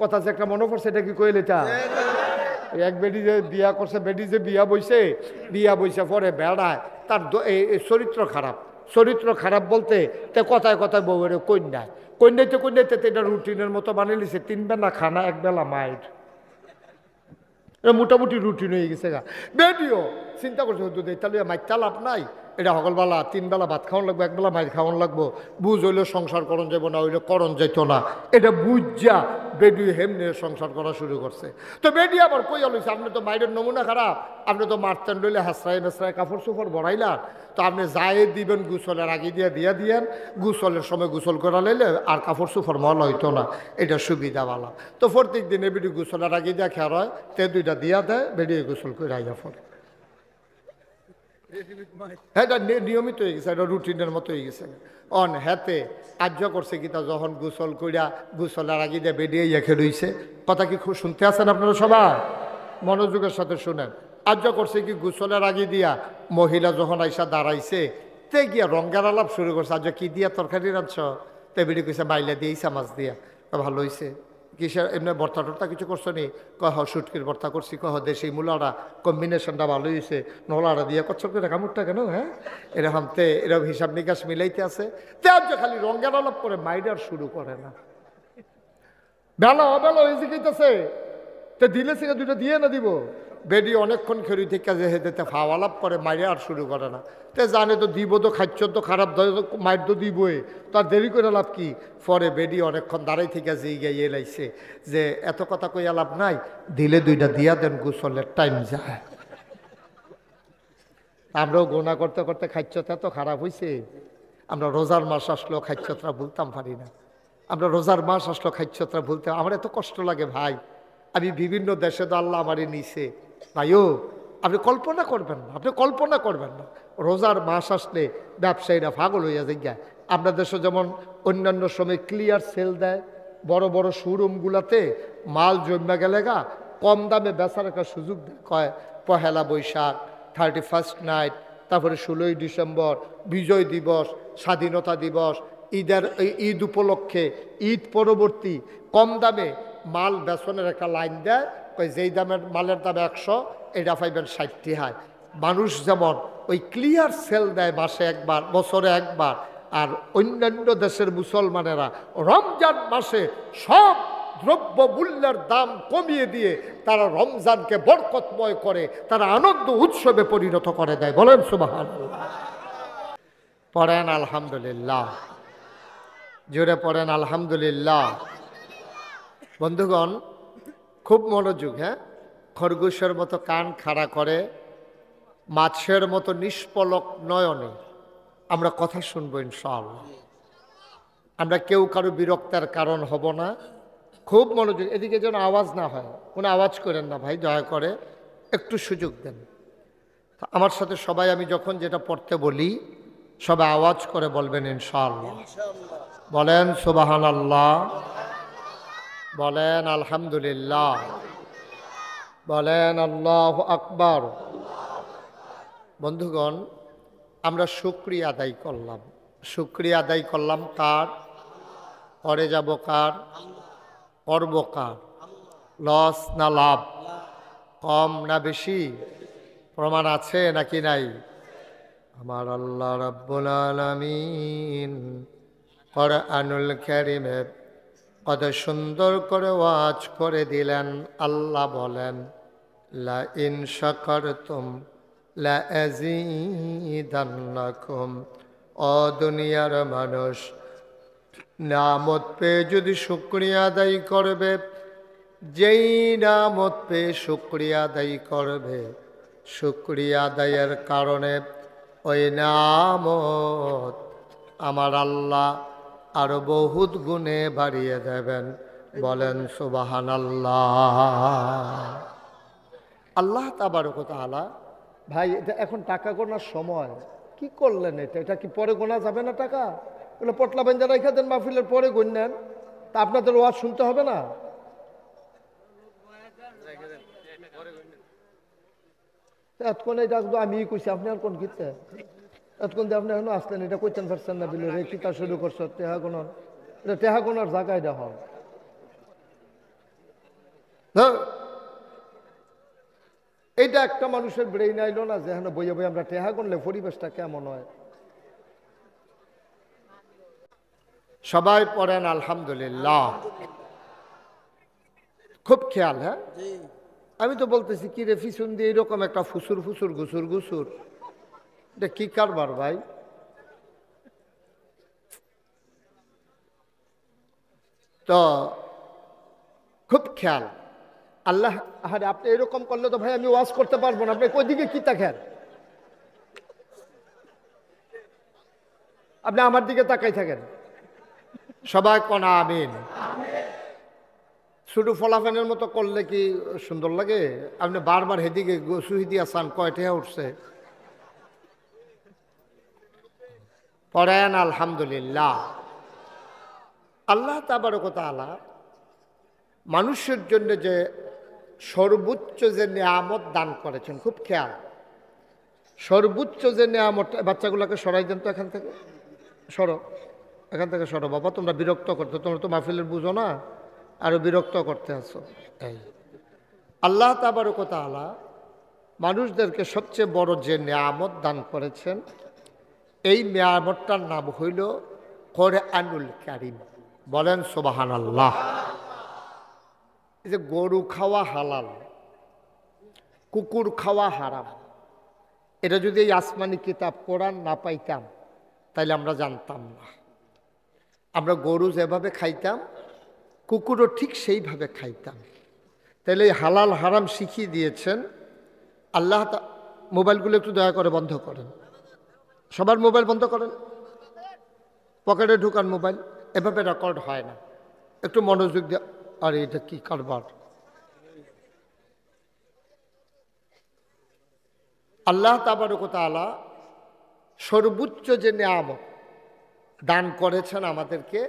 কথা যে একটা মনে পড়ছে, এটা কি কইলে তা এক বেডি যে বিয়া করছে, বেডি যে বিয়া বইছে পরে বেড়ায় তার এই চরিত্র খারাপ। চরিত্র খারাপ বলতে তে কথায় কথায় বউয়ের কন্যাইতে এটা রুটিনের মতো বানিয়ে লিছে, 3 বেলা খানা 1 বেলা মায়ের, এটা মোটামুটি রুটিন হয়ে গেছে গা। বেডিও চিন্তা করছে হুদুদ তাহলে মাইর লাভ নাই, এটা সকলবেলা 3 বেলা ভাত খাওয়ান লাগবো, 1 বেলা মাইর খাওয়ান লাগবো, বুঝ হইলে সংসার করণ যাবো না, হইলে করণ যেত না, এটা বুঝা বেডি হেমনে সংসার করা শুরু করছে। তো বেডি আবার কই লইছে, আপনি তো মাইরের নমুনা খারাপ, আপনি তো মারতেন লইলে হাসরাই মেসরায় কাপড় চোপড় বড়াইলাম, তো আপনি যাই দিবেন গুসলের আগে দিয়েন, গুসলের সময় গুসল করা লাইলে আর কাপড় চোপড় মল হইতো না, এটা সুবিধা ভালো। তো প্রত্যেক দিনে বেডি গুসলের আগে দিয়া খেয়ার হয়, তে 2টা দিয়া দেয়, বেডি গোসল করে আইয়া পড়ে। হ্যাঁ, এটা নিয়মিত হয়ে গেছে, এটা রুটিনের মতো হয়ে গেছে। অন হাতে কার্য করছে কি তা যখন গোসল কইরা গোসলের আগে দিয়ে বেরিয়ে ইয়েখে রইছে, কথা কি খুব শুনতে আছেন আপনারা সবাই? মনোযোগের সাথে শুনেন। কার্য করছে কি গোসলের আগে দিয়া মহিলা যখন আইসা দাঁড়াইছে, তে গিয়া রঙ্গের আলাপ শুরু করছে, আজ কি দিয়া তরকারি রাঁধছ? তে বেরিয়ে কইছে বাইলা দিয়েইছা মাছ দিয়া। ভালো হয়েছে, কিসের এমনি ভর্তা টর্তা কিছু করছো নি? কহ সুটকির ভর্তা করছি, কহ দেশি মূলাটা কম্বিনেশনটা ভালো হয়েছে, নলাটা দিয়ে কচ্ছর করে কামড়টা কেন? হ্যাঁ, এরকম এরকম হিসাব নিকাশ মিলাইতে আছে। তে আজ খালি রঙের আলাপ করে মাইডার শুরু করে না, বেলা অবেলা হয়েছে কইতেছে, তো দিলে সিনে 2টা দিয়ে না দিব। বেডি অনেকক্ষণ খেরি থেকে যে হেঁটে ফাওয়ালাপ করে মাইরে আর শুরু করে না। তে জানে তো দিব, তো খাচ্ছ তো খারাপ মাইর তো দিবই, তার দেরি করে লাভ কি? পরে বেডি অনেকক্ষণ দাঁড়াই থেকে যে গিয়ে লাইছে যে এত কথা কইয়া লাভ নাই, দিলে 2টা দিয়া দেন, গোসলের টাইম যায়। আমরাও গোনা করতে করতে খাচ্ছতা তো খারাপ হয়েছে। আমরা রোজার মাস আসলেও খাচ্ছতরা ভুলতাম পারি না। আমরা রোজার মাস আসলেও খাচ্ছতরা ভুলতে আমার এত কষ্ট লাগে ভাই। আমি বিভিন্ন দেশে তো আল্লাহ আমারই নিছে ভাইও, আপনি কল্পনা করবেন না, রোজার মাস আসলে ব্যবসায়ীরা পাগল হইয়া যায়। আপনার দেশে যেমন অন্যান্য সময় ক্লিয়ার সেল দেয়, বড় বড় শোরুমগুলাতে মাল জমা গেলে গা কম দামে বেচার একটা সুযোগ দেয়। কয় পহেলা বৈশাখ, 31st নাইট, তারপরে 16ই ডিসেম্বর, বিজয় দিবস, স্বাধীনতা দিবস, ঈদ উপলক্ষে, ঈদ পরবর্তী কম দামে মাল বেচনের একটা লাইন দেয়। কই যেই দামের মালের দাম 100, এটা পাইবেন 60 টাকায়। মানুষ যেমন ওই ক্লিয়ার সেল দেয় মাসে একবার, বছরে একবার, আর অন্যান্য দেশের মুসলমানেরা রমজান মাসে সব দ্রব্য মূল্যের দাম কমিয়ে দিয়ে তারা রমজানকে বরকতময় করে, তারা আনন্দ উৎসবে পরিণত করে দেয়। বলেন সুবহানাল্লাহ। পড়েন আলহামদুলিল্লাহ, জোরে পড়েন আলহামদুলিল্লাহ। বন্ধুগণ খুব মনোযোগ, হ্যাঁ, খরগোশের মতো কান খাড়া করে, মাছের মতো নিষ্পলক নয়নে আমরা কথা শুনবো ইনশাআল্লাহ। আমরা কেউ কারো বিরক্তার কারণ হব না। খুব মনোযোগ, এদিকে যেন আওয়াজ না হয়, কোনো আওয়াজ করেন না ভাই, দয়া করে একটু সুযোগ দেন। আমার সাথে সবাই আমি যখন যেটা পড়তে বলি সবাই আওয়াজ করে বলবেন ইনশাআল্লাহ। বলেন সুবহানাল্লাহ, বলেন আলহামদুলিল্লাহ, বলেন আল্লাহু আকবার। বন্ধুগণ আমরা শুকরিয়া আদায় করলাম, শুকরিয়া আদায় করলাম কার? করে যাব কার? করব কার? লস না লাভ? কম না বেশি? প্রমাণ আছে নাকি নাই? আমার আল্লাহ রাব্বুল আলামিন কোরআনুল কারীমে কত সুন্দর করে ওয়াজ করে দিলেন। আল্লাহ বলেন লা ইন শাকারতুম লা আযীদান্নাকুম। ও দুনিয়ার মানুষ, নিয়ামত পেয়ে যদি শুকরিয়া আদায় করবে, যেই নিয়ামত পেয়ে শুকরিয়া আদায় করবে, শুকরিয়া আদায়ের কারণে ওই নিয়ামত আমার আল্লাহ আরো বহুত গুণে বাড়িয়ে দেবেন। বলেন সুবহানাল্লাহ। আল্লাহ তাবারক ওয়া তাআলা। ভাই এটা এখন টাকা গোনার সময়, কি করলেন? এটা কি পরে গোনা যাবে না টাকা? এগুলো পটলা বেঞ্জা রাইখা দেন, মাহফিলের পরে গণ্যেন, তা আপনাদের ওয়াজ শুনতে হবে না? এতক্ষণ এটা আমি কইছি, আপনি আর কোন কিনতে এতক্ষণ দিয়ে আপনি এখনো আসলেন, এটা কইতেন পারছেন না বিলে কিতা শুরু করছো? টেহা গোনার, এটা টেহা গোনার জায়গা এটা হয়। হ্যাঁ, এইটা একটা মানুষের ব্রেইন আইলো না যে হ্যাঁ বইয়ে বই আমরা টেহা করলে পরিবেশটা কেমন হয়। সবাই পড়েন আলহামদুলিল্লাহ। খুব খেয়াল। হ্যাঁ, আমি তো বলতেছি কি রে পিছন দিয়ে এরকম একটা ফুসুর ফুসুর ঘুসুর ঘুসুর, এটা কি কারবার ভাই? তো খুব খেয়াল। আল্লাহ, আরে আপনি এরকম করলে তো ভাই আমি ওয়াজ করতে পারবো না, আপনি কই দিকে কি তাকান? আপনি আমার দিকে তাকাই থাকেন। সবাই কোনা আমিন। শুধু ফলাফানের মতো করলে কি সুন্দর লাগে? আপনি বারবার হেদিকে সুহি দিয়া চান, কয়টা উঠছে? পড়েন আলহামদুলিল্লাহ। আল্লাহ তাবারক ওয়া তাআলা মানুষের জন্য যে সর্বোচ্চ যে নিয়ামত দান করেছেন, খুব খেয়াল। সর্বোচ্চ যে নিয়ামত, বাচ্চাগুলোকে সরাই দেন তো এখান থেকে, সরো এখান থেকে সরো বাবা, তোমরা বিরক্ত করতে, তোমরা তো মাহফিলের বুঝো না, আরো বিরক্ত করতে আছো। এই আল্লাহ তাবারক ওয়া তাআলা মানুষদেরকে সবচেয়ে বড় যে নিয়ামত দান করেছেন, এই নিয়ামতটার নাম হইল কোরআনুল কারীম। বলেন সুবহানাল্লাহ। এই যে গরু খাওয়া হালাল, কুকুর খাওয়া হারাম, এটা যদি এই আসমানি কিতাব কোরআন না পাইতাম তাইলে আমরা জানতাম না। আমরা গরু যেভাবে খাইতাম কুকুরও ঠিক সেইভাবে খাইতাম। তাইলে এই হালাল হারাম শিখিয়ে দিয়েছেন আল্লাহ। মোবাইলগুলো একটু দয়া করে বন্ধ করেন, সবার মোবাইল বন্ধ করেন, পকেটে ঢুকান মোবাইল, এভাবে রেকর্ড হয় না, একটু মনোযোগ দিয়ে। আরে এটা কি কারবার? আল্লাহ তাবারক ওয়া তাআলা সর্বোচ্চ যে নিয়ামত দান করেছেন আমাদেরকে,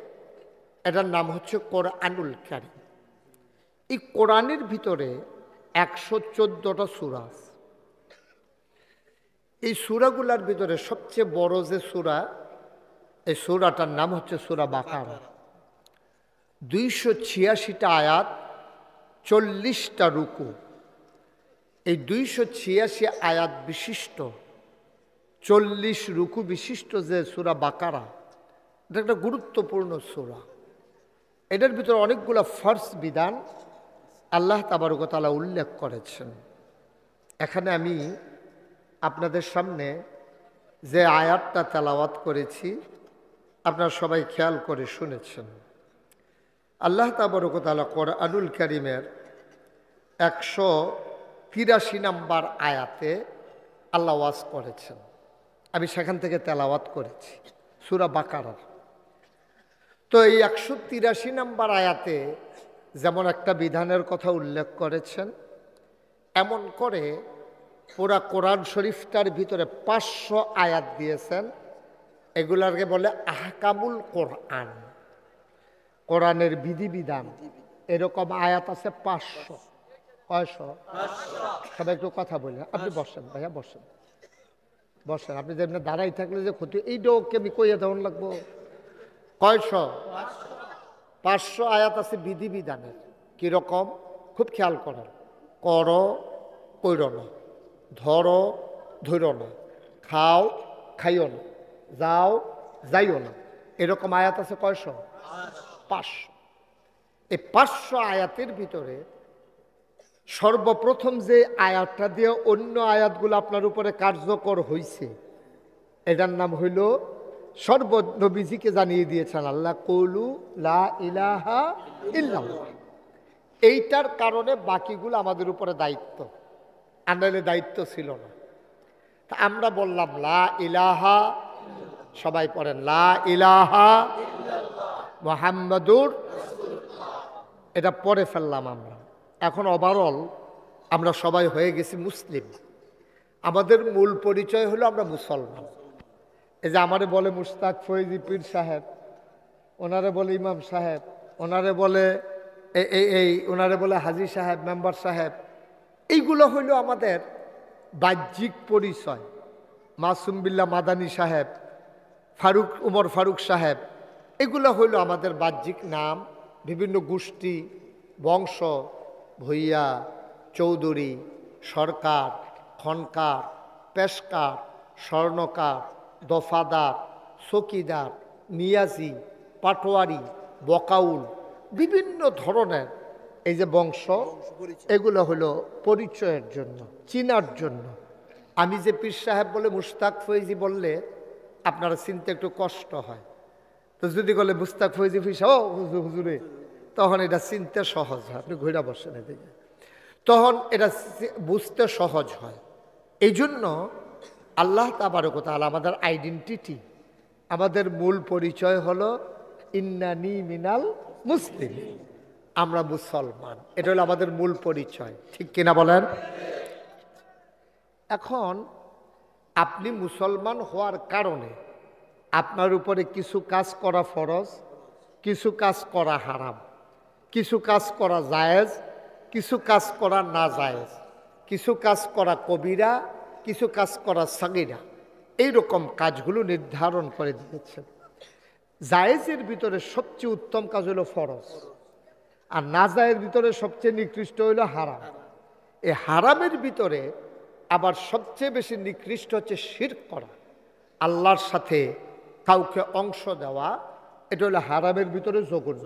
এটার নাম হচ্ছে কোরআনুল কারীম। এই কোরআনের ভিতরে 114টা সূরা আছে। এই সূরাগুলোর ভিতরে সবচেয়ে বড় যে সূরা, এই সূরাটার নাম হচ্ছে সূরা বাকারা। 286টা আয়াত, 40টা রুকু। এই 286 আয়াত বিশিষ্ট, 40 রুকু বিশিষ্ট যে সূরা বাকারা, এটা একটা গুরুত্বপূর্ণ সূরা। এটার ভিতরে অনেকগুলো ফরজ বিধান আল্লাহ তাবারক ওয়া তাআলা উল্লেখ করেছেন। এখানে আমি আপনাদের সামনে যে আয়াতটা তেলাওয়াত করেছি আপনারা সবাই খেয়াল করে শুনেছেন। আল্লাহ তাবারক ওয়া তাআলা কোরআনুল কারীমের 183 নম্বর আয়াতে আল্লাহ ওয়াজ করেছেন। আমি সেখান থেকে তেলাওয়াত করেছি সূরা বাকারার। তো এই 183 নম্বর আয়াতে যেমন একটা বিধানের কথা উল্লেখ করেছেন, এমন করে পুরা কোরআন শরীফটার ভিতরে 500 আয়াত দিয়েছেন। এগুলাকে বলে আহকামুল কোরআন, কোরআনের বিধিবিধান। এরকম আয়াত আছে 500। কয়শো? সবাই একটু কথা বলে। আপনি বসেন ভাইয়া, বসেন বসেন। আপনি যেমনি দাঁড়াই থাকলে যে ক্ষতি, এইটাও কি আমি কইয়া দেওয়ান লাগবো? কয়শো? 500 আয়াত আছে বিধিবিধানের। কিরকম? খুব খেয়াল করেন। করো, কইর না, ধরো, ধরো না, খাও, খাইও না, যাও, যাইও না, এরকম আয়াত আছে কয়শো? 500। এই 500 আয়াতের ভিতরে সর্বপ্রথম যে আয়াতটা দিয়ে অন্য আয়াতগুলো আপনার উপরে কার্যকর হইছে, এটার নাম হইল, সর্বনবীজিকে জানিয়ে দিয়েছেন আল্লাহ, কৌলু লা ইলাহা ইল্লাল্লাহ। এইটার কারণে বাকিগুলো আমাদের উপরে দায়িত্ব, আন্দালে দায়িত্ব ছিল না। তা আমরা বললাম লা ইলাহা, সবাই পড়েন লা ইলাহা মুহাম্মাদুর, এটা পড়ে ফেললাম আমরা। এখন ওভারঅল আমরা সবাই হয়ে গেছি মুসলিম। আমাদের মূল পরিচয় হলো আমরা মুসলমান। এই যে আমারে বলে মুশতাক ফৈজি পীর সাহেব, ওনারে বলে ইমাম সাহেব, ওনারে বলে ওনারে বলে হাজি সাহেব, মেম্বার সাহেব, এইগুলো হইল আমাদের বাহ্যিক পরিচয়। মাসুম বিল্লাহ মাদানী সাহেব, ফারুক, উমর ফারুক সাহেব, এগুলো হইল আমাদের বাহ্যিক নাম। বিভিন্ন গোষ্ঠী, বংশ, ভূঁইয়া, চৌধুরী, সরকার, খনকার, পেশকার, স্বর্ণকার, দফাদার, চকিদার, নিয়াজি, পাটোয়ারি, বকাউল, বিভিন্ন ধরনের এই যে বংশ, এগুলো হলো পরিচয়ের জন্য, চিনার জন্য। আমি যে পীর সাহেব বলে মুশতাক ফৈজি বললে আপনারা চিনতে একটু কষ্ট হয়, তো যদি বলে মুশতাক ফৈজি ফিসা ও হুজুরে, তখন এটা চিনতে সহজ হয়। আপনি ঘুরে বসেন এদিকে, তখন এটা বুঝতে সহজ হয়। এই জন্য আল্লাহ তাবারক ওয়া তাআলা আমাদের আইডেন্টিটি, আমাদের মূল পরিচয় হলো ইন্নানি মিনাল মুসলিমিন, আমরা মুসলমান। এটা হলো আমাদের মূল পরিচয়, ঠিক কিনা বলেন? এখন আপনি মুসলমান হওয়ার কারণে আপনার উপরে কিছু কাজ করা ফরজ, কিছু কাজ করা হারাম, কিছু কাজ করা জায়েজ, কিছু কাজ করা না জায়েজ, কিছু কাজ করা কবিরা, কিছু কাজ করা সাগিরা। এইরকম কাজগুলো নির্ধারণ করে দিয়েছেন। জায়েজের ভিতরে সবচেয়ে উত্তম কাজ হলো ফরজ, আর না জায়েজের ভিতরে সবচেয়ে নিকৃষ্ট হলো হারাম। এই হারামের ভিতরে আবার সবচেয়ে বেশি নিকৃষ্ট হচ্ছে শিরক করা, আল্লাহর সাথে কাউকে অংশ দেওয়া। এটা হলো হারামের ভিতরে জঘন্য।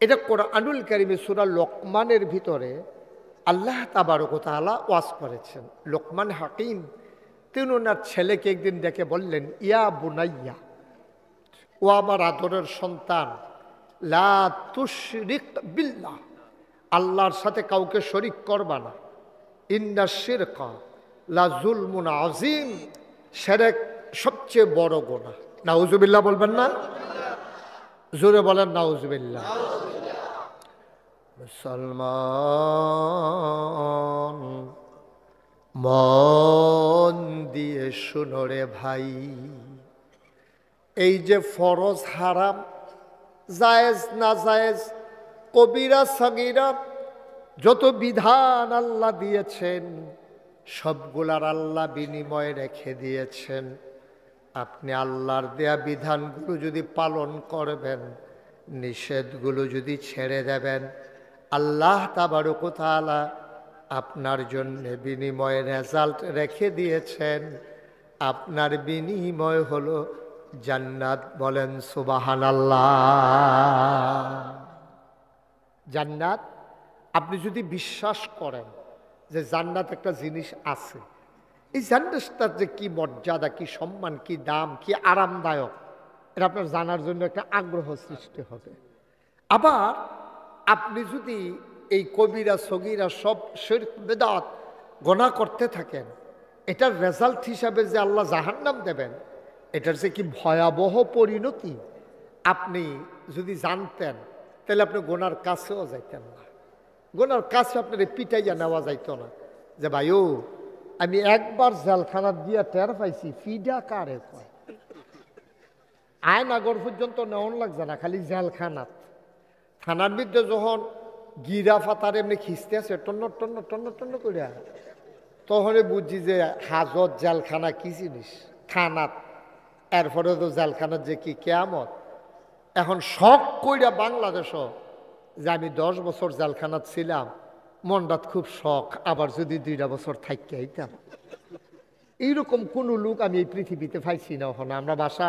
এটা কোরআনুল কারীমে সূরা লোকমানের ভিতরে আল্লাহ তাবারক ওয়া তাআলা ওয়াজ করেছেন। লোকমান হাকিম তিনি ওনার ছেলেকে একদিন ডেকে বললেন, ইয়া বুনাইয়া, ও আমার আদরের সন্তান, লা তুশরিক বিল্লাহ, আল্লাহর সাথে কাউকে শরিক করবা না। ইন্না শিরকা লা যুলমুন আযীম, শিরক সবচেয়ে বড় গুনাহ। নাউজুবিল্লাহ বলবেন না? জোরে বলেন নাউজুবিল্লাহ। মুসলমান মন দিয়ে শুনো রে ভাই, এই যে ফরজ হারাম, জায়েজ না জায়েজ, কবিরা সাগীরা, যত বিধান আল্লাহ দিয়েছেন সবগুলার আল্লাহ বিনিময় রেখে দিয়েছেন। আপনি আল্লাহর দেয়া বিধানগুলো যদি পালন করবেন, নিষেধগুলো যদি ছেড়ে দেবেন, আল্লাহ তাবারক ওয়া তাআলা আপনার জন্য বিনিময় রেজাল্ট রেখে দিয়েছেন। আপনার বিনিময় হলো জান্নাত। বলেন সুবহানাল্লাহ। জান্নাত। আপনি যদি বিশ্বাস করেন যে জান্নাত একটা জিনিস আছে, এই জান্নাতটার যে কি মর্যাদা, কি সম্মান, কি দাম, কি আরামদায়ক, এটা আপনার জানার জন্য একটা আগ্রহ সৃষ্টি হবে। আবার আপনি যদি এই কবিরা সগীরা সব শিরক বিদআত গুনাহ করতে থাকেন, এটার রেজাল্ট হিসাবে যে আল্লাহ জাহান্নাম দেবেন, এটার যে কি ভয়াবহ পরিণতি আপনি যদি জানতেন, তাহলে আপনি গুনার কাছেও যাইতেন না। গুনার কাছে আপনার পিটাইয়া নেওয়া যাইত না যে ভাইও আমি একবার জেলখানাত দিয়া টের পাইছি ফিডা কারে কয়। আয়নাগর পর্যন্ত নেওয়ান লাগছে না, খালি জেলখানাত। থানার মধ্যে যখন গিরা ফাতার এমনি খিস্তে আছে টন্ন টন্ন টন্ন টন্ন করে, তখন বুঝছি যে হাজত জেলখানা কি জিনিস, খানাত। এরপরে তো জেলখানার যে কি কেয়ামত। এখন শখ কইরা বাংলাদেশও যে আমি 10 বছর জেলখানাত ছিলাম, মনটাত খুব শখ, আবার যদি 2টা বছর থাকতে আইতাম। এইরকম কোনো লোক আমি এই পৃথিবীতে পাইছি না। ওখানে আমরা বাসা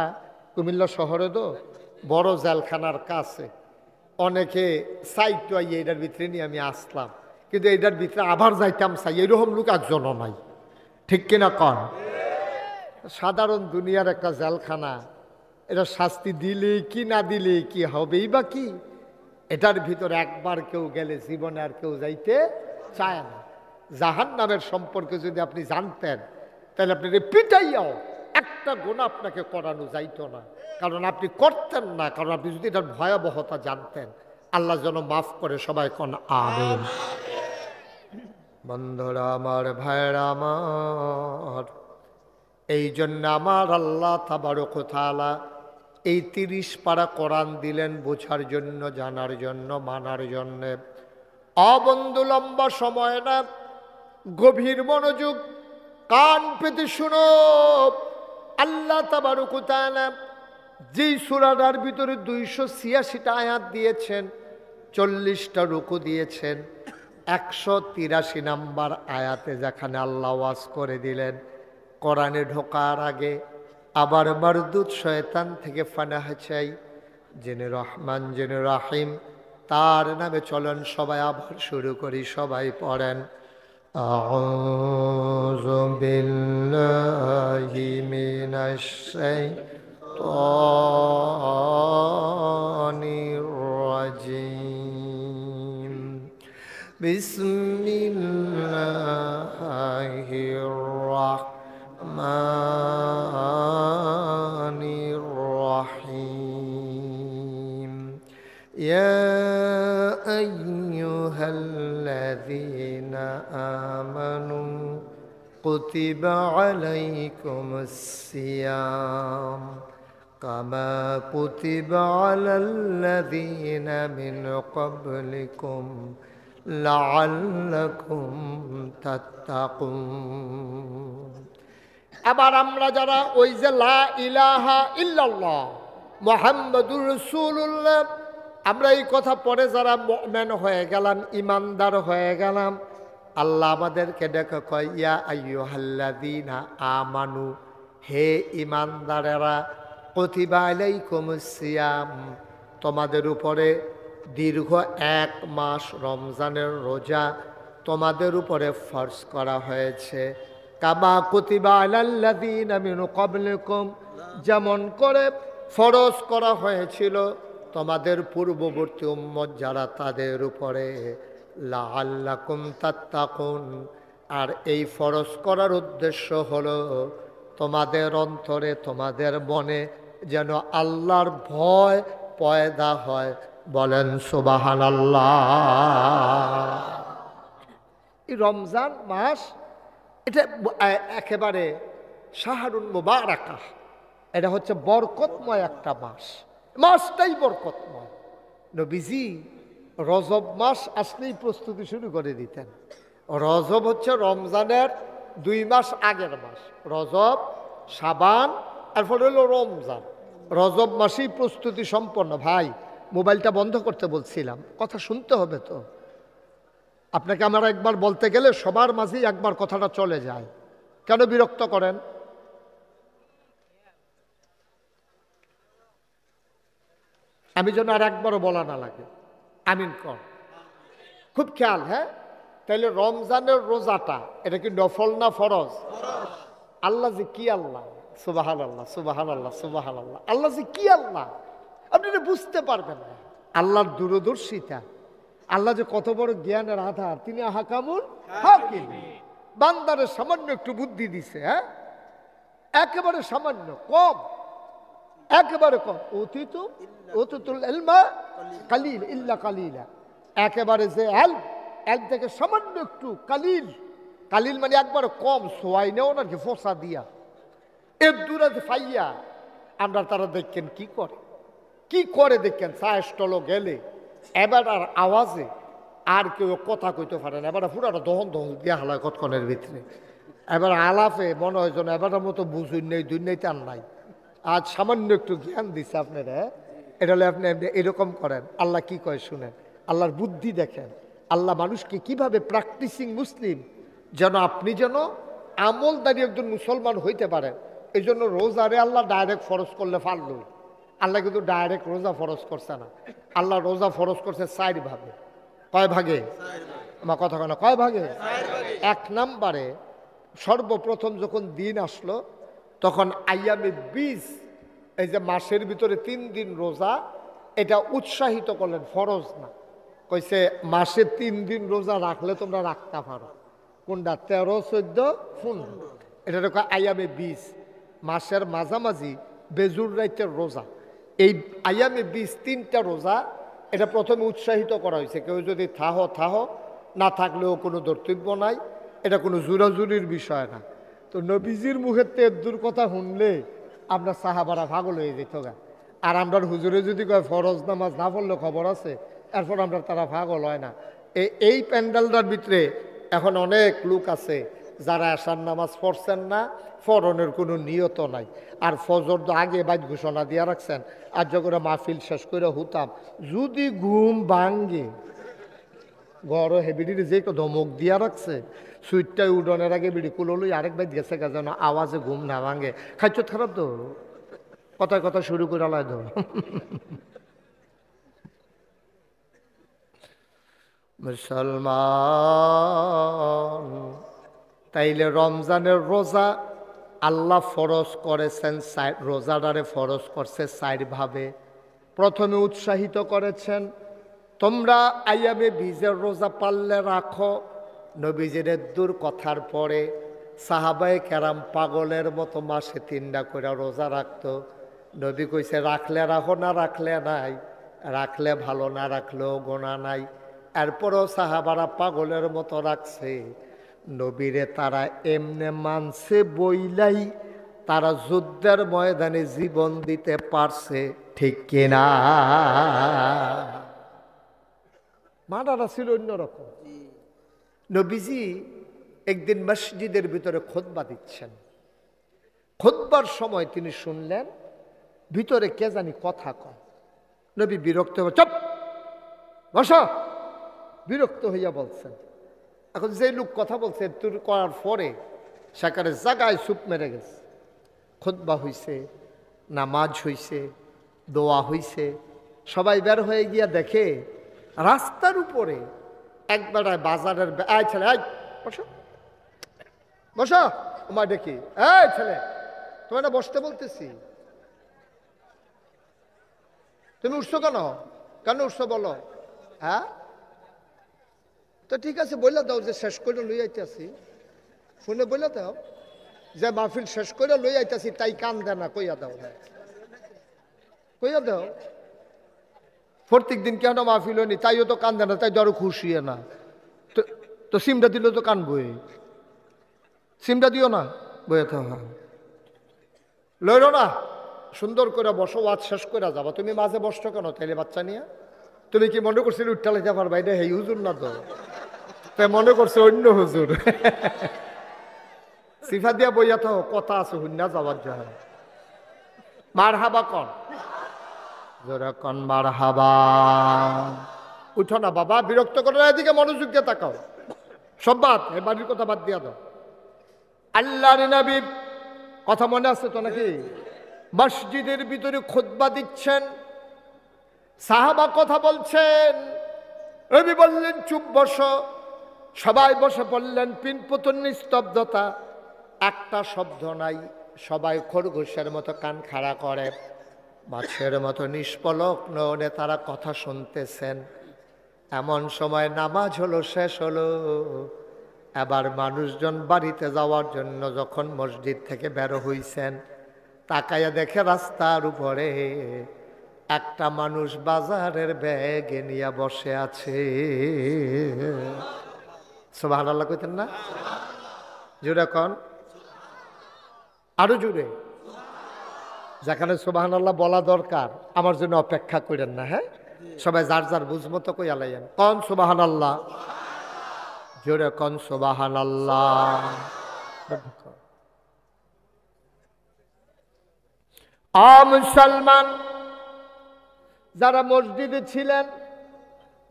কুমিল্লা শহরে, তো বড় জেলখানার কাছে। অনেকে চাইতো এইটার ভিতরে নিয়ে আমি আসলাম, কিন্তু এইটার ভিতরে আবার যাইতাম চাই, এইরকম লোক একজনও নাই। ঠিক কিনা কন? সাধারণ দুনিয়ার একটা জেলখানা, এটা শাস্তি দিলে কি না দিলে কি হবেই বা কি, এটার ভিতরে একবার কেউ গেলে জীবনে আর কেউ যাইতে চায় না। জাহান্নামের সম্পর্কে যদি আপনি জানতেন, তাহলে আপনি পিটাইয়াও একটা গুনাহ আপনাকে করানো যাইতো না, কারণ আপনি করতেন না। কারণ আপনি যদি এটার ভয়াবহতা জানতেন। আল্লাহ যেন মাফ করে, সবাই কোন আমিন। বন্ধুরা আমার, ভাইরা আমার, এই জন্য আমার আল্লাহ তাবারক ওয়া তাআলা এই 30 পারা কোরআন দিলেন বোঝার জন্য, জানার জন্য, মানার জন্য। অবন্ধু লম্বা সময় না, গভীর মনোযোগ, কান পেতে শুনো। আল্লাহ তাবারক ওয়া তাআলা যেই সূরাটার ভিতরে 286টা আয়াত দিয়েছেন, 40টা রুকু দিয়েছেন, 183 নম্বর আয়াতে যেখানে আল্লাহ ওয়াজ করে দিলেন কোরআনে ঢোকার আগে আবার মারদুদ শয়তান থেকে পানাহ চাই, যিনি রহমান যিনি রাহিম তার নামে চলেন সবাই আবার শুরু করি, সবাই পড়েন আউযু বিল্লাহি মিনাশ শাইতানির রাজিম বিসমিল্লাহির রাহমানির রাহিম ইয়া আইয়ুহাল্লাযীনা আমানু কুতিবা আলাইকুমুস সিয়াম কামা কুতিবা আলাল্লাযীনা মিন ক্বাবলিকুম লাআল্লাকুম তাত্তাকুন। আবার আমরা যারা ওই যে লা ইলাহা ইল্লাল্লাহ মুহাম্মাদুর রাসূলুল্লাহ আমরা এই কথা পড়ে যারা মুমিন হয়ে গেলাম, ইমানদার হয়ে গেলাম, আল্লাহ আমাদেরকে ডেকে কয় ইয়া আইয়ুহাল্লাযীনা আমানু, হে ইমানদারেরা, কুতিবা আলাইকুমুস সিয়াম, তোমাদের উপরে দীর্ঘ 1 মাস রমজানের রোজা তোমাদের উপরে ফরজ করা হয়েছে। কামা কুতিবা আলাল্লাযীনা মিন ক্বাবলিকুম, যেমন করে ফরজ করা হয়েছিল তোমাদের পূর্ববর্তী উম্মত যারা তাদের উপরে, লাআল্লাকুম তাত্তাকুন। আর এই ফরজ করার উদ্দেশ্য হলো তোমাদের অন্তরে তোমাদের মনে যেন আল্লাহর ভয় পয়দা হয়। বলেন সুবহানাল্লাহ। এই রমজান মাস এটা একেবারে শাহরুন মুবারাকাহ, এটা হচ্ছে বরকতময় একটা মাস, মাসটাই বরকতময়। নবীজি রজব মাস আসলেই প্রস্তুতি শুরু করে দিতেন। রজব হচ্ছে রমজানের 2 মাস আগের মাস, রজব শাবান এরপরে হলো রমজান। রজব মাসেই প্রস্তুতি সম্পন্ন। ভাই মোবাইলটা বন্ধ করতে বলছিলাম, কথা শুনতে হবে তো। আপনাকে আমার একবার বলতে গেলে সবার মাঝেই একবার কথাটা চলে যায়, কেন বিরক্ত করেন? আমি যেন আর একবারও বলা না লাগে। আমিন কর, খুব খেয়াল। হ্যাঁ, তাইলে রমজানের রোজাটা এটা কি নফল না ফরজ? আল্লাহ যে কি আল্লাহ, সুবহানাল্লাহ সুবহানাল্লাহ সুবহানাল্লাহ। আল্লাহ যে কি আল্লাহ আপনি বুঝতে পারবেন না। আল্লাহর দূরদর্শিতা, আল্লাহ যে কত বড় জ্ঞানের আধার, তিনি আহকামুল হাকিম। বান্দারের সামান্য একটু বুদ্ধি দিছে, হ্যাঁ একেবারে সামান্য, কম, একেবারে কম। উতুতুল ইলমা কালিল ইল্লা কালিলা, একেবারে যে এল থেকে সামান্য একটু কালিল, কালিল মানে একবারে কম, সোয়াই নেও নাকি ফোসা দিয়া এর দূরে ফাইয়া আমরা তারা দেখেন কি করে, কি করে দেখেন। চা স্টল গেলে এবার আর আওয়াজে আর কেউ কথা কইতে পারে না, এবার পুরাটা দহন দহন দিয়া হালায় কতক্ষণের ভিতরে। এবার আলাপে মনে হয় যেন এবারের মতো বুঝুন নেই, দুনিয়াতে আর নাই। আজ সামান্য একটু জ্ঞান দিচ্ছে আপনারা, এটা হলে আপনি এরকম করেন। আল্লাহ কি কয় শুনেন, আল্লাহর বুদ্ধি দেখেন। আল্লাহ মানুষকে কিভাবে প্র্যাকটিসিং মুসলিম, যেন আপনি যেন আমলদারি একজন মুসলমান হইতে পারেন। এই জন্য রোজারে আল্লাহ ডাইরেক্ট ফরজ করলে পারল। আল্লাহ কিন্তু ডাইরেক্ট রোজা ফরজ করছে না, আল্লাহ রোজা ফরজ করছে 4 ভাগে। কয় ভাগে? আমার কথা কেন, কয় ভাগে? 1 নম্বরে সর্বপ্রথম যখন দিন আসলো তখন আইয়ামে 20, এই যে মাসের ভিতরে 3 দিন রোজা, এটা উৎসাহিত করলেন, ফরজ না। কইছে মাসে 3 দিন রোজা রাখলে তোমরা রাখতে পারো। কোনটা? 13, 14, 15। এটা কয় আইয়ামে 20, মাসের মাঝামাঝি বেজুর রাইতের রোজা। এই আইয়ামে 20 3টা রোজা, এটা প্রথমে উৎসাহিত করা হয়েছে। কেউ যদি থাহো থাহো, না থাকলেও কোনো কর্তব্য নাই, এটা কোনো জোরাজুরির বিষয় না। তো নবীজির মুখের তেদ্দুর কথা শুনলে আমরা সাহাবারা পাগল হয়ে যেত গা। আর আমরা হুজুরে যদি কয় ফরজ নামাজ না পড়লে খবর আছে, এরপর আমরা তারা পাগল হয় না। এই প্যান্ডেলটার ভিতরে এখন অনেক লোক আছে যারা আসার নামাজ পড়ছেন না, ফরনের কোনো নিয়ত নাই। আর ফজর তো আগে বাইর ঘোষণা দিয়ে রাখছেন, আর যখন মাহফিল শেষ করে হুতাম, যদি ঘুম ভাঙ্গে গড় হেবিডির যে একটু ধমক দিয়া রাখছে, সুইটটাই উডনের আগে বিড়ি কুলোলই আরেক বাইত গেছে গা, যেন আওয়াজে ঘুম না ভাঙে। খাইছ খারাপ তো, কথায় কথা শুরু করে আলায় তো। মুসলমান, তাইলে রমজানের রোজা আল্লাহ ফরজ করেছেন, রোজাদারে ফরজ করছে 4 ভাবে। প্রথমে উৎসাহিত করেছেন, তোমরা আইয়ামে বীজের রোজা পাললে রাখো। নবীজির দূর কথার পরে সাহাবায়ে কেরাম পাগলের মতো মাসে 3টা করে রোজা রাখতো। নবী কইছে রাখলে রাখো, না রাখলে নাই, রাখলে ভালো, না রাখলেও গোনা নাই। এরপরও সাহাবারা পাগলের মতো রাখছে। নবীরে তারা এমনে মানছে বইলাই তারা যুদ্ধের ময়দানে জীবন দিতে পারছে, ঠিক কিনা? মানারা ছিল অন্যরকম। নবীজি একদিন মসজিদের ভিতরে খুতবা দিচ্ছেন। খুতবার সময় তিনি শুনলেন ভিতরে কে জানি কথা কয়। নবী বিরক্ত হয়ে চুপ বসো, বিরক্ত হইয়া বলছেন। এখন যে লোক কথা বলছে তুই করার পরে সেখানে জায়গায় চুপ মেরে গেছে। খুতবা হইছে, নামাজ হইছে, দোয়া হইছে, সবাই বের হয়ে গিয়া দেখে রাস্তার উপরে একবারে বাজারের এই ছেলে, এই বসো বসো, তোমার দেখি, এই ছেলে তোমার না বসতে বলতেছি, তুমি উঠছো কেন? কেন উঠছো বলো? হ্যাঁ তো ঠিক আছে বইলা দাও যে শেষ করে লই আইতেছি, শুনে বইলা দাও যে মাহফিল শেষ করে লই আইতেছি, তাই কান দেয় না, কইয়া দাও। হ্যাঁ কইয়া দাও, প্রত্যেক দিন কেন মাহফিল হয়নি, তাইও তো কান দেয় না, তাই তো আরো খুশি না। তো সিমটা দিল তো কান বই, সিমটা দিও না, বইয়া তো লইল না, সুন্দর করে বসো, ওয়াজ শেষ করে যাবা। তুমি মাঝে বসছো কেন তাইলে বাচ্চা নিয়ে? তুমি কি মনে করছিলে উঠতে লাইতে পারবা? এটা হেই হুজুর না তো, তাই মনে করছে অন্য হুজুর। সিফা দিয়া বইয়া তো কথা আছে হুন্না যাবার জন্য। মার হাবা কন, জোরে কন মার হাবা। উঠো না বাবা, বিরক্ত করে না, এদিকে মনোযোগ দিয়ে তাকাও। সব বাদ, এই বাড়ির কথা বাদ দিয়া দাও। আল্লাহর নবী কথা মনে আছে তো নাকি? মসজিদের ভিতরে খুতবা দিচ্ছেন, সাহাবা কথা বলছেন, নবী বললেন চুপ বসো। সবাই বসে পড়লেন। পিনপুতুন নিস্তব্ধতা, একটা শব্দ নাই। সবাই খরগোশের মতো কান খাড়া করে, মাছের মতো নিষ্পলক নয়নে তারা কথা শুনতেছেন। এমন সময় নামাজ হলো, শেষ হলো। এবার মানুষজন বাড়িতে যাওয়ার জন্য যখন মসজিদ থেকে বের হইছেন, তাকাইয়া দেখে রাস্তার উপরে একটা মানুষ বাজারের ব্যাগে নিয়ে বসে আছে। সুবহানাল্লাহ কইতেন না? জোরে কন, আরো জোরে। যেখানে সুবহানাল্লাহ বলা দরকার আমার জন্য অপেক্ষা করেন না। হ্যাঁ সবাই যার যার বুঝমতো কইয়া লাইয়েন। কন সুবহানাল্লাহ, জোরে কন সুবহানাল্লাহ। মুসলমান যারা মসজিদে ছিলেন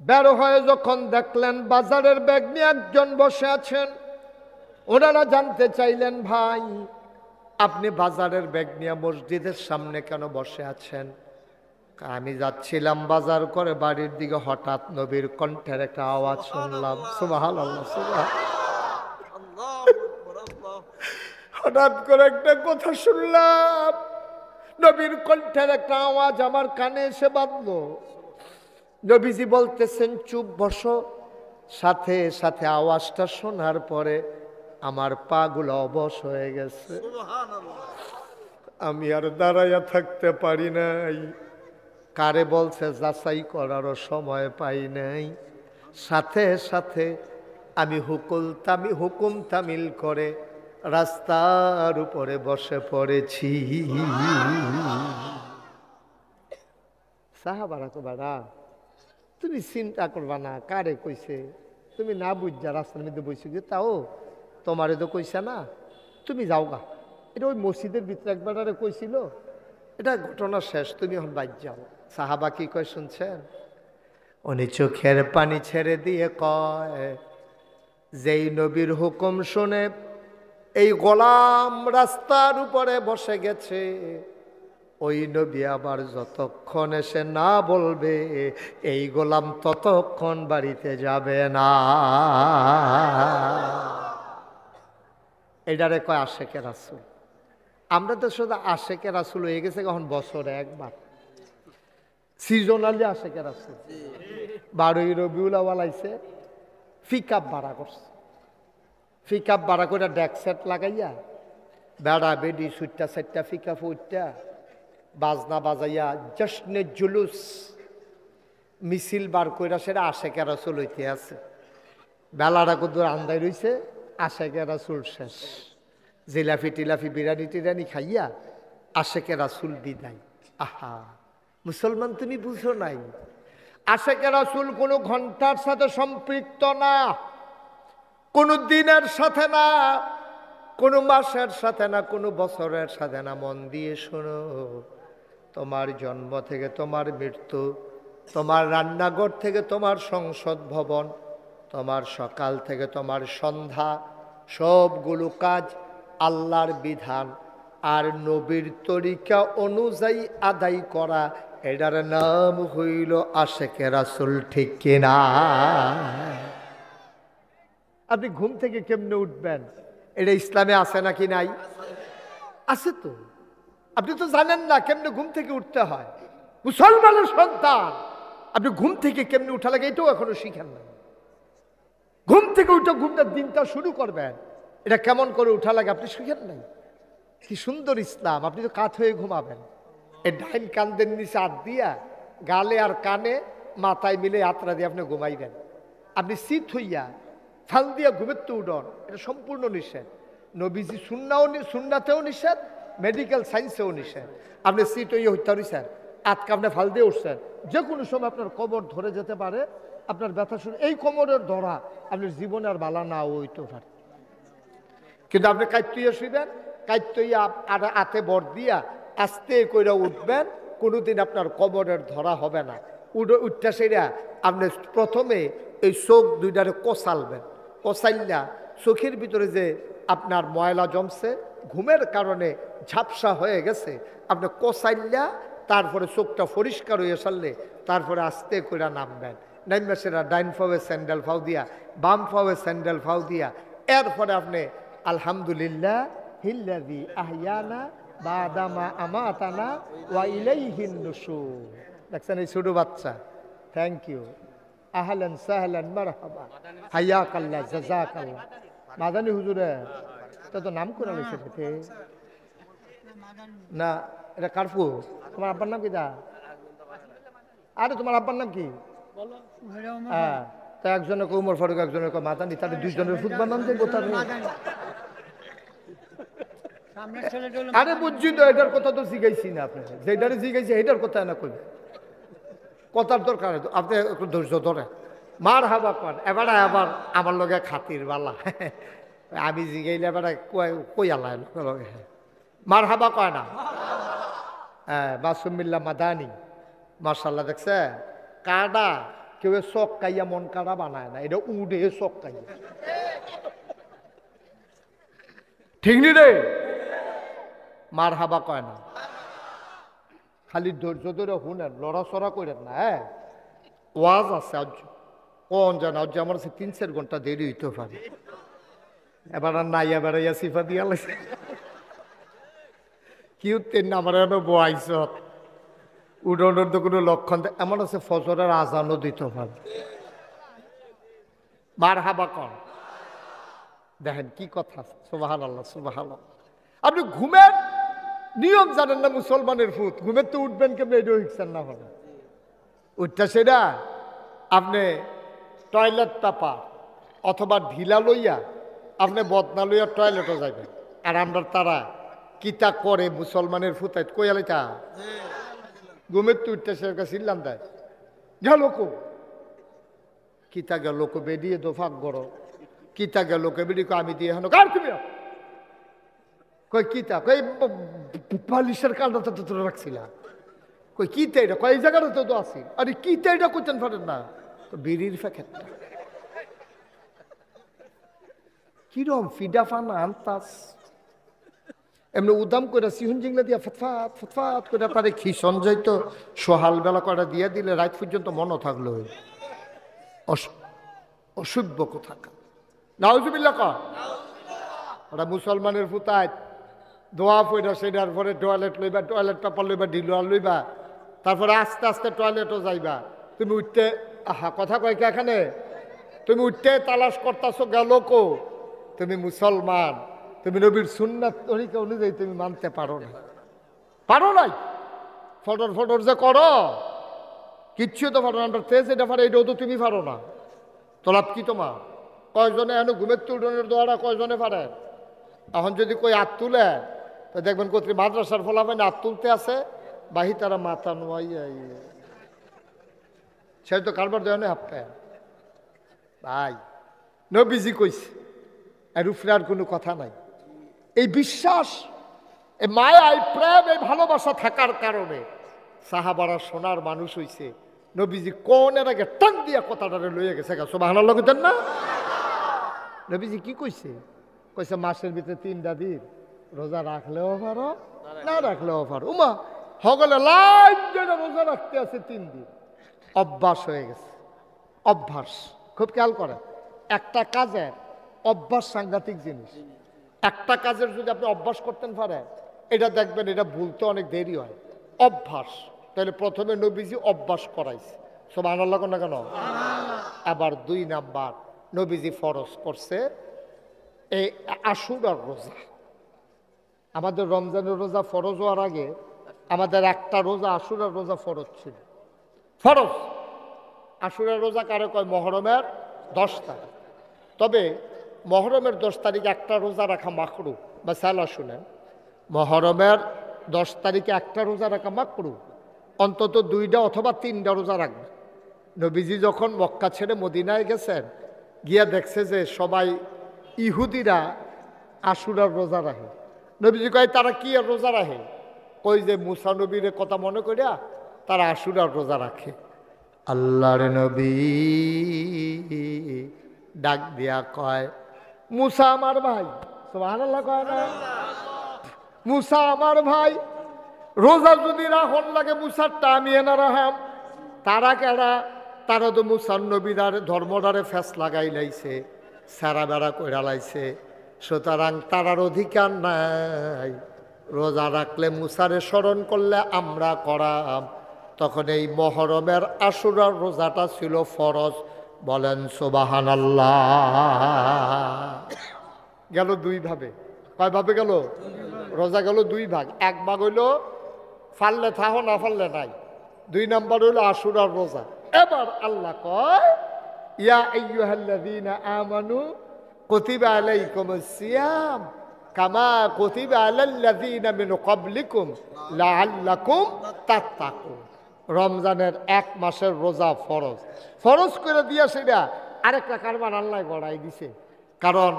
বের হয়ে যখন দেখলেন বাজারের ব্যাগ নিয়ে একজন বসে আছেন, ওনারা জানতে চাইলেন ভাই আপনি বাজারের ব্যাগ নিয়ে মসজিদের সামনে কেন বসে আছেন? আমি যাচ্ছিলাম বাজার করে বাড়ির দিকে, হঠাৎ নবীর কণ্ঠের একটা আওয়াজ শুনলাম। সুবহানাল্লাহ, সুবহানাল্লাহ। হঠাৎ করে একটা কথা শুনলাম, নবীর কণ্ঠের একটা আওয়াজ আমার কানে এসে বাঁধলো। নবীজি বলতেছেন চুপ বসো। সাথে সাথে আওয়াজটা শোনার পরে আমার পা গুলো অবশ হয়ে গেছে। আমি আর দাঁড়াইয়া থাকতে পারি নাই। কারে বলছে যাচাই করারও সময় পাই নাই। সাথে সাথে আমি হুকুম তামিল করে রাস্তার উপরে বসে পড়েছি। সাহাবারা তো বাড়া, তুমি চিন্তা করবা না কারে কইছে, তুমি না বুঝা রাস্তার মধ্যে বসে গিয়ে, তাও তোমারে তো কইছে না, তুমি যাও গা। এটা ওই মসজিদের ভিতরে একবার কইছিল, এটা ঘটনা শেষ, তুমি এখন বাইর যাও। সাহাবা কি কয় শুনছেন? উনি চোখের পানি ছেড়ে দিয়ে কয়, যেই নবীর হুকুম শুনে এই গোলাম রাস্তার উপরে বসে গেছে, ওই নবী আবার যতক্ষণ এসে না বলবে এই গোলাম ততক্ষণ বাড়িতে যাবে না। এটারে কয় আশেকে রাসূল। আমরা তো শুধু আশেকে রাসূল হয়ে গেছে এখন বছরে একবার, সিজনালি আশেকে রাসূল। 12ই রবিউল আউয়াল আইছে, পিকআপ ভাড়া করছে, পিকআপ ভাড়া করে ডেক সেট লাগাইয়া বেড়া বেডি সুইটটা সেটটা পিকআপ উঠটা বাজনা বাজাইয়া জশ্নে জুলুস মিছিল বার কইরা সেটা আশেকে রাসূল হইতে আছে। বেলাটা কদ্দুর আন্দাই রইছে, আশেকে রাসূল শেষ। জিলাফি টিলাফি বিরিয়ানি টিরানি খাইয়া আশেকে রাসূল বিদায়। আহা মুসলমান, তুমি বুঝো নাই, আশেকে রাসূল কোনো ঘন্টার সাথে সম্পৃক্ত না, কোনো দিনের সাথে না, কোনো মাসের সাথে না, কোনো বছরের সাথে না। মন দিয়ে শোনো, তোমার জন্ম থেকে তোমার মৃত্যু, তোমার রান্নাঘর থেকে তোমার সংসদ ভবন, তোমার সকাল থেকে তোমার সন্ধ্যা, সবগুলো কাজ আল্লাহর বিধান আর নবীর তরিকা অনুযায়ী আদায় করা, এটার নাম হইল আশেকে রাসূল। ঠিক কিনা? আপনি ঘুম থেকে কেমনে উঠবেন, এটা ইসলামে আছে নাকি নাই? আছে তো। আপনি তো জানেন না কেমনে ঘুম থেকে উঠতে হয়। মুসলমানের সন্তান, আপনি ঘুম থেকে কেমনে উঠা লাগে এটাও এখনো শিখেন না। ঘুম থেকে উঠে ঘুমটার দিনটা শুরু করবেন, এটা কেমন করে উঠা লাগে আপনি শিখেন নাই। কি সুন্দর ইসলাম! আপনি তো কাত হয়ে ঘুমাবেন, এই ডাইন কান্দের নিচে হাত দিয়া গালে আর কানে মাথায় মিলে আত্রা দিয়ে আপনি ঘুমাইবেন। আপনি সিট হইয়া ফাল দিয়া ঘুমের তো উঠন, এটা সম্পূর্ণ নিষেধ। নবীজি সুন্নাতেও নিষেধ, মেডিকেল সায়েন্সেও নিষেধ। আপনি সিট হইয়া হইতে পারিছেন, আতকা আপনি ফাল দিয়ে উঠছেন, যে কোনো সময় আপনার কবর ধরে যেতে পারে, আপনার ব্যথা শুনে এই কোমরের ধরা আপনার জীবনে আর বালা না হইতে পারে। কিন্তু আপনি কাইতুইয়া শুইবেন, কাইতুইয়া আর হাতে বর দিয়া আস্তে কইরা উঠবেন, কোনোদিন আপনার কবরের ধরা হবে না। উঠটা সেরা আপনি প্রথমে এই চোখ দুইটারে কষালবেন, কষাইলা চোখের ভিতরে যে আপনার ময়লা জমছে, ঘুমের কারণে ঝাপসা হয়ে গেছে, আপনি কষাইলা তারপরে চোখটা পরিষ্কার হয়ে সারলে তারপরে আস্তে কইরা নামবেন। নাইমা সেরা ডাইন ফাওয়ে স্যান্ডেল ফাও দিয়া, বাম ফাওয়ে স্যান্ডেল ফাও দিয়া, এরপরে আপনি আলহামদুলিল্লাহ হিল্লাযী আহইয়ানা বাদামা আমাতানা ওয়া ইলাইহিন নুশুর। দেখছেন এই ছোট বাচ্চা, থ্যাংক ইউ, আহলান সাহলান মারহাবা, হায়াকাল্লাহ, জাযাকাল্লাহ। মাদানী হুজুরে তো নাম করে লইছে না, এটা কারফু। তোমার আব্বার নাম কি? আরে তোমার আব্বার নাম কি? হ্যাঁ, তা একজনে উমর ফারুক, একজনে মাদানী, তাদের দুইজনের ফুটবল নাম দেবো। তার আরে বুঝছি তো, এটার কথা তো জিগাইছি না আপনাকে, যেটারে জিগাইছি এটার কথা না কই, কথার দরকার। আপনি একটু ধৈর্য ধরে মার হাবা পান। এবারে আবার আমার লগে খাতির বালা, আমি জিগাইলে এবারে কই আল্লাহ লগে মার হাবা কয় না। হ্যাঁ, মাসুমিল্লা মাদানী, মার্শাল্লাহ। দেখছে কাডা কেউ চক কাইয়া মন কাড়া বানায় না, এটা উড়ে চক কাইয়া। ঠিক নি রে? মার হাবা কয় না, খালি ধৈর্য ধরে শুনেন, লড়াচড়া করেন না। হ্যাঁ, ওয়াজ আছে আজ কোন জানা, আজ আমার 3-4 ঘন্টা দেরি হইতে পারে। এবার আর নাই, এবার সিফা দিয়া লাগছে কি উঠতেন না, আমার এনে বয়স উডনের তো কোনো লক্ষণ এমন আছে, ফজরের আজানও দিতে পারে। মার হাবা কন, দেখেন কি কথা। সুবহানাল্লাহ, সুবহানাল্লাহ। আপনি ঘুমের নিয়ম জানেন না, মুসলমানের ফুত ঘুমের তো উঠবেন কেমন, এটাও শিখছেন না। হলো উঠটা সেটা আপনি টয়লেট টাপা অথবা ঢিলা লইয়া আপনি বদনা লইয়া টয়লেটও যাবেন। আর আমরা তারা কিতা করে মুসলমানের ফুতায় কইয়ালিতা ঘুমের তো উঠটা সে চিল্লাম দেয়, গেল কো কিতা গেল কো বেরিয়ে দোফাক গড়, কিতা গেল কে বেরিয়ে আমি দিয়ে হানো কার তুমি কই কিতা কই বালিশের কান্ডাটা তো তোরা রাখছিলা, কই কিতে এটা, কয় এই জায়গাটা তো আছি। আরে কিতে এটা করতেন পারেন না, তো বিড়ির প্যাকেটটা কিরম ফিডা ফানা আনতাস, এমনি উদাম করে সিহুন জিংলা দিয়া ফটফাট ফটফাট করে তারে খিসন যাইতো, সোহাল বেলা কটা দিয়ে দিলে রাত পর্যন্ত মনও থাকলো। অসভ্য কোথাকার, নাউজুবিল্লাহ ক। ওরা মুসলমানের ফুতায় দোয়া পড়া, সেটার পরে টয়লেট লইবা, টয়লেট পেপার লইবা, ঢিলোয়া লইবা, তারপরে আস্তে আস্তে টয়লেটও যাইবা। তুমি উঠতে, আহা কথা কয় কে এখানে, তুমি উঠতে তালাশ করতেছো গেল কো। তুমি মুসলমান, তুমি নবীর সুন্নাত তরিকা অনুযায়ী তুমি মানতে পারো না, পারো নাই। ফটর ফটর যে করো, কিচ্ছু তো পারো না। আমরা তেজ এটা পারে, এটাও তো তুমি পারো না। তোলাপ কি তোমার? কয়জনে এনে ঘুমের তুলনের দোয়ারা কয়জনে পারে? এখন যদি কই হাত তুলে, তো দেখবেন কোথায় মাদ্রাসার ফলাফেন হাত তুলতে আছে, বাহি তারা মাথা নোয়াইয়া সে তো কারবার দেয় না হাপ্পে। ভাই নবীজি কইছে, এর উপরে আর কোনো কথা নাই। এই বিশ্বাস, এই মায়া, এই প্রেম, এই ভালোবাসা থাকার কারণে সাহাবারা সোনার মানুষ হইছে। নবীজি কোনের আগে টান দিয়া কথাটারে লইয়া গেছে, সুবহানাল্লাহ কইতেন না? নবীজি কি কইছে? কইছে মাসের ভিতরে 3টা দিন রোজা রাখলেও পারো, না রাখলেও পারো। উমা হগলে লাইন ধরে রোজা রাখতে আছে 3 দিন, অভ্যাস হয়ে গেছে। অভ্যাস খুব খেয়াল করে, একটা কাজের অভ্যাস সাংঘাতিক জিনিস। একটা কাজের যদি আপনি অভ্যাস করতেন পারেন, এটা দেখবেন এটা ভুলতে অনেক দেরি হয়। অভ্যাস, তাহলে প্রথমে নবীজি অভ্যাস করাইছে, সুবহানাল্লাহ কোন না কেন? আবার 2 নাম্বার নবীজি ফরজ করছে এই আশুরার রোজা। আমাদের রমজানের রোজা ফরজ হওয়ার আগে আমাদের একটা রোজা আশুরার রোজা ফরজ ছিল। ফরজ আশুরার রোজা কারে কয়? মহরমের 10 তারিখ। তবে মহরমের 10 তারিখে একটা রোজা রাখা মাকরু, বা সালা শুনেন, মহরমের 10 তারিখে একটা রোজা রাখা মাকরু, অন্তত 2টা অথবা 3টা রোজা রাখবে। নবীজি যখন মক্কা ছেড়ে মদিনায় গেছেন, গিয়া দেখছে যে সবাই ইহুদিরা আশুরার রোজা রাখে। নবীজি কয় তারা কি আর রোজা রাখে? কই যে মুসা নবীর কথা মনে করিয়া তারা আশুরার রোজা রাখে। আল্লাহর নবী ডাক দিয়া কয়, মুসা আমার ভাই, সুবহানাল্লাহ কয় না? মুসা আমার ভাই, রোজা যদি রাখন লাগে মুসারটা আমি এনা রাহাম। তারা কেডা? তারা তো মুসার নবীর ধর্মটারে ফেস লাগাই লাইছে, সারা বেড়া কইরা লাইছে। সুতরাং তারার অধিকার নাই। রোজা রাখলে মুসারে স্মরণ করলে আমরা করাম। তখন এই মহরমের আশুরার রোজাটা ছিল ফরজ। বলেন সুবহানাল্লাহ। গেল 2 ভাবে। কয় ভাবে গেল? রোজা গেল 2 ভাগ। 1 ভাগ হইল ফাললে থাহো, না ফাললে নাই। 2 নাম্বার হইল আশুরার রোজা। এবার আল্লাহ কয়, ইয়া আইয়ুহাল্লাযীনা আমানু কুতিবা আলাইকুমুস সিয়াম কামা কুতিবা আলাল্লাযীনা মিন ক্বাবলিকুম লাআল্লাকুম তাত্তাকুন। রমজানের 1 মাসের রোজা ফরজ, ফরজ করে দিয়া সেটা আরেকটা কারবার আল্লাহ গড়াই দিছে। কারণ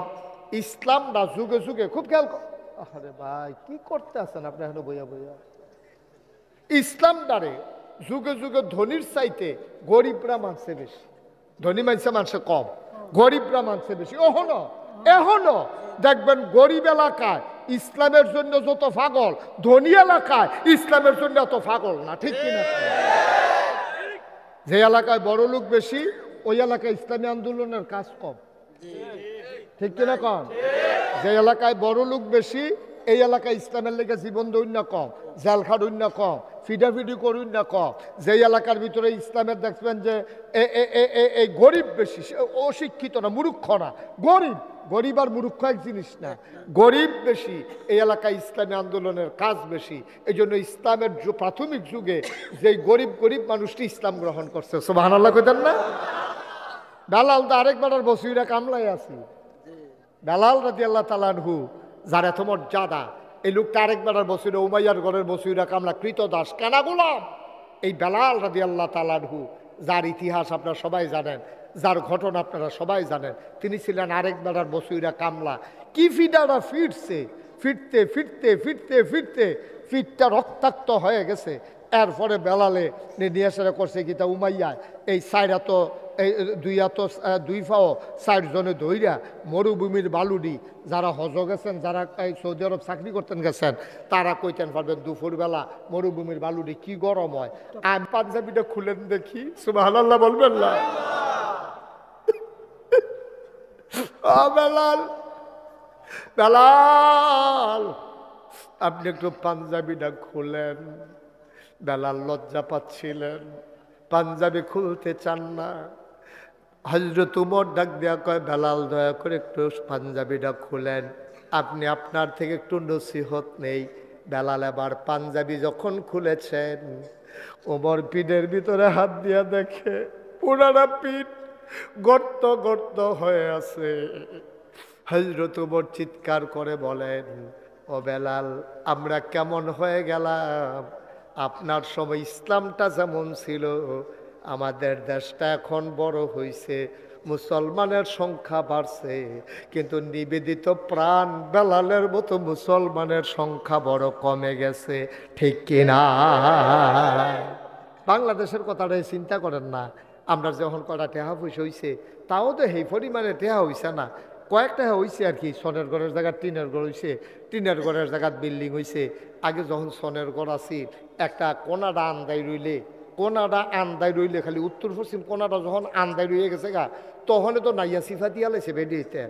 ইসলামটা যুগে যুগে, খুব খেয়াল, আরে ভাই কি করতে আছেন আপনি এখনো বইয়া বইয়া? ইসলামটারে যুগে যুগে ধনীর চাইতে গরিবরা মানছে বেশি, ধনী মানুষে কম, গরিবরা মানছে বেশি। এখনো দেখবেন গরিব এলাকায় ইসলামের জন্য যত পাগল, ধনী এলাকায় ইসলামের জন্য এত পাগল না, ঠিক কিনা? যে এলাকায় বড় লোক বেশি, ওই এলাকায় ইসলামী আন্দোলনের কাজ কম, ঠিক কিনা কম? যে এলাকায় বড় লোক বেশি, এই এলাকায় ইসলামের লেগে জীবন দৈন্য কম, জেলখাট দৈন্য কম, ফিডাফিডি করুন না কম। যে এলাকার ভিতরে ইসলামের দেখবেন যে এই গরিব বেশি, অশিক্ষিত না, মূর্খ না, গরিব। গরিব আর মূর্খ এক জিনিস না, গরিব বেশি, এই এলাকায় ইসলামী আন্দোলনের কাজ বেশি। এই জন্য ইসলামের প্রাথমিক যুগে যেই গরিব গরিব মানুষটি ইসলাম গ্রহণ করছে, সুবহানাল্লাহ কইতেন না? বেলাল তো আরেকবার বসিরা কামলাই আছি। বেলাল রাদিয়াল্লাহু তাআলা আনহু, যার এত মর্যাদা, এই লোকটা আরেকবার বসিরা উমাইয়ার ঘরের বসিরা কামলা কৃতদাস, কানা গোলাম। এই বেলাল রাদিয়াল্লাহু তাআলা আনহু, যার ইতিহাস আপনারা সবাই জানেন, যার ঘটনা আপনারা সবাই জানেন, তিনি ছিলেন আরেকবার বসিরা কামলা। কি ফিডাটা ফিরছে, ফিরতে ফিরতে ফিরতে ফিরতে ফিটটা রক্তাক্ত হয়ে গেছে। এরপরে বেলালে নিয়ে এসে করছে গীতা উমাইয়া এই সাইরা তো এই দুই পাও ৬০ জনে ধইরা মরুভূমির বালুডি যারা হজ গেছেন, যারা এই সৌদি আরব চাকরি করতেন গেছেন, তারা কইতেন পারবেন দুপুরবেলা মরুভূমির বালুডি কি গরম হয়। আমি পাঞ্জাবিটা খুলেন দেখি, সুবহানাল্লাহ বলবেন না? বেলাল, বেলাল আপনি একটু পাঞ্জাবিটা খুলেন। বেলাল লজ্জা পাচ্ছিলেন, পাঞ্জাবি খুলতে চান না। হযরত উমর ডাক দেয়া কয়, বেলাল দয়া করে একটু পাঞ্জাবিটা খুলেন, আপনি আপনার থেকে একটু নসিহত নেই। বেলাল এবার পাঞ্জাবি যখন খুলেছেন, ওমর পিঠের ভিতরে হাত দিয়া দেখে পুরানা পিঠ গর্ত গর্ত হয়ে আছে। হযরত উমর চিৎকার করে বলেন, ও বেলাল, আমরা কেমন হয়ে গেলাম? আপনার সময় ইসলামটা যেমন ছিল, আমাদের দেশটা এখন বড় হয়েছে, মুসলমানের সংখ্যা বাড়ছে, কিন্তু নিবেদিত প্রাণ বেলালের মতো মুসলমানের সংখ্যা বড় কমে গেছে, ঠিক কিনা? বাংলাদেশের কথাটাই চিন্তা করেন না। আমরা যখন কটা টেহা পয়সা হয়েছে, তাও তো সেই পরিমাণে টেহা হয়েছে না, কয়েকটা হয়েছে আর কি। সনের ঘরের জায়গায় টিনের ঘর হয়েছে, টিনের ঘরের জায়গায় বিল্ডিং হয়েছে। আগে যখন সনের ঘর আসি, একটা কোনাডা আন্দাই রইলে, কোনাডা আন্দাই রইলে খালি উত্তর পশ্চিম কোনাডা যখন আন্দাই রয়ে গেছে গা, তখন তো নাইয়া সিফা দিয়া লাইছে বেডিতে।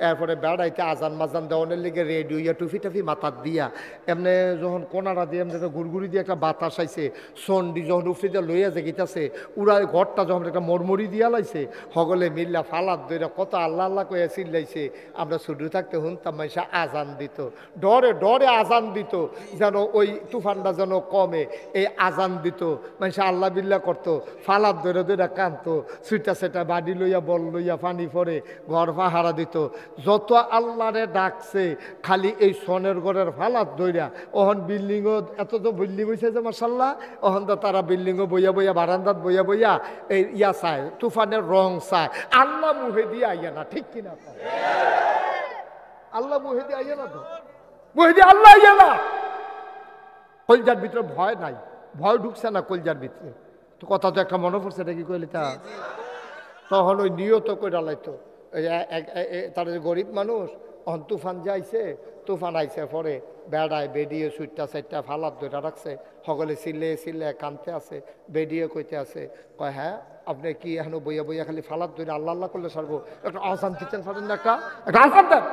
এরপরে বেড়াইতে আজান মাজান দেওয়ানের লেগে রেডি হইয়া টুফি টাফি মাথার দিয়া এমনি যখন কোনাডা দিয়ে এমনি গুড়গুড়ি দিয়ে একটা বাতাস আইছে, সন্ডি যখন উফরি দিয়ে লইয়া জেগিতেছে, উড়া ঘরটা যখন একটা মরমরি দিয়া লাইছে, হগলে মিল্লা ফালাত দইরা কত আল্লাহ আল্লাহ কইয়া চিল্লাইছে। আমরা ছুটু থাকতে শুনতাম মাইসা আজান দিত, ডরে ডরে আজান দিত, যেন ওই তুফানটা যেন কমে। এই আজান দিত, মাইসা আল্লাহ বিল্লাহ করতো, ফালাত দইরা দইরা কানতো, সুইটা সেটা বাড়ি লইয়া বল লইয়া পানি পরে ঘর পাহারা দিত। যত আল্লাহরে ডাকছে খালি এই সনের ঘরের ফালাত দইরা। ওহন বিল্ডিংও এত তো বিল্ডিং হয়েছে যে মাশাল্লাহ, ওহন তো তারা বিল্ডিংও বইয়া বইয়া বারান্দাত বইয়া বইয়া এই ইয়া চায়, তুফানের রং চায়। আল্লাহ মুহে দিয়ে আইয়া না, ঠিক কিনা? আল্লাহ মুহে দিয়ে আইয়া না, তো মুহে দিয়ে আল্লাহ আইয়া না। কলজার ভিতরে ভয় নাই, ভয় ঢুকছে না কলজার ভিতরে। তো কথা তো একটা মনে পড়ছে, এটা কি কইলি তা? তখন ওই নিয়ত করে ডালাইতো তারা যে গরিব মানুষ। অন তুফান যাইছে, তুফান আইছে পরে বেড়ায় বেডিয়ে সুইটটা সাইটটা ফালাত ধরে রাখছে, সকলে চিল্লে চিল্লে কানতে আছে, বেডিয়ে কইতে আছে, কয় হ্যাঁ আপনি কি এখন বইয়া বইয়া খালি ফালাত ধরে আল্লাহ আল্লাহ করলে সারবো? একটা আজান দিচ্ছেন পারেন না, একটা আজান দেন।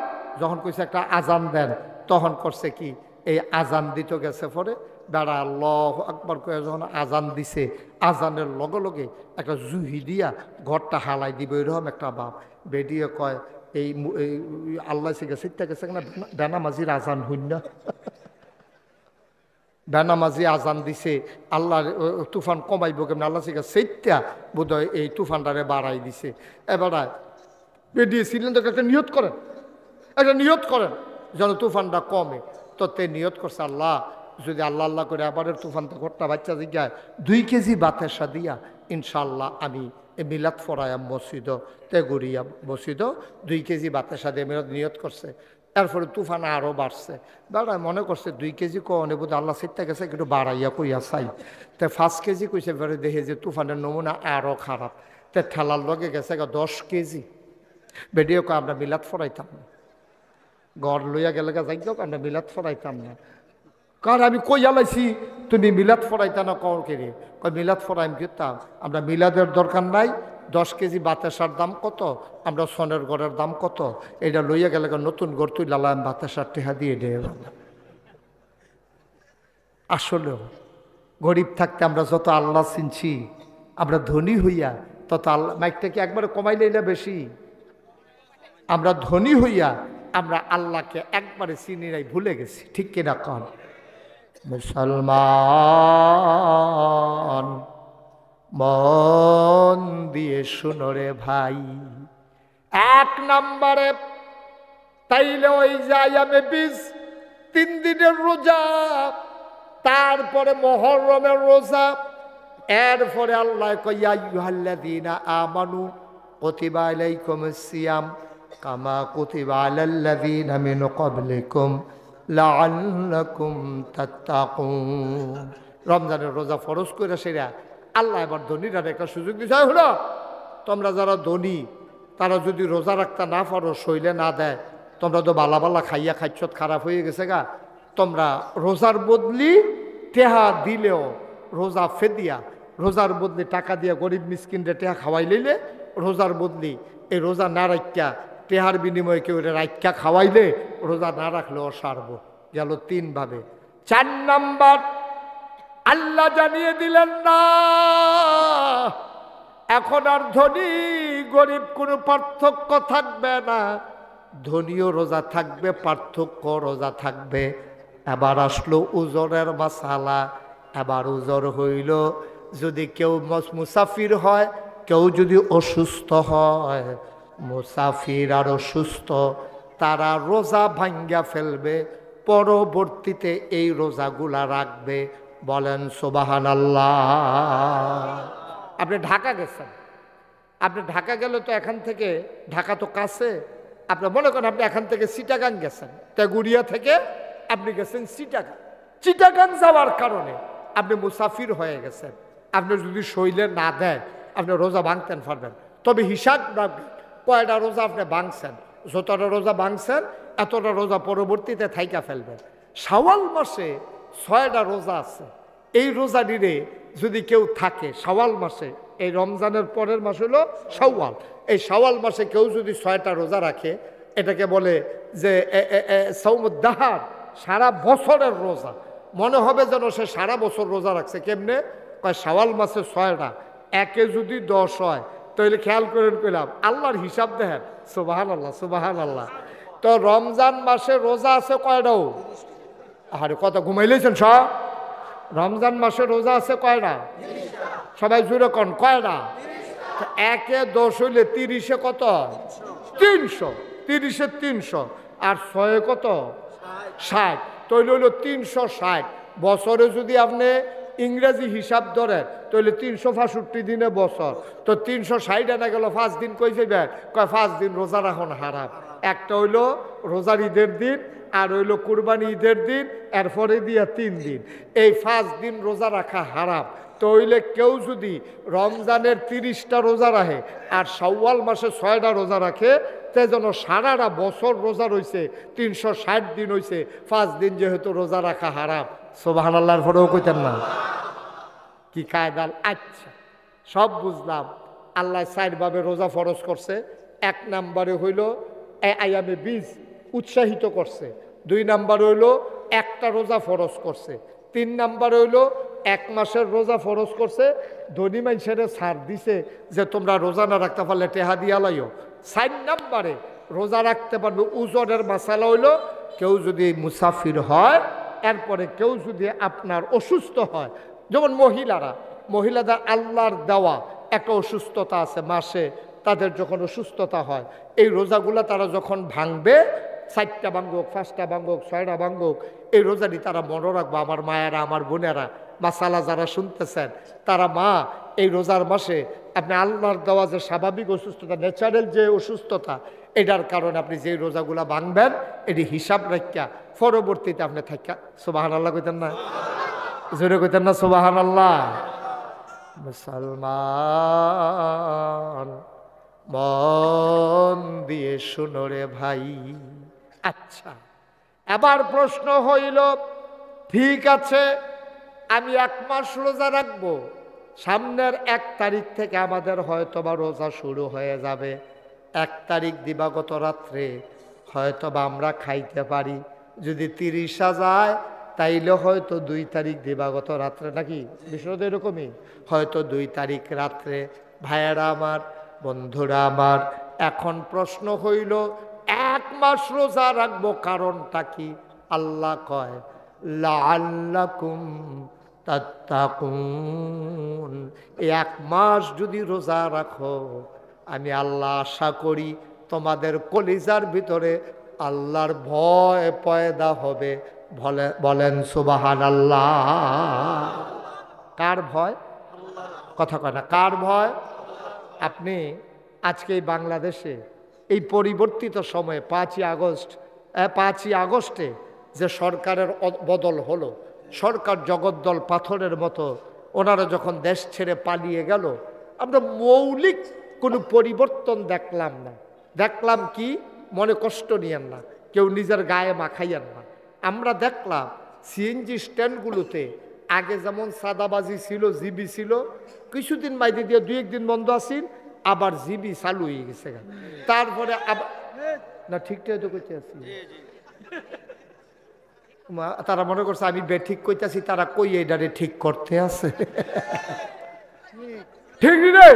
যখন কইছে একটা আজান দেন, তখন করছে কি, এই আজান দিতে গেছে পরে বেড়া আল্লাহ আকবার করে যখন আজান দিছে, আজানের লগে লগে একটা জুহি দিয়া ঘরটা হালাই দিবে, এরকম একটা বাপ। বেডিয়ে কয় এই আল্লাহ শিখে সিটটা গেছে না, বেনামাজির আজান হইন না, বেনামাজি আজান দিছে, আল্লাহ তুফান কমাইব কেমন, আল্লাহ শিখে সেইটা বোধ হয় এই তুফানটারে বাড়াই দিছে। এবার বেডিয়ে ছিলেন তো একটা নিয়ত করেন, একটা নিয়ত করেন যেন তুফানটা কমে। তো তে নিয়ত করছে, আল্লাহ যদি আল্লাহ আল্লাহ করে আবারের তুফানটা ঘরটা বাচ্চা দিঘায় 2 কেজি বাতেসা দিয়া ইনশাল্লাহ আমি এ মিলাদ ফরায়াম মসজিদ তে গড়িয়া মসজিদ 2 কেজি বাতেসা দিয়ে মিলাদ নিয়ত করছে। এরপরে তুফান আরও বাড়ছে, বেড়ায় মনে করছে 2 কেজি কনে বোধ আল্লাহ সিটটা গেছে একটু বাড়াইয়া কইয়া চাই। তে 5 কেজি কইছে, বেড়ে দেখে যে তুফানের নমুনা আরও খারাপ। তে ঠেলার লগে গেছে 10 কেজি। বেডিও কয় আমরা মিলাদ ফরাইতাম না, ঘর লইয়া গেলে যাই হোক আমরা মিলাদ ফরাইতাম না। কারণ আমি কইয়া লাইছি তুমি মিলাদ ফরাইতা না, কর কে রে? কয় মিলাদ ফরাইম কিতাম, আমরা মিলাদের দরকার নাই। 10 কেজি বাতাসার দাম কত, আমরা সনের ঘরের দাম কত, এটা লইয়া গেলে নতুন ঘর তুই লালাম বাতাসার টেহা দিয়ে দে। আসলেও গরিব থাকতে আমরা যত আল্লাহ চিনছি, আমরা ধনী হইয়া তত আল্লাহ, মাইকটা কি একবারে কমাইলে না বেশি? আমরা ধনী হইয়া আমরা আল্লাহকে একবারে চিনি নাই, ভুলে গেছি, ঠিক কিনা কন? মুসলমান মন দিয়ে শুনো রে ভাই, 1 নম্বরে তাইলে ওই যাই আমি 3 দিনের রোজা, তারপরে মুহররমের রোজা, এরপরে আল্লাহ কইয়া আইয়ুহাল্লাযীনা আমানু কুতিবা আলাইকুমুস সিয়াম কামা কুতিবা আলাল্লাযীনা মিন ক্বাবলিকুম লাআল্লাকুম তাত্তাকুন। রমজানের রোজা ফরজ করে সেরা আল্লাহ এবার ধনীরা একটা সুযোগ দিচ্ছে, হলো তোমরা যারা ধনী তারা যদি রোজা রাখতে না পারো, শৈলে না দেয়, তোমরা তো বালা বালা খাইয়া খাইছত খারাপ হয়ে গেছে গা, তোমরা রোজার বদলি টেহা দিলেও রোজা ফেদিয়া, রোজার বদলি টাকা দিয়া গরিব মিসকিনরে টেহা খাওয়াই লইলে, রোজার বদলি এই রোজা না রাখা টেহার বিনিময়ে কেউ রাখা খাওয়াইলে রোজা না রাখলে অসারব গেল 3 ভাবে। 4 নাম্বার আল্লাহ জানিয়ে দিলেন না, এখন আর ধনী গরিব কোনো পার্থক্য থাকবে না, ধনীও রোজা থাকবে, পার্থক্য রোজা থাকবে। এবার আসলো উজরের মাসালা। এবার উজর হইল যদি কেউ মুসাফির হয়, কেউ যদি অসুস্থ হয়, মুসাফির আর অসুস্থ তারা রোজা ভাঙ্গা ফেলবে, পরবর্তীতে এই রোজাগুলা রাখবে। বলেন সুবহানাল্লাহ। আপনি ঢাকা গেছেন, আপনি ঢাকা গেলে তো এখান থেকে, ঢাকা তো কাছে, আপনি মনে করেন আপনি এখান থেকে চিটাগাং গেছেন, তেগুড়িয়া থেকে আপনি গেছেন চিটাগাং। চিটাগাং যাওয়ার কারণে আপনি মুসাফির হয়ে গেছেন। আপনি যদি শৈলে না দেয় আপনি রোজা ভাঙতেন পারবেন, তবে হিসাব রাখবেন কয়টা রোজা আপনি ভাঙছেন। যতটা রোজা ভাঙছেন এতটা রোজা পরবর্তীতে থাইকা ফেলবেন। শাওয়াল মাসে 6টা রোজা আছে, এই রোজা নিয়ে যদি কেউ থাকে শাওয়াল মাসে, এই রমজানের পরের মাস হলো শাওয়াল, এই শাওয়াল মাসে কেউ যদি 6টা রোজা রাখে, এটাকে বলে যে সৌমুদ্দাহার, সারা বছরের রোজা। মনে হবে যেন সে সারা বছর রোজা রাখছে। কেমনে কয়? শাওয়াল মাসে 6টা, একে যদি 10 হয় তাহলে খেয়াল করেন কইলাম আল্লাহর হিসাব দেখেন। সুবহানাল্লাহ সুবহানাল্লাহ। তো রমজান মাসে রোজা আছে কয়টাও? আরে কত ঘুমাইলেছেন সব? রমজান মাসে রোজা আছে কয়টা? সবাই জুড়ে কোন কয়টা? একে 10 হইলে 30-এ কত? 300। 30-এ 300 আর 6-এ কত? 60। তৈলে হইল 360। বছরে যদি আপনি ইংরেজি হিসাব ধরেন তাহলে 365 দিনে বছর। তো 360 আনা গেল 5 দিন কই যাবেন? কয় 5 দিন রোজা রাখুন হারাম। একটা হইল রোজার ঈদের দিন, আর হইল কুরবানি ঈদের দিন, এরপরে দিয়া 3 দিন। এই 5 দিন রোজা রাখা হারাম। তো হইলে কেউ যদি রমজানের 30টা রোজা রাখে আর শাওয়াল মাসে 6টা রোজা রাখে, তে যেন সারাটা বছর রোজা রয়েছে, 360 দিন হয়েছে, 5 দিন যেহেতু রোজা রাখা হারাম। সুবহানাল্লাহর পরেও কইতেন না? কি কায়দাল? আচ্ছা সব বুঝলাম। আল্লাহ 4 ভাবে রোজা ফরজ করছে। 1 নম্বরে হইল আয়ামে বীজ উৎসাহিত করছে। 2 নম্বর হইল একটা রোজা ফরজ করছে। 3 নম্বর হইল 1 মাসের রোজা ফরজ করছে। ধনী মানুষের ছাড় দিছে যে তোমরা রোজা না রাখতে পারলে টেহা দিয়া লাইও। 4 নম্বরে রোজা রাখতে পারবে। উজরের মাসালা হইল কেউ যদি মুসাফির হয়, এরপরে কেউ যদি আপনার অসুস্থ হয়, যেমন মহিলাদের আল্লাহর দেওয়া একটা অসুস্থতা আছে মাসে, তাদের যখন অসুস্থতা হয় এই রোজাগুলা তারা যখন ভাঙবে, 4টা ভাঙ্গুক, 5টা ভাঙ্গুক, 6টা ভাঙ্গুক, এই রোজাটি তারা মনে রাখবো। আমার মায়েরা, আমার বোনেরা, মাসালা যারা শুনতেছেন তারা, মা এই রোজার মাসে আপনি আল্লাহর দেওয়া যে স্বাভাবিক অসুস্থতা, ন্যাচারাল যে অসুস্থতা, এটার কারণে আপনি যে রোজাগুলা ভাঙবেন এটি হিসাব রাখিয়া পরবর্তীতে আপনি থাকা। সুবহানাল্লাহ কইতেন না? জোরে কইতেন না সুবহানাল্লাহ? মুসলমান মন দিয়ে শুনো রে ভাই। আচ্ছা এবার প্রশ্ন হইল, ঠিক আছে আমি 1 মাস রোজা রাখবো, সামনের 1 তারিখ থেকে আমাদের হয়তোবা রোজা শুরু হয়ে যাবে। 1 তারিখ দিবাগত রাত্রে হয়তোবা আমরা খাইতে পারি। যদি 30 যায় তাইলে হয়তো 2 তারিখ দিবাগত রাত্রে, নাকি বিষয়টা এরকমই, হয়তো 2 তারিখ রাত্রে। ভাইয়েরা আমার, বন্ধুরা আমার, এখন প্রশ্ন হইল 1 মাস রোজা রাখবো, কারণটা কি? আল্লাহ কয় লাআল্লাকুম তাত্তাকুন। 1 মাস যদি রোজা রাখো, আমি আল্লাহ আশা করি তোমাদের কলিজার ভিতরে আল্লাহর ভয় পয়দা হবে। বলেন সুবহানাল্লাহ। কার ভয়? কথা কয় না। কার ভয়? আপনি আজকে এই বাংলাদেশে এই পরিবর্তিত সময়ে 5ই আগস্টে যে সরকারের বদল হলো, সরকার জগদ্দল পাথরের মতো ওনারা যখন দেশ ছেড়ে পালিয়ে গেল, আমরা মৌলিক কোনো পরিবর্তন দেখলাম না। দেখলাম কি, মনে কষ্ট নিয়েন না, কেউ নিজের গায়ে মাখাইয়েন না। আমরা দেখলাম সিএনজি স্ট্যান্ডগুলোতে আগে যেমন সাদাবাজি ছিল, জিবি ছিল, কিছুদিন মাইদি দিয়ে 2-1 দিন বন্ধ আসিল, আবার জিবি চালু হয়ে গেছে। তারপরে আবার না, ঠিকঠাক তো করতে আসি, তারা মনে করছে আমি বেঠিক কইতাছি, তারা কই এটারে ঠিক করতে আছে। ঠিক নেই,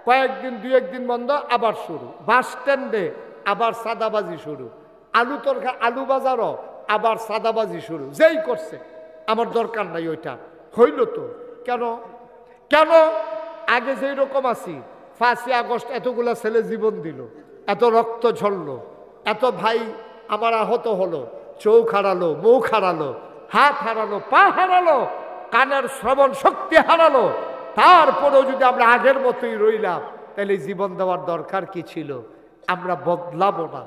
কয়েকদিন 2-1 দিন বন্ধ, আবার শুরু। বাস স্ট্যান্ডে আবার সাদাবাজি শুরু, আলু তরকারি আলু বাজারও আবার সাদাবাজি শুরু। যেই করছে, আমার দরকার নাই ওইটা। হইল তো কেন? কেন আগে যেই রকম আছি, 5ই আগস্ট এতগুলা ছেলে জীবন দিল, এত রক্ত ঝরলো, এত ভাই আমার আহত হলো, চোখ হারালো, মুখ হারালো, হাত হারালো, পা হারালো, কানের শ্রবণ শক্তি হারালো, তারপরেও যদি আমরা আগের মতোই রইলাম, তাহলে জীবন দেওয়ার দরকার কি ছিল? আমরা বদলাবো না,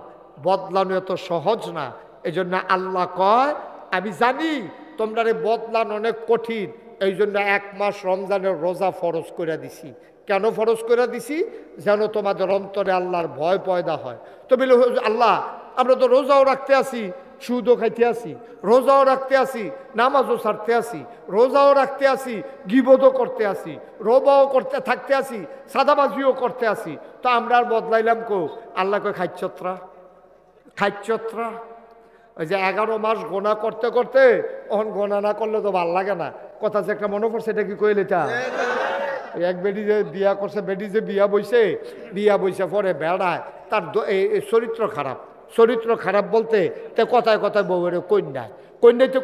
বদলানো এত সহজ না। এজন্য আল্লাহ কয়, আমি জানি তোমরা বদলানো অনেক কঠিন, এই জন্য 1 মাস রমজানের রোজা ফরজ করে দিছি। কেন ফরজ করে দিছি? যেন তোমাদের অন্তরে আল্লাহর ভয় পয়দা হয়। তো বলে আল্লাহ, আমরা তো রোজাও রাখতে আসি, সুদও খাইতে আসি, রোজাও রাখতে আসি, নামাজও ছাড়তে আসি, রোজাও রাখতে আসি, গিবদও করতে আসি, রোবাও করতে থাকতে আসি, সাদাবাজিও করতে আসি, তো আমরা আর বদলাইলাম কো? আল্লাহ কয় খাইচ্ছত্রা, খাইচ্ছত্রা। ওই যে 11 মাস গোনা করতে করতে তখন গোনা না করলে তো ভাল লাগে না। কথা যে একটা মনে পড়ছে, এটা কি কইলে এটা? এক বেডি যে বিয়া করছে, বেডি যে বিয়া বইছে পরে বেড়ায়, তার চরিত্র খারাপ। চরিত্র খারাপ বলতে তে কথায় কথায় বউয়ের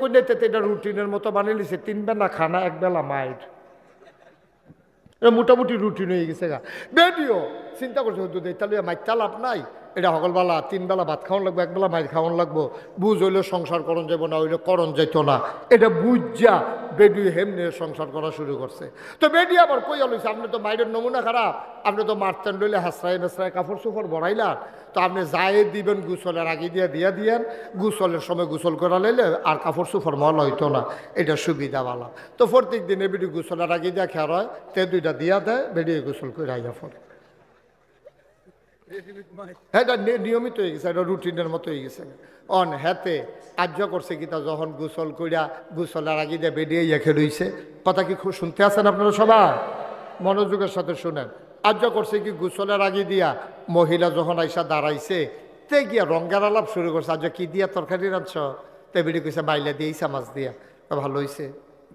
কন্যাইতে এটা রুটিনের মতো বানিয়ে নিছে। 3 বেলা খানা, 1 বেলা মায়ের, এটা মোটামুটি রুটিন হয়ে গেছে গা। বেডিও চিন্তা করছে, তাহলে মাইতা লাভ নাই, এটা সকলবেলা 3 বেলা ভাত খাওয়ান লাগবো, 1 বেলা মাইর খাওয়ান লাগবো, বুঝ হইলে সংসার করণ যাবো না, হইলে করণ যাইতো না। এটা বুঝা বেডি হেমনে সংসার করা শুরু করছে। তো বেডি আবার কই আলইছে, আপনি তো মাইরের নমুনা খারাপ, আপনি তো মারতেন লইলে হাসরাই মেসরাই কাপড় চোপড় বড়াইলাম, তো আপনি যাই দিবেন গোসলের আগে দিয়েন, গোসলের সময় গোসল করা লাইলে আর কাপড় চোপড় মহল হইতো না, এটা সুবিধাওয়ালা। তো প্রত্যেক দিনে বেডি গোসলের আগে দিয়া খেয়ার হয়, তে 2টা দিয়া দেয়, বেডি গোসল করে আইয়া পড়ে। হ্যাঁ, এটা নিয়মিত হয়ে গেছে, এটা রুটিনের মতো হয়ে গেছে। হাতে আর্য করছে কি, তা যখন গোসল কইরা গোসলের আগে দিয়ে বেরিয়ে ইয়েখে রইছে। কথা কি খুব শুনতে আছেন আপনারা সবাই? মনোযোগের সাথে শুনেন। আর্য করছে কি, গোসলের আগে দিয়া মহিলা যখন আইসা দাঁড়াইছে, তে গিয়া রঙ্গের আলাপ শুরু করছে। আর্য কি দিয়া তরকারি রাঁধছ? তে বেরি কইছে মাইলা দিয়েইছা, মাছ দিয়া। ভালো হয়েছে।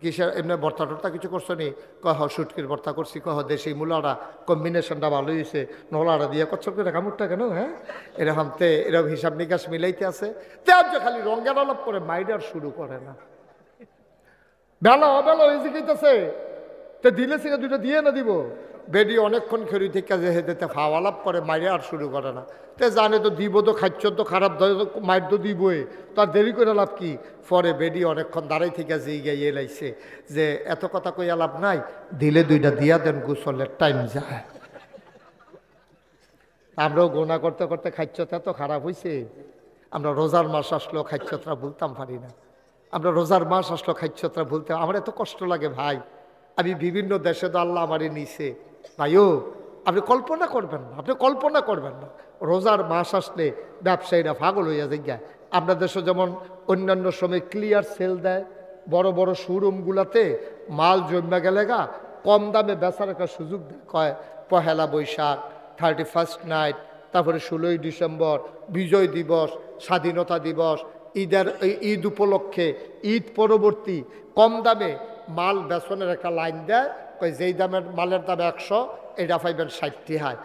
কিসের এমনি ভর্তা টর্তা কিছু করছো নি? কহ শুটকির ভর্তা করছি। কহ দেশি মূলাটা কম্বিনেশনটা ভালো হয়েছে, নলাটা দিয়ে কচ্ছর করে কামড়টা কেন? হ্যাঁ, এরকম এরকম হিসাব নিকাশ মিলাইতে আছে। তে আজ খালি রঙের আলাপ করে মাইডার শুরু করে না। বেলা অবেলা হয়েছে কইতেছে, তে দিলে সে 2টা দিয়ে না দিব। বেডি অনেকক্ষণ খেরি থেকে যে হেঁটে ফাওয়ালাপ করে, মাইরে আর শুরু করে না। তে জানে তো দিব, তো খাচ্ছ তো খারাপ, মাইর তো দিবই, তার দেরি করে লাভ কি? পরে বেডি অনেকক্ষণ দাঁড়াই থেকে যে গিয়ে লাইছে যে এত কথা কইয়া লাভ নাই, দিলে 2টা দিয়া দেন, গোসলের টাইম যায়। আমরাও গোনা করতে করতে খাচ্ছতা এত খারাপ হয়েছে, আমরা রোজার মাস আসলেও খাচ্ছতরা ভুলতাম পারি না। আমরা রোজার মাস আসলো খাচ্ছতরা ভুলতে, আমার এত কষ্ট লাগে ভাই। আমি বিভিন্ন দেশে তো আল্লাহ আমারই নিছে ভাইও, আপনি কল্পনা করবেন না, আপনি কল্পনা করবেন না। রোজার মাস আসলে ব্যবসায়ীরা পাগল হইয়া যায়। আপনার দেশে যেমন অন্যান্য সময় ক্লিয়ার সেল দেয়, বড় বড় শোরুমগুলাতে মাল জমা গেলে গা কম দামে বেচার একটা সুযোগ দেয়। কয় 1 বৈশাখ, 31 নাইট, তারপরে 16ই ডিসেম্বর, বিজয় দিবস, স্বাধীনতা দিবস, ঈদ উপলক্ষে, ঈদ পরবর্তী কম দামে মাল বেচনের একটা লাইন দেয়। কই যেই দামের মালের দাম 100, এটা পাইবেন 60 টাকায়।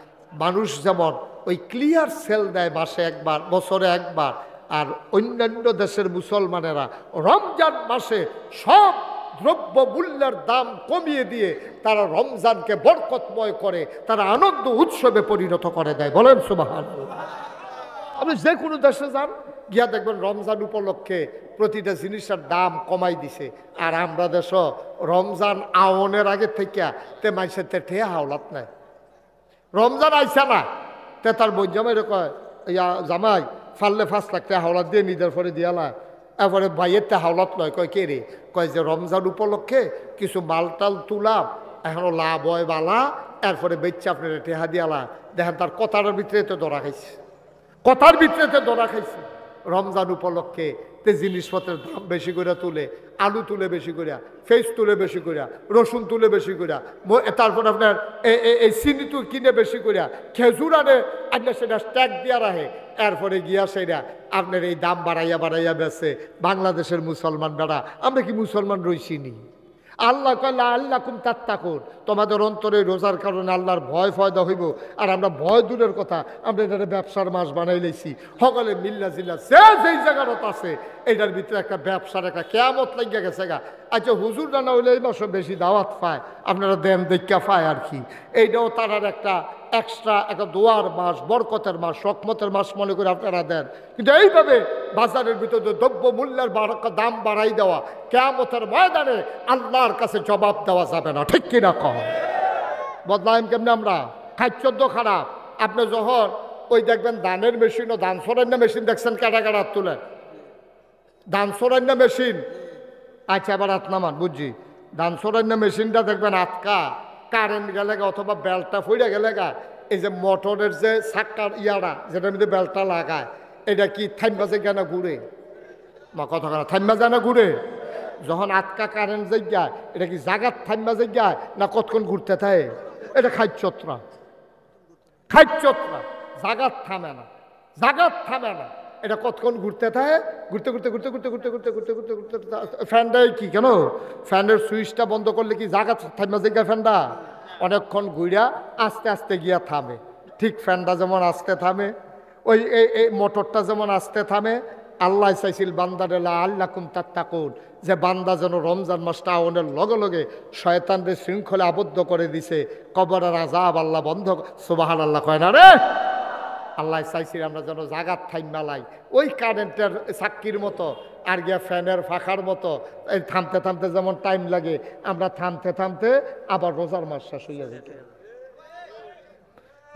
মানুষ যেমন ওই ক্লিয়ার সেল দেয় মাসে একবার, বছরে একবার, আর অন্যান্য দেশের মুসলমানেরা রমজান মাসে সব দ্রব্য মূল্যের দাম কমিয়ে দিয়ে তারা রমজানকে বরকতময় করে, তারা আনন্দ উৎসবে পরিণত করে দেয়। বলেন সুবহানাল্লাহ। আপনি যে কোনো দেশে যান, গিয়া দেখবেন রমজান উপলক্ষে প্রতিটা জিনিসের দাম কমাই দিছে। আর আমরা দেশ রমজান আওনের আগে থেকে তে মাইসে তে ঠেয়া হাওলাত নাই। রমজান আইসা না, তে তার বোন জামাই কয়, ইয়া জামাই ফাললে 5 লাখ টাকা হাওলাত দিয়ে নিজের পরে দিয়ালা, এরপরে ভাইয়ের তে হাওলাত লয়, কয় কে রে? কয় যে রমজান উপলক্ষে কিছু মালটাল তুলাম, এখনো লাভ হয় বালা, এরপরে বেচছে আপনার টেহা দিয়ালা। দেখেন তার কথার ভিতরে তো ধরা খাইছে, কথার ভিতরে তো ধরা খাইছে। রমজান উপলক্ষে তে জিনিসপত্রের দাম বেশি করে তুলে, আলু তুলে বেশি করে, ফেস তুলে বেশি করে, রসুন তুলে বেশি করে, তারপর আপনার এই চিনি তো কিনে বেশি করে, খেজুর আনে আপনার সেটা স্ট্যাক দিয়া রাখে, এরপরে গিয়া সেটা আপনার এই দাম বাড়াইয়া বাড়াইয়া বেছে। বাংলাদেশের মুসলমান বেড়া, আমরা কি মুসলমান রইছি নি? আল্লাহ কয়লা আল্লাহ কুম তাত্তাকুন, তোমাদের অন্তরে রোজার কারণে আল্লাহর ভয় ফয়দা হইব। আর আমরা ভয় দূরের কথা, আমরা এটা ব্যবসার মাস বানাই লেছি। সকলে মিল্লা জিল্লা যেই জায়গাটা আছে এটার ভিতরে একটা ব্যবসার একটা কেয়ামত লাগিয়া গেছে গা। আচ্ছা হুজুর না হইলে এই মাসে বেশি দাওয়াত পায়, আপনারা দেন দেখা পায় আর কি। এইটাও তারার একটা এক্সট্রা একটা দোয়ার মাস, বরকতের মাস, রকমতের মাস মনে করে আপনারা দেন। কিন্তু এইভাবে বাজারের ভিতরে দ্রব্য মূল্যের দাম বাড়াই দেওয়া, কিয়ামতের ময়দানে আল্লাহর কাছে জবাব দেওয়া যাবে না, ঠিক কিনা কম? বদলাইম কেমনে আমরা? খাদ্য খারাপ। আপনি যখন ওই দেখবেন ধানের মেশিন ও ধান সরান্য মেশিন দেখছেন, কাটা কাটা তুলে ধান সরান্য মেশিন। আচ্ছা আবার হাত নামান, বুঝছি। ধান সরান্য মেশিনটা দেখবেন আটকা কারেন্ট গেলে গা অথবা বেলটা ফুড়ে গেলে গা, এই যে মোটরের যে চাক্কার ইয়ারা যেটার মধ্যে বেলটা লাগায়, এটা কি থাইমা যায় না ঘুরে? মা কথা কথা থাইমা যায় না ঘুরে? যখন আটকা কারেন্ট জায়গায়, এটা কি জাগাত থাইমা জায়গায় না কতক্ষণ ঘুরতে থাকে? এটা খাইচত্রা, খাইচত্রা। জাগাত থামে না, জাগাত থামে না, এটা কতক্ষণ ঘুরতে থাকে। ঘুরতে ঘুরতে ঘুরতে ঘুরতে ঘুরতে ঘুরতে ঘুরতে ঘুরতে ঘুরতে ফ্যানটাই কি কেন ফ্যানের সুইচটা বন্ধ করলে কি জাগা থামা জায়গা? ফ্যানটা অনেকক্ষণ ঘুরিয়া আস্তে আস্তে গিয়া থামে। ঠিক ফ্যানটা যেমন আস্তে থামে, ওই এই মোটরটা যেমন আস্তে থামে, আল্লাহ চাইছিল বান্দারে আল্লাহ কুম তাত্তাকুন, যে বান্দা যেন রমজান মাসটা আওনের লগে লগে শয়তানদের শৃঙ্খলে আবদ্ধ করে দিছে, কবরের আযাব আল্লাহ বন্ধ। সুবহানাল্লাহ কয় না রে? আল্লাহ চাইছিল আমরা যেন জাগাত থাইমা লাই, ওই কারেন্টের চাক্কির মতো আর গিয়া ফ্যানের ফাঁকার মতো। এই থামতে থামতে যেমন টাইম লাগে, আমরা থামতে থামতে আবার রোজার মাস শেষ হইয়া যেত।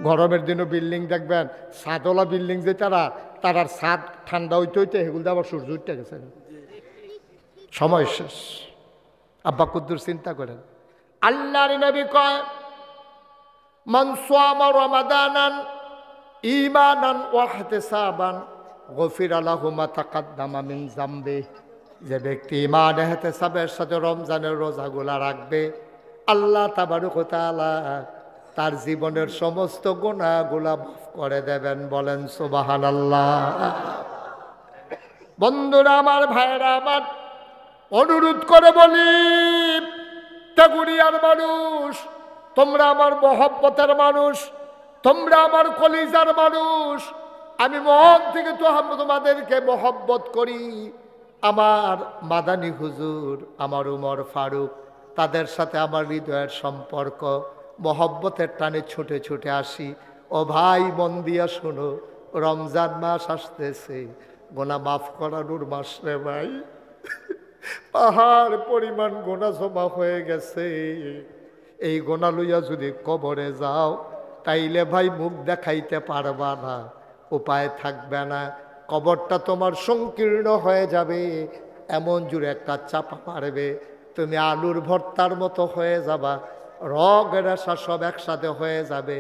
গরমের দিনও বিল্ডিং দেখবেন, ছাদওয়ালা বিল্ডিং যে তারার ছাদ ঠান্ডা হইতে হইতে সেগুলো আবার সূর্য উঠতে গেছে, সময় শেষ। আব্বা কুদ্দুর চিন্তা করেন, আল্লাহর নবী কয় মান সামা রমাদানান ঈমানান ওয়া ইহতিসাবান গফিরা লাহু মা তাকাদ্দামা মিন যামবি, যে ব্যক্তি ঈমান ইহতিসাবের সাথে রমজানের রোজাগুলা রাখবে, আল্লাহ তাবারক ওয়া তাআলা তার জীবনের সমস্ত গুনাহগুলা মাফ করে দেবেন। বলেন সুবহানাল্লাহ। বন্ধুরা আমার, ভাইরা আমার, অনুরোধ করে বলি, তেগুড়িয়ার মানুষ, তোমরা আমার মহব্বতের মানুষ, তোমরা আমার কলিজার মানুষ, আমি মন থেকে তো তোমাদেরকে মহব্বত করি। আমার মাদানী হুজুর, আমার উমর ফারুক, তাদের সাথে আমার হৃদয়ের সম্পর্ক, মহব্বতের টানে ছুটে ছুটে আসি। ও ভাই, মন দিয়া শোনো, রমজান মাস আসতেছে, গোনা মাফ করানোর মাস রে ভাই। পাহাড় পরিমাণ গোনা জমা হয়ে গেছে। এই গোনা লইয়া যদি কবরে যাও, তাইলে ভাই মুখ দেখাইতে পারবা না, উপায় থাকবে না। কবরটা তোমার সংকীর্ণ হয়ে যাবে, এমন জুড়ে একটা চাপা মারবে, তুমি আলুর ভর্তার মতো হয়ে যাবা, রগ রেশা সব একসাথে হয়ে যাবে,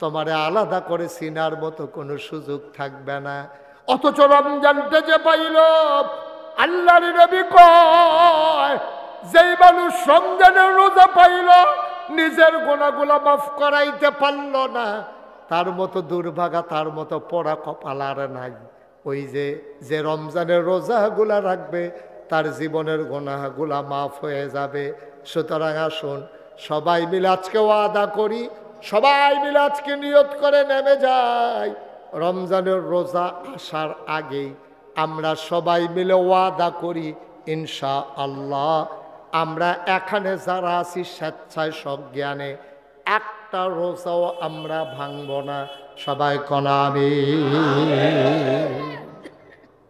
তোমারে আলাদা করে চিনার মতো কোনো সুযোগ থাকবে না। অথচ রমজানটা যে পাইল, আল্লাহর নবী কয়, যেই মানুষ রমজানের রোজা পাইল, নিজের গোনাগুলা মাফ করাইতে পারল না, তার মতো দুর্ভাগা, তার মতো পোড়া কপাল আর নাই। ওই যে রমজানের রোজাগুলা রাখবে, তার জীবনের গোনাগুলা মাফ হয়ে যাবে। সুতরাং আসুন সবাই মিলে আজকে ওয়াদা করি, সবাই মিলে আজকে নিয়ত করে নেমে যাই, রমজানের রোজা আসার আগেই আমরা সবাই মিলে ওয়াদা করি, ইনশাআল্লাহ আমরা এখানে যারা আছি স্বেচ্ছায় সজ্ঞানে একটা রোজাও আমরা ভাঙব না। সবাই কনা আমি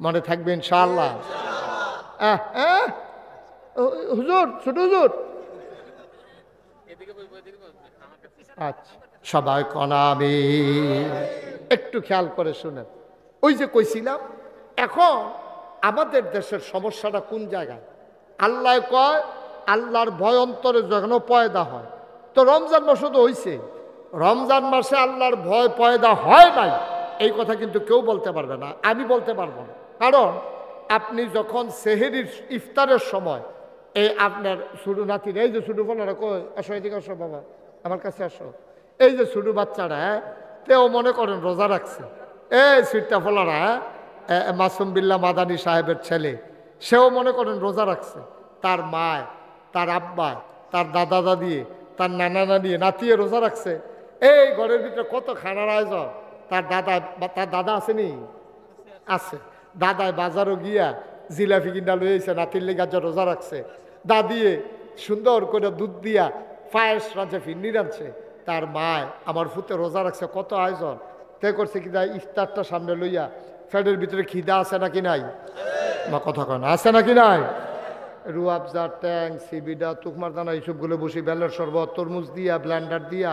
মনে থাকবে ইনশাআল্লাহ। হুজুর, ছোট হুজুর, আচ্ছা সবাই কনা আমি একটু খেয়াল করে শুনেন। ওই যে কইছিলাম, এখন আমাদের দেশের সমস্যাটা কোন জায়গায়? আল্লাহ কয় আল্লাহর ভয় অন্তরে যেন পয়দা হয়। তো রমজান মাসে তো হইছে, রমজান মাসে আল্লাহর ভয় পয়দা হয় নাই এই কথা কিন্তু কেউ বলতে পারবে না, আমি বলতে পারবো না। কারণ আপনি যখন সেহেরির ইফতারের সময় এই আপনার ছোটো নাতির, এই যে ছোটো ফোনারা কই আসো, এদিকে আসো বাবা, আমার কাছে আসো, এই যে ছোটো বাচ্চারা তেও মনে করেন রোজা রাখছে, এই সিটটা ফলারা মাসুম বিল্লাহ মাদানী সাহেবের ছেলে, সেও মনে করেন রোজা রাখছে। তার মায়, তার আব্বা, তার দাদা দাদি, তার নানা নানি, নাতিয়ে রোজা রাখছে। এই ঘরের ভিতরে কত খানার আয়োজন। তার দাদা আসেনি? আছে। দাদায় বাজারও গিয়া জিলাপি কিনা লইছে, নাতির লেগে যা রোজা রাখছে। দাদিয়ে সুন্দর করে দুধ দিয়া পায়েস রাঁধছে, ফিন্নি রাঁধছে। তার মায় আমার ফুতে রোজা রাখছে, কত আয়োজন। তে করছে কি ইফতারটা সামনে লইয়া ফ্যাটের ভিতরে খিদা আছে নাকি নাই? বা কথা কয় না, আছে নাকি নাই? রুয়াবজা, ট্যাং, সিবিডা, তুকমার দানা এইসবগুলো বসি, বেলের শরবত, তরমুজ দিয়া, ব্ল্যান্ডার দিয়া,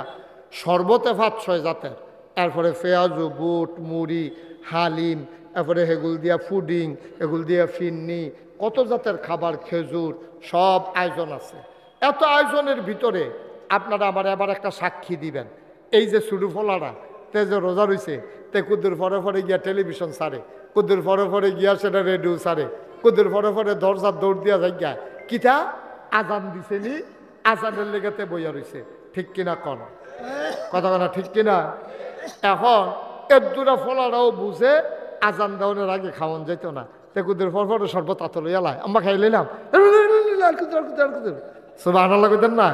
শরবতে 5-6 জাতের, এরপরে পেঁয়াজু, বুট, মুড়ি, হালিম, এরপরে হেগুল দিয়া ফুডিং, এগুল দিয়া ফিন্নি, কত জাতের খাবার, খেজুর, সব আয়োজন আছে। এত আয়োজনের ভিতরে আপনারা আমার এবার একটা সাক্ষী দিবেন। এই যে শুরু ফলারা তে যে রোজা রইছে, তে কুদ্দুর ফরে ফরে গিয়া টেলিভিশন সারে, কুদ্দুর ফরে ফরে গিয়া সেটা রেডিও সারে, কুদ্দুর ফরে ফরে দরজার দৌড় দিয়া যাইয়া কিতা আজান দিছে নি, আজানের লেগেতে বইয়া রইছে। ঠিক কিনা কন? কথা কথা ঠিক কিনা? এখন একদুরা ফলারাও বুঝে আজান দেওয়ানোর আগে খাওয়ান যেত না। তে কুদ্দুর ফর ফরে শরবত আত লইয়া লাই, আমরা খাই লইলাম, সুবহানাল্লাহ কইতেন না?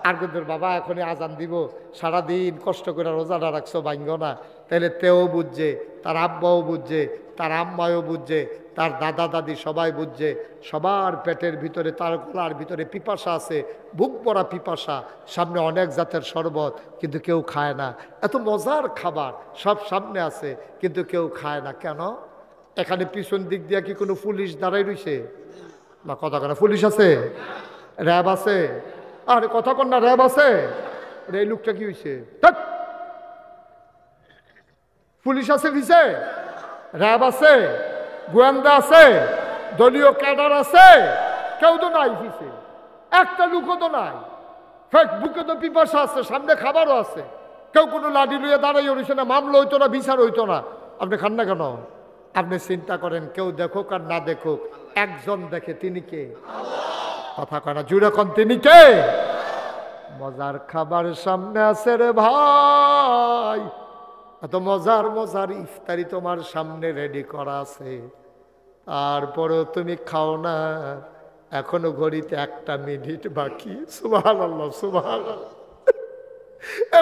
আর কুদ্দুর বাবা এখনই আজান দিব, সারাদিন কষ্ট করে রোজাটা রাখছো, ভাঙ্গ না। তাহলে তেও বুঝছে, তার আব্বাও বুঝছে, তার আম্মাও বুঝছে, তার দাদা দাদি সবাই বুঝছে। সবার পেটের ভিতরে, তার গলার ভিতরে পিপাসা আছে, বুক ভরা পিপাসা, সামনে অনেক জাতের শরবত, কিন্তু কেউ খায় না। এত মজার খাবার সব সামনে আছে, কিন্তু কেউ খায় না। কেন? এখানে পিছন দিক দিয়ে কি কোনো পুলিশ দাঁড়াই রইছে? না কথা কেন? পুলিশ আছে, র্যাব আছে, আরে কথা কন না, র্যাব আছে। এই লোকটা কি হয়েছে? পুলিশ আছে পিছে, র্যাব আছে, গোয়েন্দা আছে, দলীয় ক্যাডার আছে, কেউ তো নাই পিছে, একটা লোকও তো নাই। বুকে তো পিপাসা আছে, সামনে খাবারও আছে, কেউ কোনো লাঠি লইয়া দাঁড়াই রয়েছে না, মামলা হইতো না, বিচার হইতো না। আপনি খান না কেন? আপনি চিন্তা করেন, কেউ দেখুক আর না দেখুক, একজন দেখে, তিনি কে? কথা কয় না, জুড়ে কন, তিনি কে? মজার খাবার সামনে আছে রে ভাই, এত মজার মজার ইফতারি তোমার সামনে রেডি করা আছে, তারপরেও তুমি খাও না। এখনো ঘড়িতে 1 মিনিট বাকি। সুবহানাল্লাহ, সুবহানাল্লাহ,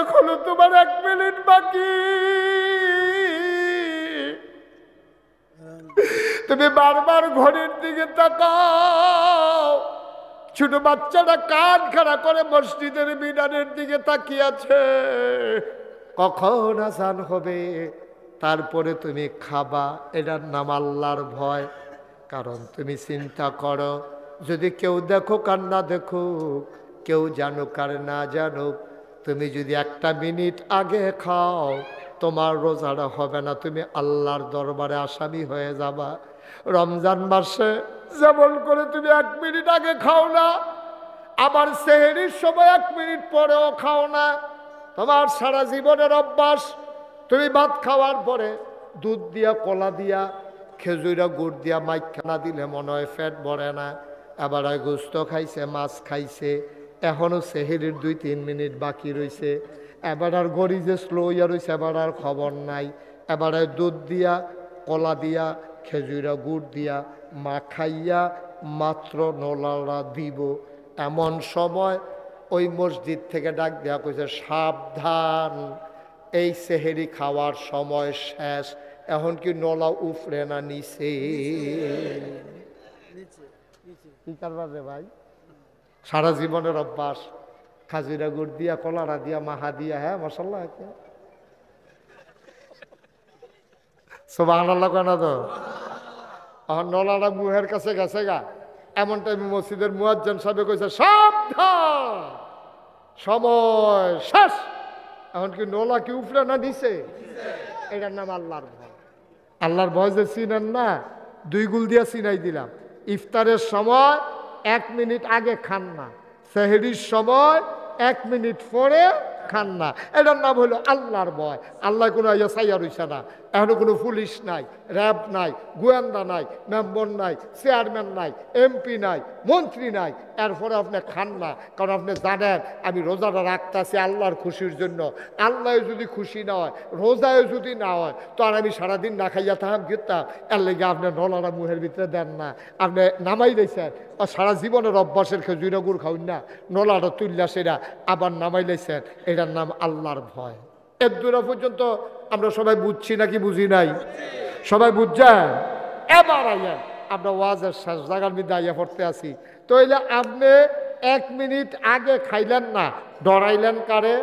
এখনো তোমার 1 মিনিট বাকি। তুমি বারবার ঘড়ির দিকে তাকাও। ছোট বাচ্চারা কান খাড়া করে মসজিদের মিনারের দিকে তাকিয়ে আছে, কখন আজান হবে, তারপরে তুমি খাবা। এটার নাম আল্লাহর ভয়। কারণ তুমি চিন্তা করো, যদি কেউ দেখুক আর না দেখুক, কেউ জানুক আর না জানুক, তুমি যদি 1 মিনিট আগে খাও, তোমার রোজাটা হবে না, তুমি আল্লাহর দরবারে আসামি হয়ে যাবা। রমজান মাসে যেমন করে তুমি 1 মিনিট আগে খাও না, আবার সেহরির সময় 1 মিনিট পরেও খাও না, তোমার সারা জীবনের অভ্যাস। তুমি ভাত খাওয়ার পরে দুধ দিয়া, কলা দিয়া, খেজুরা, গুড় দিয়া মাইখানা দিলে মনে হয় পেট ভরে না। এবার গোস্ত খাইছে, মাছ খাইছে, এখনো সেহরির 2-3 মিনিট বাকি রয়েছে। এবার আর গড়ি যে স্লো ইয়া রয়েছে, এবার আর খবর নাই। এবার দুধ দিয়া, কলা দিয়া, খেজুরা, গুড় দিয়া মাখাইয়া মাত্র নোলালা দিব। এমন সময় ওই মসজিদ থেকে ডাক দেওয়া কইছে, সাবধান, এই সেহেরি খাওয়ার সময় শেষ। এখন কি নলা উফরে না নিচে? কি কারবার রে ভাই? সারা জীবনের অভ্যাস, খাজুরা, গুড় দিয়া, কলারা দিয়া, মাহা দিয়া, হ্যাঁ মাশাআল্লাহ, সুবহানাল্লাহ কেন তো? এখন নলাটা মুহের কাছে গেছে গা, এমন টাইমে মসজিদের মুয়াজ্জিন সাহেব কইছে, সাবধান, সময় শেষ। এখন কি নলা কি উপরে না নিচে? এটার নাম আল্লাহর ভয়। আল্লাহর ভয় যে চিনেন না, 2 গুল দিয়া চিনাই দিলাম। ইফতারের সময় 1 মিনিট আগে খান না, সেহরির সময় 1 মিনিট পরে খান না। এটার নাম হলো আল্লাহর ভয়। আল্লাহ কোনো সাইয়া রইছে না, এখনো কোনো পুলিশ নাই, র্যাব নাই, গোয়েন্দা নাই, মেম্বার নাই, চেয়ারম্যান নাই, এমপি নাই, মন্ত্রী নাই, এরপরে আপনি খান না। কারণ আপনি জানেন আমি রোজাটা রাখতেছি আল্লাহর খুশির জন্য। আল্লাহ যদি খুশি না হয়, রোজায় যদি না হয়, তো আর আমি সারাদিন না খাইয়া থাকাম কিতাম। এর লেগে আপনি নলারা মুহের ভিতরে দেন না, আপনি নামাই দিয়েছেন। আর সারা জীবনের অভ্যাসের খেজুরা গুড় খাউন না, নলাটা তুললা সেরা আবার নামাই দিয়েছেন। এটার নাম আল্লাহর ভয়। এর দূরা পর্যন্ত আমরা সবাই বুঝছি নাকি বুঝি নাই? সবাই বুঝছেন? এবার আইয়েন আমরা ওয়াজের শেষ জায়গার মধ্যে আইয়া পড়তে আসি। তো এলে আপনি 1 মিনিট আগে খাইলেন না, ডরাইলেন কারে?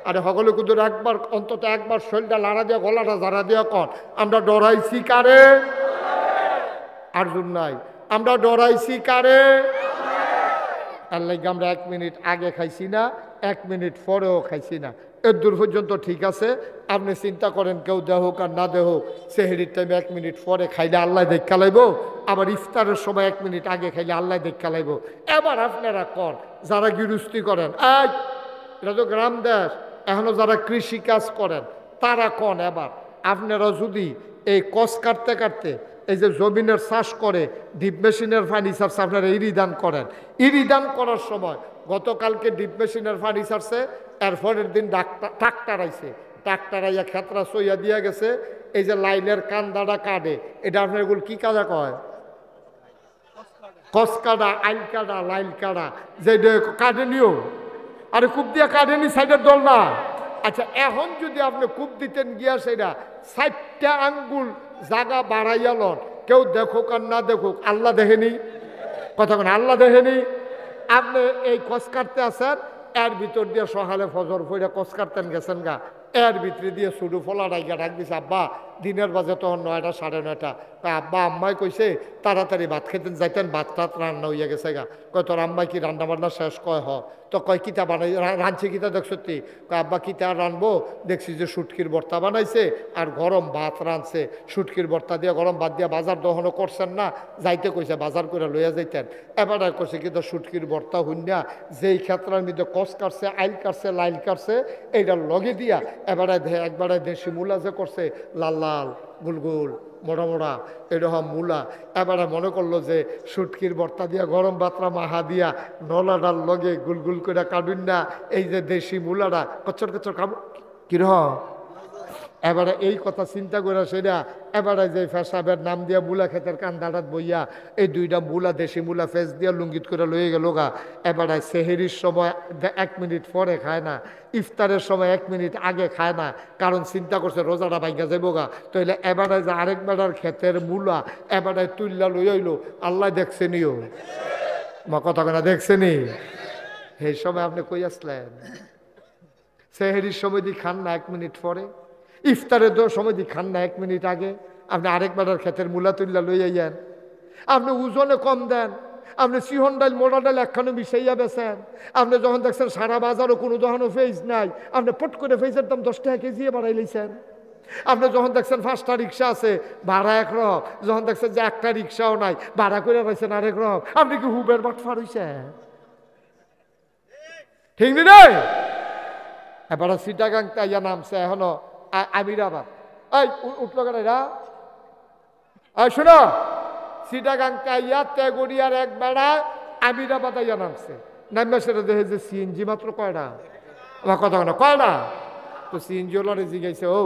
আরে সকলে কিন্তু একবার অন্তত একবার শরীরটা লাড়া দিয়া গলাটা জারা দিয়া কন, আমরা ডরাইছি কারে? আর্জুন নাই, আমরা ডরাইছি কারে? আর লাগে আমরা 1 মিনিট আগে খাইছি না, 1 মিনিট পরেও খাইছি না। এর দূর পর্যন্ত ঠিক আছে। আপনি চিন্তা করেন কেউ দেহ হোক আর না দেহ হোক, সেহরির টাইমে 1 মিনিট পরে খাইলে আল্লাহ দেখা লাইব, আবার ইফতারের সময় 1 মিনিট আগে খাইলে আল্লাহ দেখা লাইব। এবার আপনারা কর যারা গৃহস্থী করেন, এটা তো গ্রাম দেশ, এখনো যারা কৃষি কাজ করেন তারা কন এবার আপনারা যদি এই কষ কাটতে কাটতে এই যে জমিনের চাষ করে ডিপ মেশিনের ফার্নিচার আপনারা ইরিদান করেন, ইরিদান করার সময় গতকালকে ডিপ মেশিনের ফার্নিচারসে এরপরের দিন ট্রাক্টার আইছে, ট্রাক্টার আইয়া খেতরা সইয়া দিয়া গেছে। এই যে লাইনের কান্দাটা কাটে, এটা আপনার এগুলো কি কাজা কয়? কষ কাটা, আইল কাটা, লাইল কাটা, যে কাটে নিও। আরে কূপ দিয়া কাটেনি সাইডের দল না। আচ্ছা এখন যদি আপনি কূপ দিতেন গিয়া সেটা 60টা আঙ্গুল জায়গা বাড়াইয়া লন, কেউ দেখুক আর না দেখুক, আল্লাহ দেখেনি? কথা কেন আল্লাহ দেখেনি? আপনি এই কষ কাটতে আসেন, এর ভিতর দিয়ে সকালে ফজর ফইরা কষ কাটতেন গেছেন গা, এর ভিতরে দিয়ে শুধু ফলা ডাইগা ডাক দিছে, আব্বা দিনের বাজে তখন 9টা 9:30। আব্বা আম্মাই কইছে তাড়াতাড়ি ভাত খেতেন যাইতেন, ভাত টাত রান্না হইয়া গেছে গা। কয় তোর আম্মাই কি রান্না বান্না শেষ? কয় হ। তো কয় কিতা বানাই রাঁধছে কিতা দেখছ তুই? কয় আব্বা কিতা রানবো, দেখছি যে শুটকির ভর্তা বানাইছে আর গরম ভাত রাঁধছে, শুটকির ভর্তা দিয়ে গরম ভাত দিয়ে বাজার দহনও করছেন না, যাইতে কইছে বাজার করে লইয়া যাইতেন। এবার কইছে কিন্তু শুটকির ভর্তা হুন্যা যেই ক্ষেত্রের মধ্যে কষ কাটছে, আইল কাটছে, লাইল কাটছে, এইটার লগে দিয়া একবারে দেশি মূলা যে করছে লাল লাল গুলগুল মোড়া মোড়া এরকম মূলা, এবারে মনে করলো যে শুটকির ভর্তা দিয়া গরম ভাতরা মাহা দিয়া নলাডার লগে গুলগুল করে কাটুন না, এই যে দেশি মূলাটা কচ্চর কচ্চর খাবো কিরকম। এবারে এই কথা চিন্তা করে সেটা এবারে যে ফেসাবের নাম দিয়া মূলা ক্ষেতের কান্দাটাত বইয়া এই 2টা মূলা দেশি মূলা ফেস দিয়া লুঙ্গিত করে লয়ে গেল গা। এবারে সেহেরির সময় 1 মিনিট পরে খায় না, ইফতারের সময় 1 মিনিট আগে খায় না, কারণ চিন্তা করছে রোজাটা ভাঙ্গা যাবো গা। তাইলে এবারে যে আরেক বেড়ার ক্ষেতের মূলা এবারে তুল্লা লই আইলো, আল্লাহ দেখছেনিও মা কথা কেনা দেখছেনি? সেই সময় আপনি কই আসলেন? সেহেরির সময় দিয়ে খান না 1 মিনিট পরে, ইফতারের সময় দিয়ে খান না 1 মিনিট আগে, আপনি আরেক বেড়ার ক্ষেতের মূলা তুল্লা লই আইয়েন। আপনি ওজনে কম দেন, আপনি সিহন ডাল মোড়া ডাল একখানে মিশাইয়া বেছেন। আপনি যখন দেখছেন সারা বাজারও কোনো দোকানও ফেজ নাই, আপনি পট করে ফেজের দাম 10 টাকা কেজি বাড়াই লইছেন। আপনি যখন দেখছেন 5টা রিক্সা আছে ভাড়া একরকম, যখন দেখছেন যে একটা রিক্সাও নাই ভাড়া করে রয়েছেন আরেক রকম, আপনি কি হুবের বাটফার হইছেন? ঠিক নেই? এবার সিটাগাং তাইয়া নামছে এখনো আমিরাবাদ। এই উঠলো কেন এরা? শোনো, সিটাগাং তাইয়া তেগুড়িয়ার এক বেড়া আমিরাবাদ আইয়া নামছে, নামবে সেটা দেখে যে সিএনজি মাত্র কয়টা, আমার কথা কেন কয়টা? তো সিএনজি ওলারে জিগাইছে, ও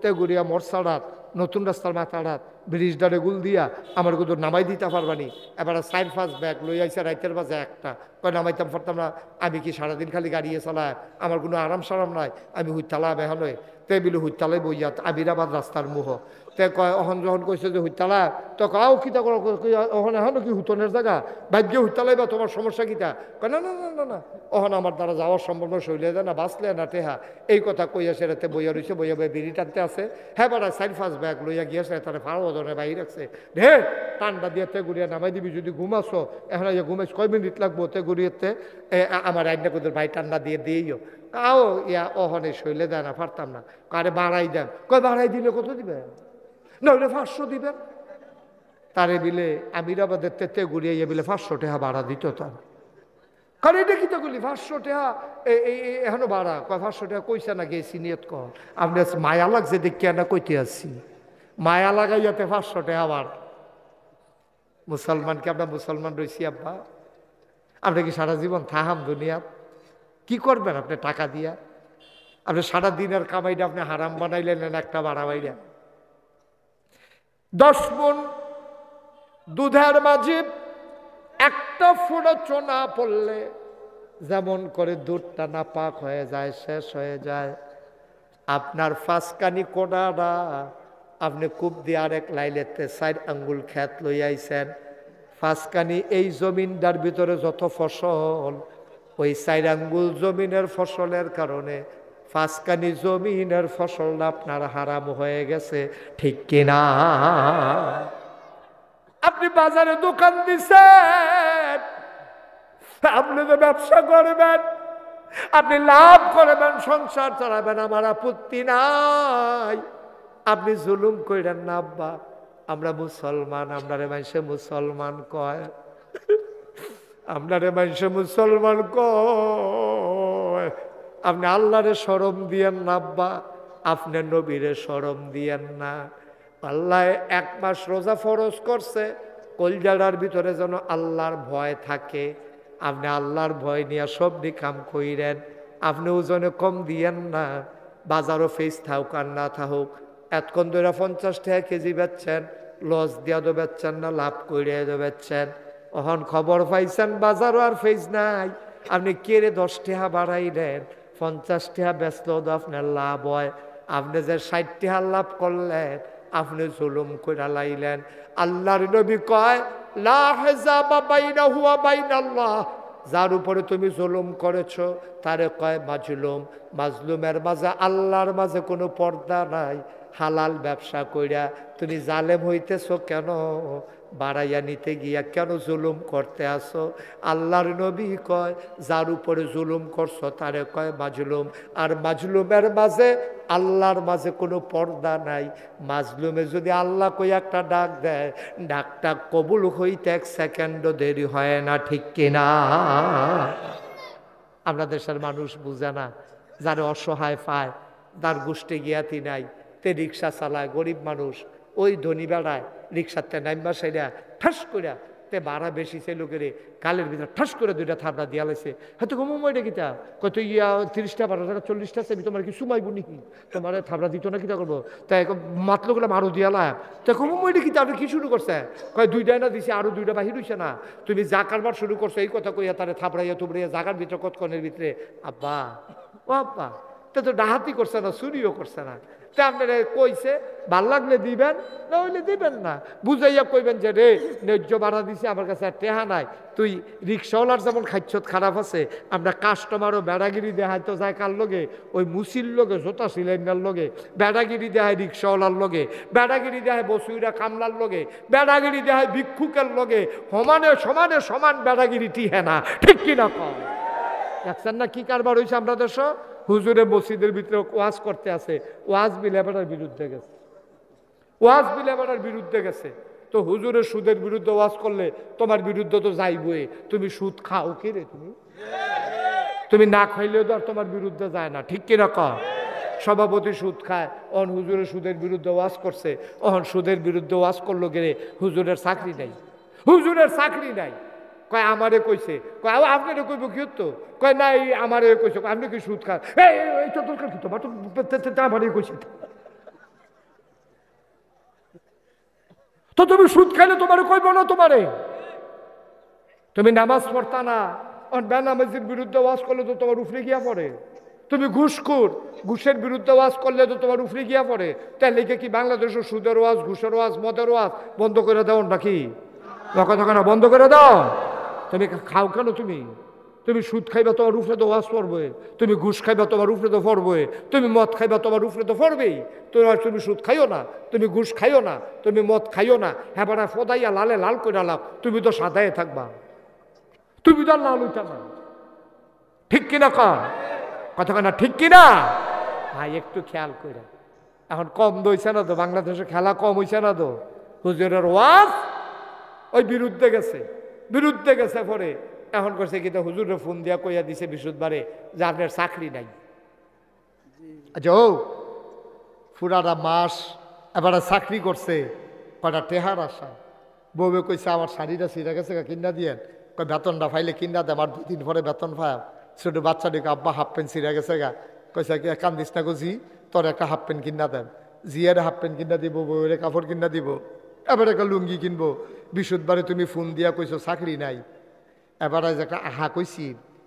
তেগুড়িয়া মোরসাড়াত নতুন রাস্তার মাথাড়াত ব্রিজডারে গুল দিয়া আমার কিন্তু নামাই দিতে পারবানি। এবার 4-5 ব্যাগ লই আইসা রাইতের বাজে একটা, কয় নামাইতাম পারতাম না, আমি কি সারাদিন খালি গাড়িয়ে চালায়, আমার কোনো আরাম সারাম নাই, আমি হুইতালা বেহন তে বিলু হুইতালাই বইয়া আমিরাবাদ রাস্তার মুহ। তে কয় অহন যখন কইছে যে হুইতালা, তো কাও কিতা করো, অহন এখনো কি হুতনের জায়গা বাদ্য হুইতালাই বা তোমার সমস্যা কিতা? কয় না না না না না, অহন আমার দ্বারা যাওয়ার সম্ভব শৈলে যায় না, বাঁচলে না টেহা। এই কথা কইয়া সে রাতে বইয়া রয়েছে, বইয়া বইয়া বিড়ি টানতে আছে। হ্যাঁ বেড়া 4-5 ব্যাগ লইয়া গিয়েছে, তারা ফাড়ো ধরনের বাইরে রাখছে, ঢে ঠান্ডা দিয়ে তেগুড়িয়া নামাই দিবি, যদি ঘুমাছো এখন ঘুমাইছ কয় মিনিট লাগবো তেগুড়িয়াতে, আমার আইনা কোদের ভাই ঠান্ডা দিয়ে দিইও। কাও ইয়া অহনে শৈলে দেয় না, পারতাম না। কারে বাড়াই দেন, কয় বাড়াই দিলে কত দিবেন? নইলে 500 দিবেন। তারে বিলে আমিরাবাদের তেতে ঘুরিয়ে বিলে 500 টাকা ভাড়া দিত তার। কারণ এটা কি তো বলি 500 টাকা এখনো ভাড়া কয় 500 টাকা কইসা না গেছি নিয়ত কর আপনি মায়া লাগছে দেখিয়া না কইতে আসছি মায়া লাগাইয়াতে 500 টাকা ভাড়া। মুসলমানকে আমরা মুসলমান রয়েছি আব্বা, আপনি কি সারা জীবন থাহাম দুনিয়াত? কি করবেন আপনি টাকা দিয়া? আপনি সারা দিনের কামাইটা আপনি হারাম বানাইলেন একটা ভাড়া বাইরা। 10 মণ দুধের মাঝে একটা ফোঁটা চোনা পড়লে যেমন করে দুধটা না পাক হয়ে যায়, শেষ হয়ে যায়, আপনার 5 কানি কোনাটা আপনি কূপ দিয়ে আরেক লাইলেতে 4 আঙ্গুল খেত লই আইছেন। 5 কানি এই জমিনটার ভিতরে যত ফসল, ওই 4 আঙ্গুল জমিনের ফসলের কারণে 5 কানি জমিনের ফসলটা আপনার হারাম হয়ে গেছে, ঠিক কিনা? আপনি বাজারে দোকান দিছেন, আপনি তো ব্যবসা করবেন, আপনি লাভ করবেন, সংসার চালাবেন, আমার আপত্তি নাই। আপনি জুলুম কইরেন না আব্বা, আমরা মুসলমান, আপনারে মানুষে মুসলমান কয়, আপনারে মানুষে মুসলমান কয়। আপনি আল্লাহরে শরম দিয়েন না আব্বা, আপনি নবীরে শরম দিয়েন না। আল্লাহ 1 মাস রোজা ফরজ করছে, কলজাটার ভিতরে যেন আল্লাহর ভয় থাকে। আপনি আল্লাহর ভয় নিয়ে সব কাম কইরেন, আপনি ওজনে কম দিয়েন না। বাজারও ফেস থাকুক আর না থাকুক, এতক্ষণ ধরে 50 টাকা কেজি বেচছেন, লস দিয়া তো বেচছেন না, লাভ করে বেচছেন। এখন খবর পাইছেন বাজারও আর ফেস নাই, আপনি কেড়ে 10 টাকা বাড়াইলেন, 50 টাকা বেচলেও তো আপনার লাভ হয়। আপনি যে 60 টাকা লাভ করলেন, আপনি জুলুম করে লাইলেন। আল্লাহর নবী কয়, লা হিজাবা বাইনাহু ওয়া বাইনাল্লাহ, যার উপরে তুমি জুলুম করেছো তারে কয় মাজলুম। মাজলুমের মাঝে আল্লাহর মাঝে কোনো পর্দা নাই। হালাল ব্যবসা কইরা তুমি জালেম হইতেছো কেন? বাড়াইয়া নিতে গিয়া কেন জুলুম করতে আসো? আল্লাহর নবী কয়, যার উপরে জুলুম করছো তারে কয় মাজলুম। আর মাজলুমের মাঝে আল্লাহর মাঝে কোনো পর্দা নাই। মাজলুমে যদি আল্লাহ কই একটা ডাক দেয়, ডাকটা কবুল হইতে 1 সেকেন্ডও দেরি হয় না, ঠিক কিনা? আমরা দেশের মানুষ বুঝে না, যারা অসহায় পায়, তার গোষ্ঠী গিয়াতি নাই, তে রিক্সা চালায়, গরিব মানুষ, ওই ধনী বেড়ায় রিক্সাতে নাইমবা সেটা ঠাস করে তে ভাড়া বেশি সে লোকের কালের ভিতরে ঠাস করে 2টা থাবড়া দিয়া লাইছে। হয়তো কমটা কিতা কত 30টা 12টা 40টা সেবি তোমার কি সুমাইব নাকি? তোমার থাবড়া দিত না কিতা করবো? তাই মাতলো গেলাম আরো দিয়ালা, তাই কমটা কিতা আপনি কি শুরু করছে? কয় 2টাই না দিছে, আরো 2টা বাহির হইছে না, তুমি যা কারবার শুরু করছো এই কথা কইয়া তারে থাবড়াইয়া তুবড়াইয়া জাগার ভিতরে কতক্ষণের ভিতরে। আব্বা ও আব্বা, তা তো ডাহাতি করছে না, চুরিও করছে না, তা আপনারা কইছে ভাল লাগলে দিবেন, না হইলে দিবেন না। বুঝাইয়া কইবেন যে রে ন্যায্য ভাড়া দিছে, আমার কাছে আর টেহা নাই। তুই রিক্সাওয়ালার যেমন খাইছত খারাপ আছে, আমরা কাস্টমারও বেড়াগিরি দেখাই তো যায় কার লগে? ওই মুসির লগে, জোতা সিলাইনার লগে, বেড়াগিরি দেখায় রিক্সাওয়ালার লগে, বেড়াগিরি দেখায় বসুইরা কামলার লগে, বেড়াগিরি দেখায় ভিক্ষুকের লগে, সমানে সমানে সমান বেড়াগিরি টিহে না, ঠিক কিনা কম? দেখছেন না কি কারবার হয়েছে আমরা দেশ? হুজুরে মসজিদের ভিতরে ওয়াজ করতে আছে, ওয়াজ বিলেবাটার বিরুদ্ধে গেছে, ওয়াজ বিলেবাটার বিরুদ্ধে গেছে। তো হুজুরের সুদের বিরুদ্ধে ওয়াজ করলে তোমার বিরুদ্ধে তো যাইবই। তুমি সুদ খাও কি রে? তুমি না খাইলেও তো আর তোমার বিরুদ্ধে যায় না, ঠিক কিনা কম? সভাপতি সুদ খায়, অহন হুজুরের সুদের বিরুদ্ধে ওয়াজ করছে, অহন সুদের বিরুদ্ধে ওয়াজ করলো গেলে হুজুরের চাকরি নাই, হুজুরের চাকরি নাই। কয় আমারে কইছে, কয় আপনারে কইব কি হতো? কয় না এই আমারে কইছে, আপনি কি সুদ খান? এই তো দরকার কি তোমার? আমারে কইছে তো তুমি সুদ খাইলে তোমারে কইব না তোমারে? তুমি নামাজ পড়তা না, বেনামাজির বিরুদ্ধে ওয়াজ করলে তো তোমার উফরে গিয়া পড়ে। তুমি ঘুষখোর, ঘুষের বিরুদ্ধে ওয়াজ করলে তো তোমার উফরে গিয়া পড়ে। তাই লেগে কি বাংলাদেশের সুদের ওয়াজ, ঘুষের ওয়াজ, মদের ওয়াজ বন্ধ করে দাও নাকি? কথা না বন্ধ করে দাও। তুমি খাও কেন? তুমি সুদ খাইবা তোমার উপরে তো ওয়াজ পড়বে, তুমি ঘুষ খাইবা তোমার উপরে তো পড়বে, তুমি মদ খাইবা তোমার উপরে তো পড়বেই। তুমি সুদ খাইও না, তুমি ঘুষ খাইও না, তুমি মদ খাইও না, হ্যাঁ বাড়া ফদাইয়া লালে লাল করে লাভ, তুমি তো সাদায় থাকবা, তুমি তো লাল হইতা না, ঠিক কিনা কথা না? ঠিক কিনা ভাই? একটু খেয়াল করে। এখন কম দইছে না তো, বাংলাদেশে খেলা কম হইছে না তো? হুজুরের ওয়াজ ওই বিরুদ্ধে গেছে পরে এখন করছে কিন্তু হুজুরে ফোন দিয়া কইয়া দিছে বৃহস্পতিবারে যে আপনার চাকরি নাই। আচ্ছা ও পুরাটা মাস এবারে চাকরি করছে, কয়টা টেহার আশা। বউবে কইছে আমার শাড়িটা ছিঁড়ে গেছে কিনা দিয়েন, কয় বেতনটা ফাইলে কিনা দে, আমার 2 দিন পরে বেতন পায়। ছোট বাচ্চাটিকে আব্বা হাফ প্যান্ট ছিঁড়ে গেছে গা, কইছে কান্দিস না গো জি, তোর একটা হাফ প্যান্ট কিনা দেন। জিয়ার হাফ প্যান্ট কিনা দিব, বউয়ের কাপড় কিনা দিব, এবার একটা লুঙ্গি কিনবো। বৃহস্পতিবারে তুমি ফোন দিয়া কইছো চাকরি নাই। এবার যে একটা আহা কইছি,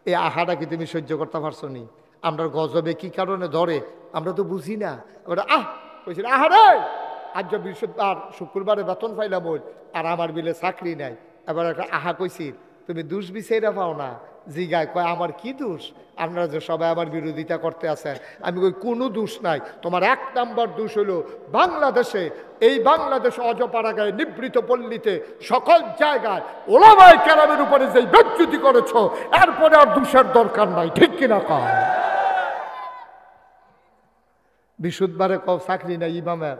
এই আহাটা কি তুমি সহ্য করতে পারছো নি? আমরা গজবে কি কারণে ধরে আমরা তো বুঝি না। এবার কইছি আহারে আজ বৃহস্পতিবার শুক্রবারে বেতন পাইলাম বল, আর আমার বিলে চাকরি নাই। এবার একটা আহা কইছি তুমি দোষ বিচাইরা পাও না। জিগায় কয় আমার কি দোষ? আপনারা যে সবাই আমার বিরোধিতা করতে আছেন। আমি কই কোনো দোষ নাই, তোমার 1 নাম্বার দোষ হলো বাংলাদেশে, এই বাংলাদেশ অজপাড়াগায় নিবৃত পল্লীতে সকল জায়গায় ওলামায়ে কেরামের উপরে যে বেজ্জতি করেছো, এরপরে আর দোষের দরকার নাই, ঠিক কিনা কয়? বৃহস্পতিবারে কও চাকরি নাই, ইমামের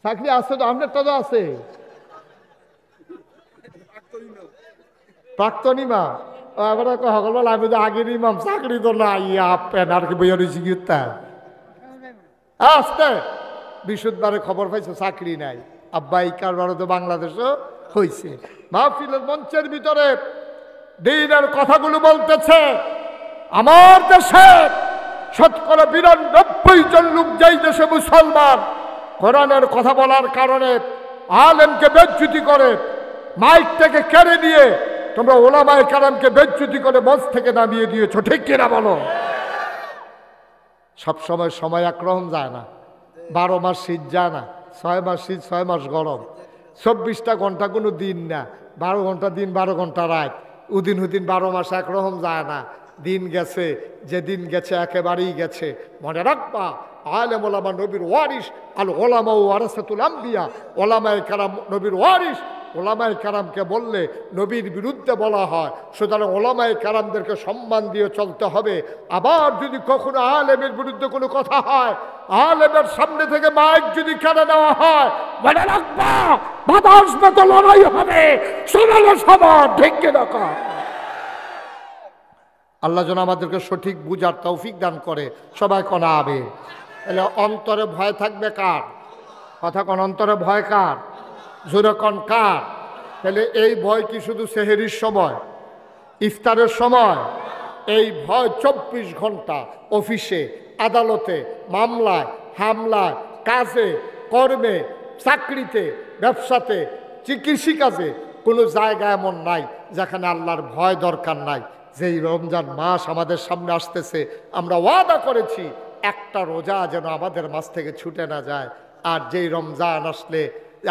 চাকরি আছে তো, আপনার তো আছে প্রাক্তন ইমাম। এবার সকল আমি তো আগের ইমাম, চাকরি তো নাই, আপেন আর কি বইয়া রয়েছি গিয়ে আসতে। বৃহস্পতিবারে খবর পাইছো চাকরি নাই। আব্বা এই কারবার তো বাংলাদেশও হয়েছে। মাহফিলের মঞ্চের ভিতরে দিনের কথাগুলো বলতেছে। আমার দেশে 92% জন লোক যেই দেশে মুসলমান, কোরআনের কথা বলার কারণে আলেমকে বেজ্জতি করে, মাইক থেকে কেড়ে নিয়ে তোমরা ওলামায়ে কেরামকে বেজ্জতি করে মঞ্চ থেকে নামিয়ে দিয়েছো, ঠিক কিনা বলো? সবসময় সময় একরকম যায় না। 12 মাস শীত যায় না, 6 মাস শীত 6 মাস গরম, 24টা ঘন্টা কোনো দিন না, 12 ঘন্টা দিন 12 ঘন্টা রাত, উদিন 12 মাস একরকম যায় না। দিন গেছে, যেদিন গেছে একেবারেই গেছে। মনে রাখবা আলেম ওলামা নবীর ওয়ারিস, আল ওলামা ওয়ারাসাতুল আম্বিয়া, ওলামায়ে কেরাম নবীর ওয়ারিস। ওলামায়ে কেরামকে বললে নবীর বিরুদ্ধে বলা হয়, সুতরাং ওলামায়ে কেরামদেরকে সম্মান দিয়ে চলতে হবে। আবার যদি কখনো আলেমের বিরুদ্ধে কোনো কথা হয়, আলেমের সামনে থেকে মাইক যদি কেড়ে নেওয়া হয়, মনে রাখবা বাতাস মতো লড়াই হবে, সমানে সমান, ঠিক কিনা? আল্লাহ যেন আমাদেরকে সঠিক বুঝার তৌফিক দান করে। সবাই কোনা আবে। তাহলে অন্তরে ভয় থাকবে কার? কথা কোন অন্তরে ভয় কার? জোরে কোন কার? তাহলে এই ভয় কি শুধু সেহেরির সময়, ইফতারের সময়? এই ভয় 24 ঘন্টা অফিসে, আদালতে, মামলায়, হামলায়, কাজে, কর্মে, চাকরিতে, ব্যবসাতে, কৃষিকাজে, কোনো জায়গা এমন নাই যেখানে আল্লাহর ভয় দরকার নাই। যেই রমজান মাস আমাদের সামনে আসতেছে, আমরা ওয়াদা করেছি একটা রোজা যেন আমাদের মাছ থেকে ছুটে না যায়। আর যেই রমজান আসলে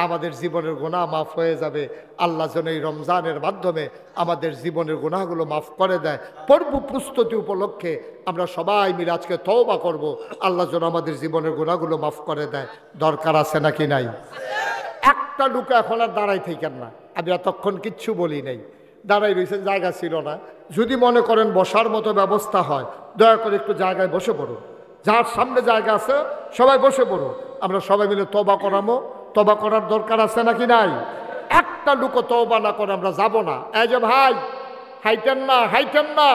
আমাদের জীবনের গুনাহ মাফ হয়ে যাবে। আল্লাহ যেন এই রমজানের মাধ্যমে আমাদের জীবনের গুনাহগুলো মাফ করে দেয়। পূর্ব প্রস্তুতি উপলক্ষে আমরা সবাই মিলে আজকে তওবা করব, আল্লাহ যেন আমাদের জীবনের গুনাহগুলো মাফ করে দেয়। দরকার আছে নাকি নাই? একটা লোক এখন আর দাঁড়াই থাকেন না। আমি এতক্ষণ কিচ্ছু বলি নাই, দাঁড়াই রয়েছেন, জায়গা ছিল না। যদি মনে করেন বসার মতো ব্যবস্থা হয়, দয়া করে একটু জায়গায় বসে পড়ো। যার সামনে জায়গা আছে সবাই বসে পড়ো। আমরা সবাই মিলে তওবা করাবো। তওবা করার দরকার আছে নাকি নাই? একটা লোক তওবা না করে আমরা যাব না। এই যে ভাই, হাইটেন না, হাইটেন না,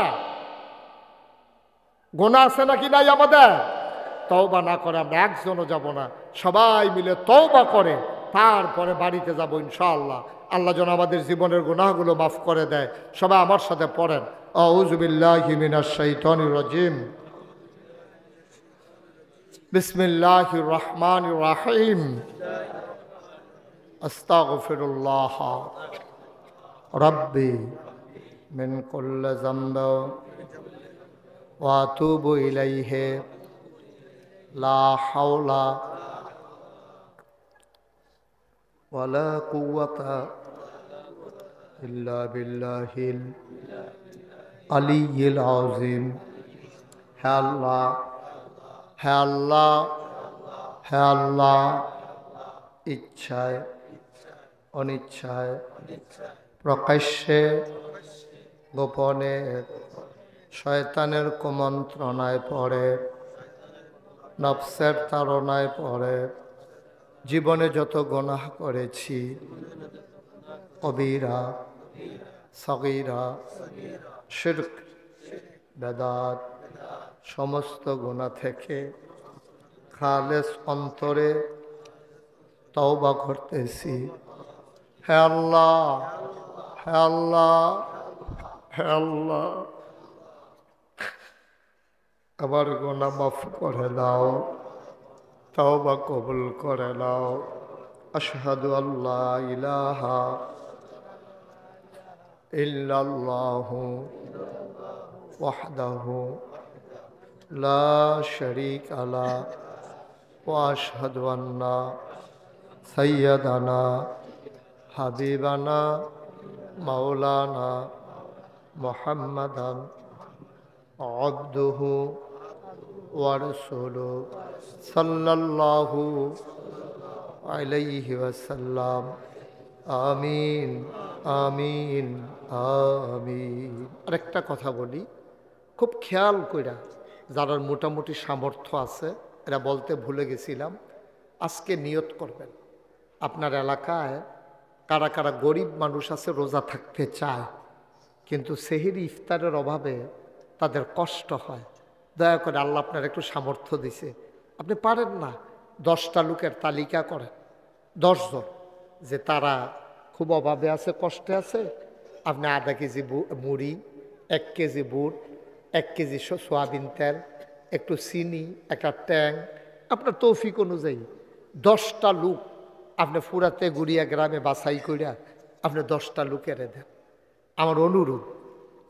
গোনা আছে নাকি নাই আমাদের? তওবা না করে আমরা একজনও যাব না। সবাই মিলে তওবা করে তারপরে বাড়িতে যাব ইনশাআল্লাহ। আল্লাহ যেন আমাদের জীবনের গুনাহগুলো মাফ করে দেয়। সবাই আমার সাথে পড়েন, আউযু বিল্লাহি মিনাশ শাইতানির রাজিম, বিসমিল্লাহির রহমানির রহিম, আস্তাগফিরুল্লাহ রাব্বি মিন কুল্লি যামবি ওয়া আতুবু ইলাইহি, লা হাওলা ওয়ালা কুওয়াতা ইল্লা বিল্লাহিল আলিয়্যিল আযীম। হে আল্লাহ, হে আল্লাহ, হে আল্লাহ, ইচ্ছায় অনিচ্ছায়, প্রকাশ্যে গোপনে, শয়তানের কুমন্ত্রণায় পড়ে, নফসের তাড়নায় পড়ে জীবনে যত গুনাহ করেছি কবিরা সগীরা শিরক বেদাত সমস্ত গুনাহ থেকে খালেস অন্তরে তওবা করতেছি। হে আল্লাহ, হে আল্লাহ, হে আল্লাহ, আমার গুনাহ মাফ করে দাও, তওবা কবুল করে নাও। আশহাদু আল্লা ইলাহা ইল্লাল্লাহু ওয়াহদাহু লা শারীকা লাহু ওয়া আশহাদু আন্না সাইয়্যিদানা হাবিবানা মাওলানা মুহাম্মাদান আবদুহু ওয়া রাসূলুহু সাল্লাল্লাহু আলাইহি ওয়াসাল্লাম। আমিন, আমিন, আমিন। আরেকটা কথা বলি, খুব খেয়াল কইরা, যারা মোটামুটি সামর্থ্য আছে এরা বলতে ভুলে গেছিলাম, আজকে নিয়ত করবেন আপনার এলাকায় কারা কারা গরিব মানুষ আছে রোজা থাকতে চায় কিন্তু সেহরি ইফতারের অভাবে তাদের কষ্ট হয়। দয়া করে আল্লাহ আপনার একটু সামর্থ্য দিছে, আপনি পারেন না, 10টা লোকের তালিকা করেন, 10 জন যে তারা খুব অভাবে আছে, কষ্টে আছে। আপনি আধা কেজি মুড়ি, 1 কেজি বুট, 1 কেজি সোয়াবিন তেল, একটু চিনি, একটা ট্যাং, আপনার তৌফিক অনুযায়ী 10টা লোক আপনি ফুরাতে গুড়িয়া গ্রামে বাছাই করিয়া আপনি 10টা লোকের দেন। আমার অনুরোধ,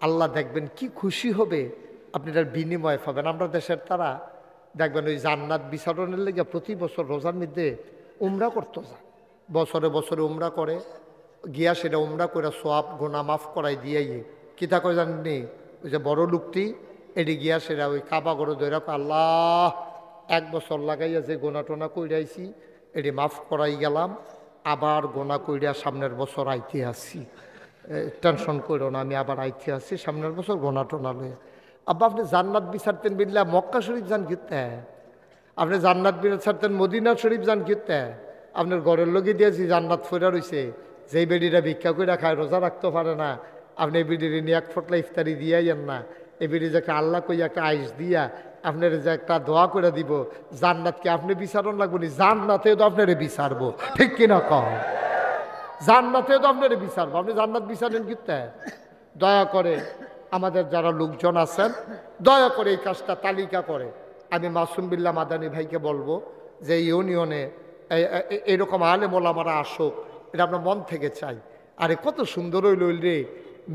আল্লাহ দেখবেন কি খুশি হবে, আপনি তার বিনিময় পাবেন। আমরা দেশের তারা দেখবেন ওই জান্নাত বিচারণের লেগে প্রতি বছর রোজার মধ্যে উমরা করতে যায়, বছরে বছরে উমরা করে গিয়া সেটা উমরা করে সোয়াব গোনা মাফ করাই দিয়াই কিতা কয় জাননি, ওই যে বড় লোকটি এটি গিয়া সেটা ওই কাবা করে ধরে আল্লাহ 1 বছর লাগাইয়া যে গোনা টোনা কইরাইছি এটি মাফ করাই গেলাম, আবার গোনা কইরা সামনের বছর আইতে আসি, টেনশন করো না, আমি আবার আইতে আসি সামনের বছর গোনা টোনা লয়ে। আব্বা আপনি জান্নাত বিচারতেন বিল্লা মক্কা শরীফ যান কিতে, আপনি জান্নাত বিচারতেন মদিনা শরীফ যান কিতে, আপনার ঘরের লোকে দিয়েছি জান্নাত ফেরা রয়েছে, যেই বেডিরা ভিক্ষা করে খায় রোজা রাখতে পারে না, আপনি এই বেডির নিয়ে 1 ফটলা ইফতারি দিয়াইয়েন না, এই বেডি যে একটা আল্লাহ কই একটা আইস দিয়া আপনার যে একটা দোয়া করে দিব, জান্নাতকে আপনি বিচারণ লাগবো নি, জান্নাতেও তো আপনারে বিচারবো, ঠিক কিনা কম, জান্নাতেও তো আপনারে বিচারবো, আপনি জান্নাত বিচারেন কিতে। দয়া করে আমাদের যারা লোকজন আছেন দয়া করে এই কাজটা তালিকা করে, আমি মাসুম বিল্লাহ মাদানী ভাইকে বলবো যে ইউনিয়নে এরকম আলেম ওলামারা আসুক, এটা আপনার মন থেকে চাই। আরে কত সুন্দর হইল রে,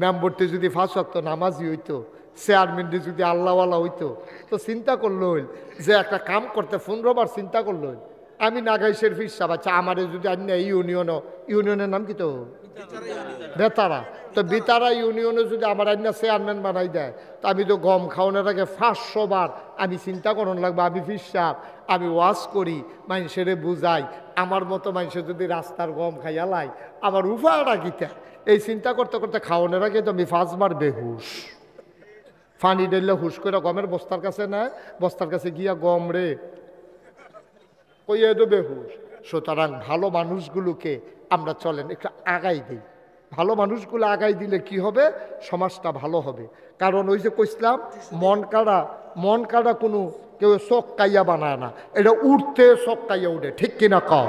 মেম্বরটি যদি 5 ওয়াক্ত নামাজি হইতো, চেয়ারম্যানটি যদি আল্লাহওয়ালা হইতো, তো চিন্তা করলো হইল যে একটা কাম করতে 15 বার চিন্তা করলো হইল। আমি নাগাইশের ফিরসা বাচ্চা আমারে যদি আন্য ইউনিয়নের নাম কি তো বেতারা, তো বেতারা ইউনিয়নে যদি আমার আন্য চেয়ারম্যান বানাই দেয়, তো আমি তো গম খাওয়ানোর আগে 500 বার আমি চিন্তা করন লাগবে, আমি ফিরসাব, আমি ওয়াজ করি, মানুষের বুঝাই, আমার মতো মানুষের যদি রাস্তার গম খাইয়া লাই আমার উপায়টা গীতা, এই চিন্তা করতে করতে খাওয়ানোর আগে তো আমি 5 বার বেহুশ, ফানি ডেলে হুশ করে গমের বস্তার কাছে নেয়, বস্তার কাছে গিয়া গম রে কইয়া তো বেহুশ। সুতরাং ভালো মানুষগুলোকে আমরা চলেন একটু আগাই দিই, ভালো মানুষগুলো আগাই দিলে কি হবে, সমাজটা ভালো হবে। কারণ ওই যে কইসলাম মন কাড়া কোনো কেউ চোখ কাইয়া বানায় না, এটা উঠতে চোখ কাইয়া উঠে, ঠিক কিনা কও।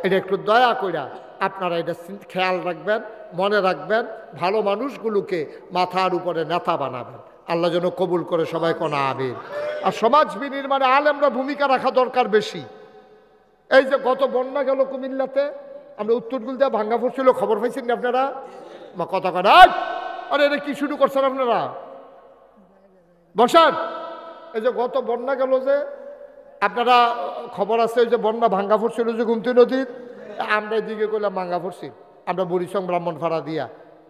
এটা একটু দয়া কইরা আপনারা এটা খেয়াল রাখবেন, মনে রাখবেন, ভালো মানুষগুলোকে মাথার উপরে নেতা বানাবেন। আল্লাহ যেন কবুল করে, সবাই কোনা আমিন। আর সমাজ বিনির্মাণে আলেমরা ভূমিকা রাখা দরকার বেশি। এই যে গত বন্যা গেল কুমিল্লাতে, আমরা উত্তরগুলতে ভাঙ্গা পড়ছিল, খবর পাইছেন না আপনারা, বা কথা কথা আরে এটা কি শুরু করছেন আপনারা, বসান। এই যে গত বন্যা গেল যে আপনারা খবর আছে, ওই যে বন্যা ভাঙ্গা পড়ছিল যে গুমতি নদীর, আমরা এদিকে করলাম ভাঙ্গা পড়ছি, আমরা বরিশং ব্রাহ্মণপাড়া দিয়া,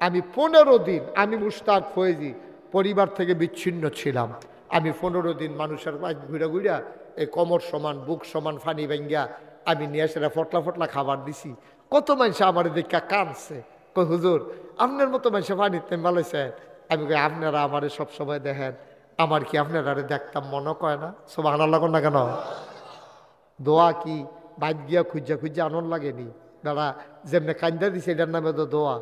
আমি 15 দিন আমি মুশতাক ফয়েজি পরিবার থেকে বিচ্ছিন্ন ছিলাম। আমি 15 দিন মানুষের ঘুরা ঘুরা এই কোমর সমান বুক সমান ফানি ভাঙ্গা আমি নিয়ে সেটা ফটলা ফটলা খাবার দিছি। কত মানুষ আমার দেখা কাঁদছে, কই হুজুর আপনার মতো মানুষ পানিতে মালাইছে। আমি কই আপনারা আমারে সবসময় দেখেন, আমার কি আপনারা দেখতাম মনে কয় না? সুবহানাল্লাহ না কেন? দোয়া কি বাইক গিয়া খুঁজা খুঁজা আনন্দ লাগেনি দাদা, যেমনি কান্দা দিছে এটার নামে তো দোয়া।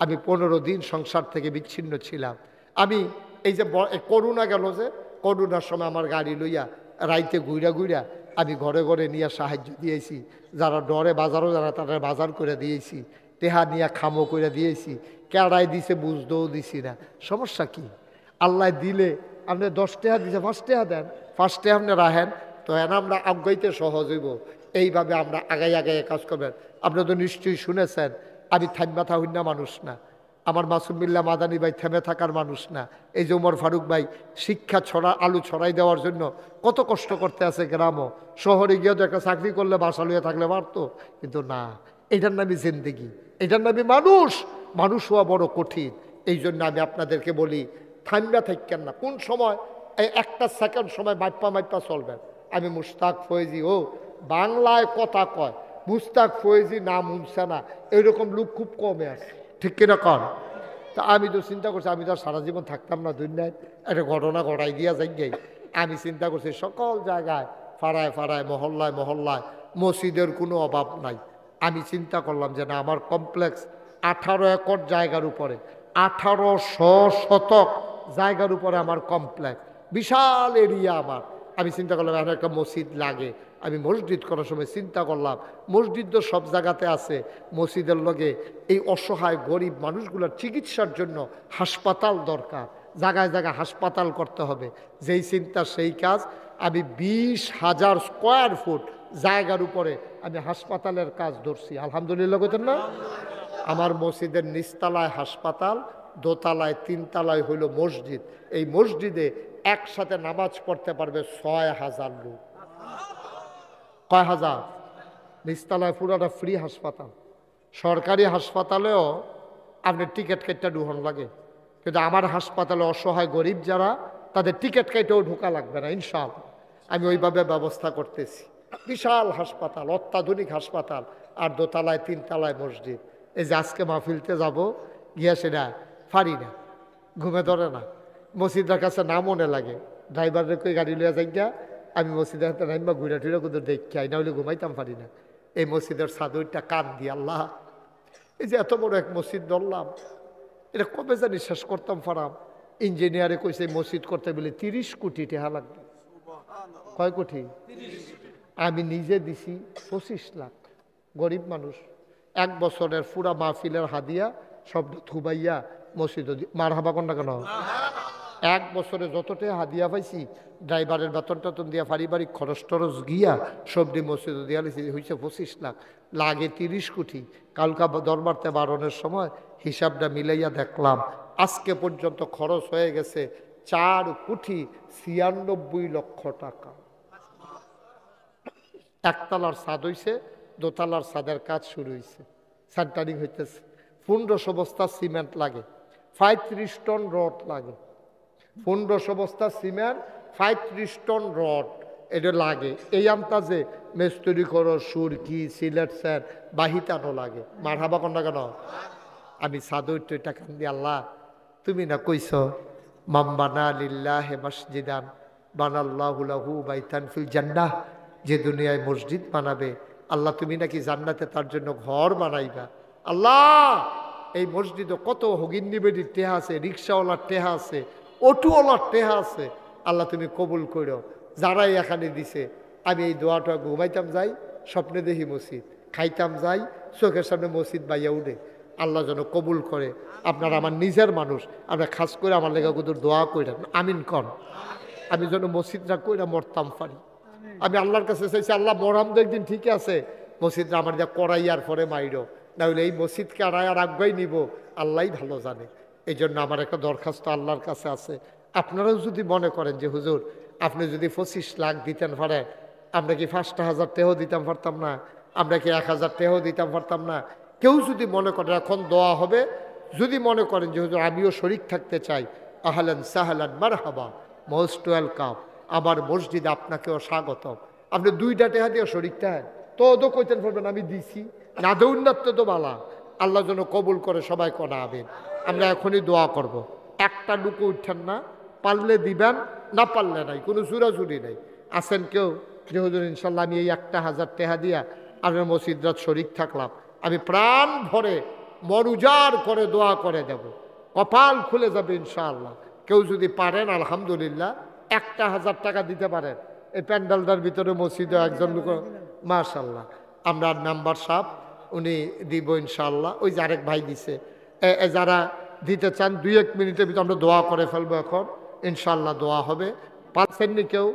আমি 15 দিন সংসার থেকে বিচ্ছিন্ন ছিলাম। আমি এই যে করোনা গেল, যে করোনার সময় আমার গাড়ি লইয়া রাইতে ঘুরা ঘুরা আমি ঘরে ঘরে নিয়ে সাহায্য দিয়েছি। যারা ডরে বাজারও যারা তারা বাজার করে দিয়েছি, টেহা নিয়ে খামো করে দিয়েছি। কেড়াই দিছে বুঝতেও দিছি না, সমস্যা কি? আল্লাহ দিলে আপনি 10 টাকা দিছে, 5 টাকা দেন, 5 টাকা আপনি রাখেন, তো এন আমরা আগাইতে সহজ হইব। এইভাবে আমরা আগাই আগাই কাজ করবেন। আপনি তো নিশ্চয়ই শুনেছেন আমি থাইমা থাকুন না মানুষ না, আমার মাসুম বিল্লাহ মাদানী ভাই থেমে থাকার মানুষ না। এই যে উমর ফারুক ভাই শিক্ষা আলু ছড়াই দেওয়ার জন্য কত কষ্ট করতে আছে গ্রামও। শহরে গিয়েও তো একটা চাকরি করলে বাসা লইয়া থাকলে পারতো, কিন্তু না, এটার নামই জিন্দেগি, এটার নামই মানুষ। মানুষ হওয়া বড় কঠিন। এই জন্য আমি আপনাদেরকে বলি থাইমা থাকেন না। কোন সময় এই একটা সেকেন্ড সময় মাইপা মাইপা চলবেন। আমি মুশতাক ফয়েজি ও বাংলায় কথা কয়, মুস্তাক ফয়েজি নাম উনছে না, এরকম লোক খুব কমে আছে, ঠিক কিনা কন? তা আমি তো চিন্তা করছি আমি তো সারা জীবন থাকতাম না দুনিয়ায়, একটা ঘটনা ঘটাই দিয়া যাই যাই। আমি চিন্তা করছি সকল জায়গায় ফাড়ায় ফাড়ায় মহল্লায় মহল্লায় মসজিদের কোনো অভাব নাই। আমি চিন্তা করলাম যে না, আমার কমপ্লেক্স 18 একর জায়গার উপরে, 1800 শতক জায়গার উপরে আমার কমপ্লেক্স, বিশাল এরিয়া আমার। আমি চিন্তা করলাম এখন একটা মসজিদ লাগে। আমি মসজিদ করার সময় চিন্তা করলাম মসজিদ তো সব জায়গাতে আছে, মসজিদের লগে এই অসহায় গরিব মানুষগুলোর চিকিৎসার জন্য হাসপাতাল দরকার, জায়গায় জায়গায় হাসপাতাল করতে হবে। যেই চিন্তা সেই কাজ। আমি 20,000 স্কোয়ার ফুট জায়গার উপরে আমি হাসপাতালের কাজ ধরছি। আলহামদুলিল্লাহ কইতেন না? আমার মসজিদের নিচতলায় হাসপাতাল, দোতলায় 3 তলায় হইল মসজিদ। এই মসজিদে একসাথে নামাজ পড়তে পারবে 6,000 লোক। কয় হাজার? নিচতলায় পুরাটা ফ্রি হাসপাতাল। সরকারি হাসপাতালেও আপনি টিকিট কেটে ঢুকন লাগে, কিন্তু আমার হাসপাতালে অসহায় গরিব যারা, তাদের টিকিট কেটেও ঢোকা লাগবে না ইনশাআল্লাহ। আমি ওইভাবে ব্যবস্থা করতেছি। বিশাল হাসপাতাল, অত্যাধুনিক হাসপাতাল, আর দোতলায় 3 তলায় মসজিদ। এই যে আজকে মাহফিলতে যাব, গিয়া সেটা পারি না, ঘুমে ধরে না। মসজিদের কাছে না মনে লাগে, ড্রাইভারের কই গাড়ি লইয়া যাই গিয়া আমি মসজিদের হাতে নাইমা ঘুরে টুরে কিন্তু দেখি আই, না হলে ঘুমাইতাম পারি না। এই মসজিদের চাদরটা কান দি আল্লাহ, এই যে এত বড় এক মসজিদ ধরলাম, এটা কবে জানি শেষ করতাম পারাম। ইঞ্জিনিয়ারে কইছে মসজিদ করতে বলে 30 কোটি টাকা লাগবে। কয় কোটি? আমি নিজে দিছি 25 লাখ। গরিব মানুষ, 1 বছরের পুরা মাহফিলের হাদিয়া সব থুবাইয়া মসজিদ। মার হাবা কন্যা কেন? 1 বছরে যতটা হাদিয়া পাইছি, ড্রাইভারের বেতন টেতন দিয়া পারিবারিক খরচ টরচ গিয়া সবজি মসজিদ দিয়া লিছি, হয়েছে 25 লাখ। লাগে 30 কোটি। কালকা দরবারতে বারণের সময় হিসাবটা মিলাইয়া দেখলাম আজকে পর্যন্ত খরচ হয়ে গেছে 4 কোটি 96 লক্ষ টাকা। একতলার ছাদ হইছে, দোতলার ছাদের কাজ শুরু হয়েছে, সেন্টারিং হইতেছে। 1500 বস্তা সিমেন্ট লাগে, 35 টন রড লাগে। 1500 বস্তা সিমেন্ট, 35 টন রড এটা লাগে। এই আন্তাজে মেস্তরি করো, সুরকি, সিলেট স্যার বাহিতানো লাগে। মার হাবা কন্যা কেন? আমি সাদুরটা টাকা দিয়ে আল্লাহ তুমি না কইছ মাম্বানা লিল্লাহে মসজিদান বানাল্লাহু লাহু বাইতান ফিল জান্নাহ, যে দুনিয়ায় মসজিদ বানাবে আল্লাহ তুমি নাকি জান্নাতে তার জন্য ঘর বানাইবা। আল্লাহ এই মসজিদে কত হগিন্নি বেডির টেহা আছে, রিক্সাওয়ালার টেহা আছে, অটোওয়ালার টেহা আছে। আল্লাহ তুমি কবুল করো। যারাই এখানে দিছে, আমি এই দোয়াটা ঘুমাইতাম যাই, স্বপ্নে দেখি মসজিদ, খাইতাম যাই, চোখের সামনে মসজিদ বাইয়া উঠে। আল্লাহ যেন কবুল করে। আপনারা আমার নিজের মানুষ, আমরা খাস করে আমার লেখা কুতুর দোয়া কইরেন, আমিন কন। আমি যেন মসজিদটা কইরা মরতাম পারি। আমি আল্লাহর কাছে চাইছি আল্লাহ মরাম তো একদিন ঠিক আছে, মসজিদটা আমার যা করাইয়ার পরে মাইরো, না হলে এই মসজিদকে আর আগাই নিব আল্লাহই ভালো জানে। এই জন্য আমার একটা দরখাস্ত আল্লাহর কাছে আছে। আপনারাও যদি মনে করেন যে হুজুর আপনি যদি 25 লাখ দিতেন পারেন, আমরা কি 5,000 টাকাও দিতাম পারতাম না? আমরা কি 1,000 টাকাও দিতাম পারতাম না? কেউ যদি মনে করেন এখন দোয়া হবে, যদি মনে করেন যে হুজুর আমিও শরীক থাকতে চাই, আহলান সাহলান মারহাবা, মোস্ট ওয়েলকাম, আমার মসজিদে আপনাকেও স্বাগতম। আপনি 2টা টাকা দিয়ে শরীক থাকেন তো কইতেন পারবেন আমি দিছি না, দৌন্নাত্ম তো বালা। আল্লাহ যেন কবুল করে, সবাই কনা আবেন। আমরা এখনই দোয়া করব। একটা লুকো উঠছেন না, পারলে দিবেন, না পারলে নাই, কোনো চুরাচুরি নাই। আছেন কেউ যে হুজুর ইনশাল্লাহ আমি এই 1,000 টাকা দিয়া আপনার মসজিদরাত শরীক থাকলাম, আমি প্রাণ ভরে মন উজাড় করে দোয়া করে দেব, কপাল খুলে যাবে ইনশাআল্লাহ। কেউ যদি পারেন আলহামদুলিল্লাহ 1,000 টাকা দিতে পারেন এই প্যান্ডেলটার ভিতরে মসজিদে একজন লোক, মাশাআল্লাহ। আমরা মেম্বার সাহেব উনি দিব ইনশাআল্লাহ। ওই যে আরেক ভাই দিছে, যারা দিতে চান 2-1 মিনিটের ভিতরে আমরা দোয়া করে ফেলবো এখন ইনশাআল্লাহ, দোয়া হবে। পাচ্ছেননি কেউ?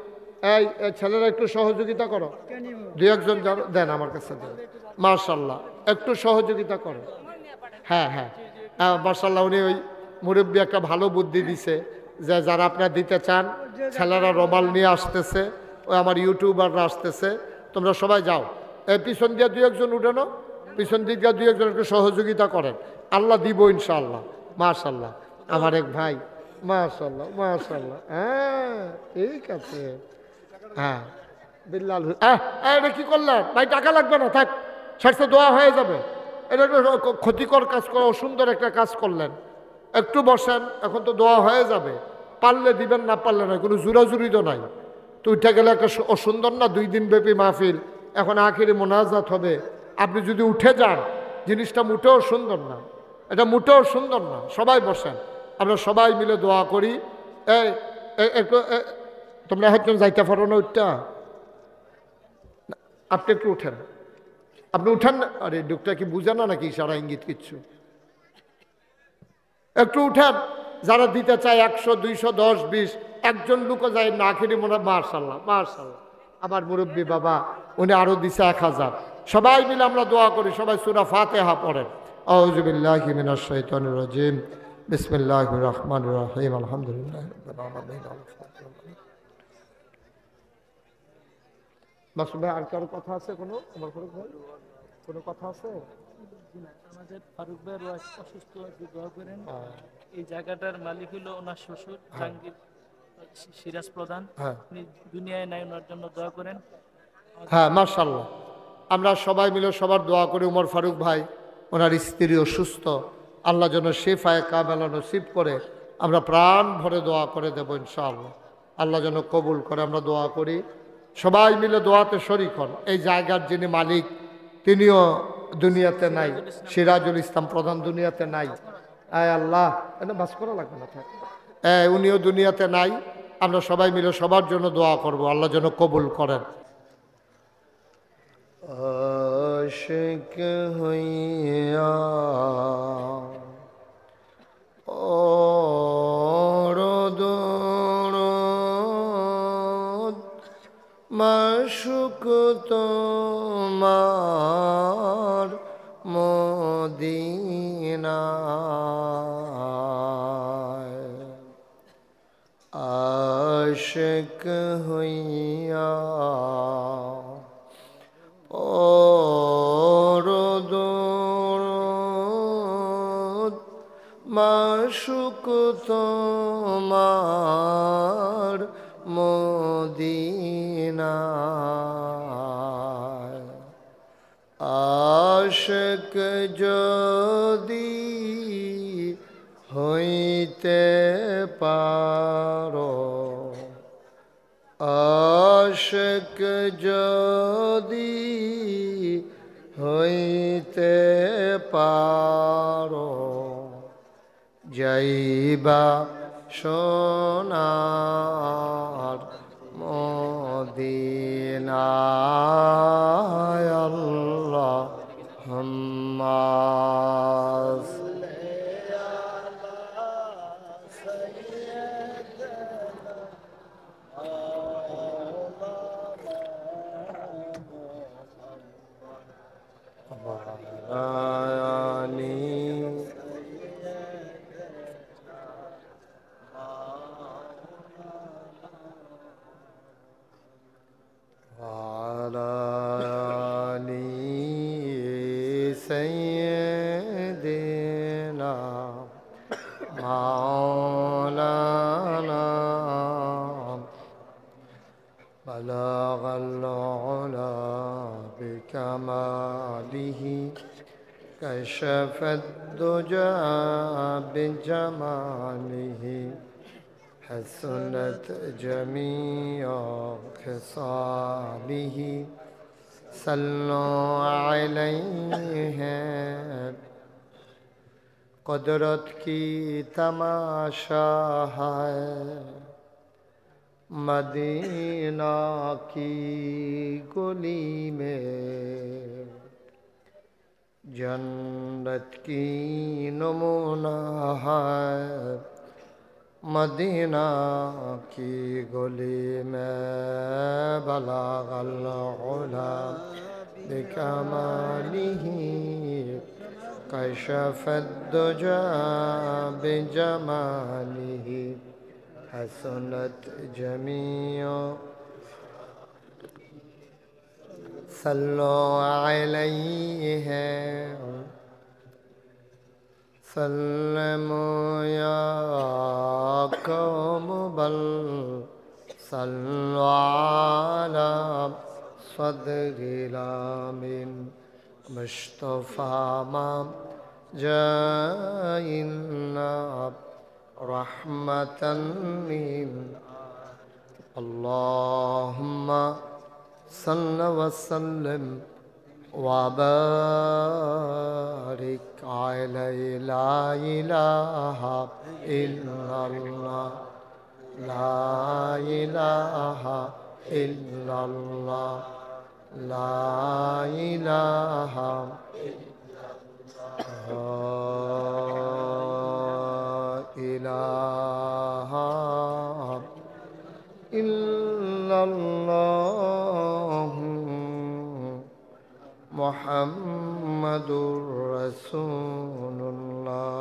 এই ছেলেরা একটু সহযোগিতা করো, 2-1 জন দেন আমার কাছে দেন, মাশাআল্লাহ একটু সহযোগিতা করো। হ্যাঁ হ্যাঁ মাশাআল্লাহ, উনি ওই মুরব্বী একটা ভালো বুদ্ধি দিছে যে যারা আপনারা দিতে চান, ছেলেরা রবাল নিয়ে আসতেছে, ওই আমার ইউটিউবাররা আসতেছে, তোমরা সবাই যাও, এই পিছন দিয়ে 2-1 জন উঠেনো, পিছন দিক দিয়ে 2-1 জন একটু সহযোগিতা করেন, আল্লাহ দিব ইনশাআল্লাহ। মাশাআল্লাহ আমার এক ভাই, মাশাআল্লাহ মাশাআল্লাহ, হ্যাঁ ঠিক আছে। হ্যাঁ বিল্লাল, এটা কি করলেন ভাই? টাকা লাগবে না, থাক, সাথে দোয়া হয়ে যাবে। এটা একটা ক্ষতিকর কাজ করা, অসুন্দর একটা কাজ করলেন, একটু বসেন, এখন তো দোয়া হয়ে যাবে, পারলে দিবেন, না পারলে না, কোনো জোরাজুরি তো নাই। তো উঠে গেলে একটা অসুন্দর না, 2 দিন ব্যাপী মাহফিল, এখন আখিরে মোনাজাত হবে, আপনি যদি উঠে যান জিনিসটা মোটেও সুন্দর না, এটা মোটেও সুন্দর না। সবাই বসেন, আমরা সবাই মিলে দোয়া করি। এই একটু তোমরা হয়তো যাইতে পারো না, উঠটা আপনি একটু উঠেন, আপনি উঠেন না। আরে লোকটা কি বুঝে না নাকি ইশারা ইঙ্গিত কিচ্ছু? একটু উঠেন, যারা দিতে চায় 100, 200, 10, 20, একজন লোকও যায় না আখিরি মনে। মাশাআল্লাহ মাশাআল্লাহ, আমার মুরব্বী বাবা উনি আরো দিছে 1000। সবাই মিলে আমরা দোয়া করি, সবাই সূরা ফাতিহা পড়েন। আউযু বিল্লাহি মিনাশ শাইতানির রাজিম, বিসমিল্লাহির রহমানির রহিম, আলহামদুলিল্লাহি রাব্বিল আলামিন। মাসুদ ভাই আর কারো কথা আছে? কোনো আমার কোনো কথা আছে? আমাদের ফারুক ভাইয়ের অসুস্থ, দোয়া করেন। এই জায়গাটার মালিক হলো ওনার শ্বশুর জাহাঙ্গীর সিরাজ প্রধান, উনি দুনিয়ায় নাই, ওনার জন্য দোয়া করেন। হ্যাঁ মাশাআল্লাহ, আমরা সবাই মিলে সবার দোয়া করি। উমর ফারুক ভাই, ওনার স্ত্রী অসুস্থ, আল্লাহ যেন শিফায়ে কামেলা নসিব করে, আমরা প্রাণ ভরে দোয়া করে দেব ইনশাআল্লাহ, আল্লাহ যেন কবুল করে। আমরা দোয়া করি, সবাই মিলে দোয়াতে শরীক হন। এই জায়গার যিনি মালিক তিনিও দুনিয়াতে নাই, সিরাজুল ইসলাম প্রধান দুনিয়াতে নাই। আয় আল্লাহ, এটা বাস করা লাগবে না, উনিও দুনিয়াতে নাই। আমরা সবাই মিলে সবার জন্য দোয়া করব, আল্লাহ যেন কবুল করেন। আশিক হইয়া মাশুক তোমার মদিনায়, আশিক হইয়া মাশুক তোমার মদিনায়, আশিক যদি হইতে পারো, আশিক যদি হইতে পারো, যাইবা সোনার মদিনায়, আল্লাহুম্মা سيدنا مولانا بلغ العلا بكماله كشف الدجى بجماله حسنت جميع خصاله सल्लो अलैहि है कुदरत की तमाशा है मदीना की गली में जन्नत की नमूना है मदीना की गली में बलागल उला बिकमालिही कशफत दुजा बिजमालिही हसनत जमीओ सल्लो अलैहि सल्लमो या कौम बल सल्लो अला सदरिल आमिन मुस्तफा मा जाइन्ना रहमतन लिल अल्लाहुम्मा सल्लि व सल्लिम व बारिक अलैहि ला इलाहा इल्लल्लाह ला इलाहा इल्लल्लाह ला इलाहा इलाहा इल्लल्लाह मुहम्मदुर रसूलुल्लाह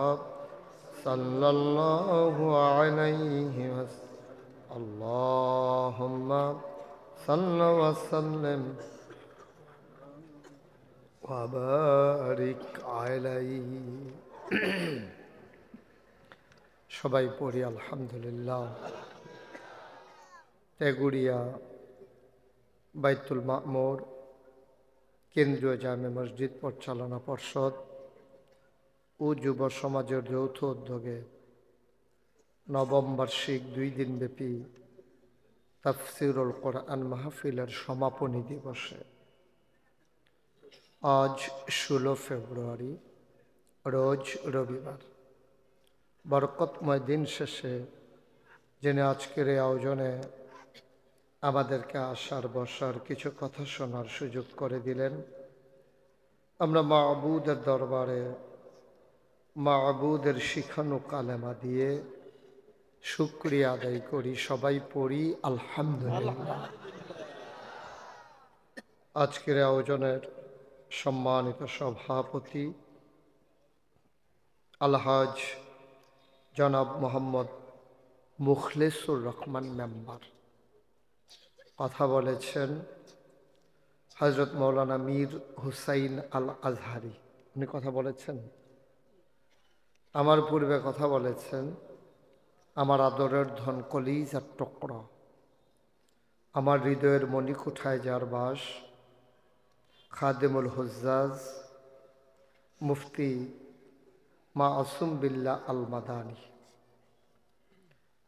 सल्लल्लाहु अलैहि वसल्लम अल्लाहुम्मा सल्लि व सल्लिम व बारिक अलैहि সবাই পড়ি আলহামদুলিল্লাহ। তেগুড়িয়া বাইতুল মামুর কেন্দ্রীয় জামে মসজিদ পরিচালনা পর্ষদ ও যুব সমাজের যৌথ উদ্যোগে নবম বার্ষিক 2 দিনব্যাপী তাফসীরুল কোরআন মাহফিলের সমাপনী দিবসে আজ 16 ফেব্রুয়ারি রোজ রবিবার বরকতময় দিন শেষে যিনি আজকের এই আয়োজনে আমাদেরকে আসার বসার কিছু কথা শোনার সুযোগ করে দিলেন, আমরা মাবুদের দরবারে মাবুদের শিখানো কালেমা দিয়ে শুকরিয়া আদায় করি। সবাই পড়ি আলহামদুলিল্লাহ। আজকের আয়োজনের সম্মানিত সভাপতি আলহাজ জনাব মোহাম্মদ মুখলেসুর রহমান মেম্বার, কথা বলেছেন হযরত মৌলানা মীর হুসাইন আল আজহারি, উনি কথা বলেছেন। আমার পূর্বে কথা বলেছেন আমার আদরের ধন কলিজার টুকরা, আমার হৃদয়ের মণিকুঠায় যার বাস, খাদেমুল হুজ্জাজ মুফতি মাসুম বিল্লাহ আল মাদানী,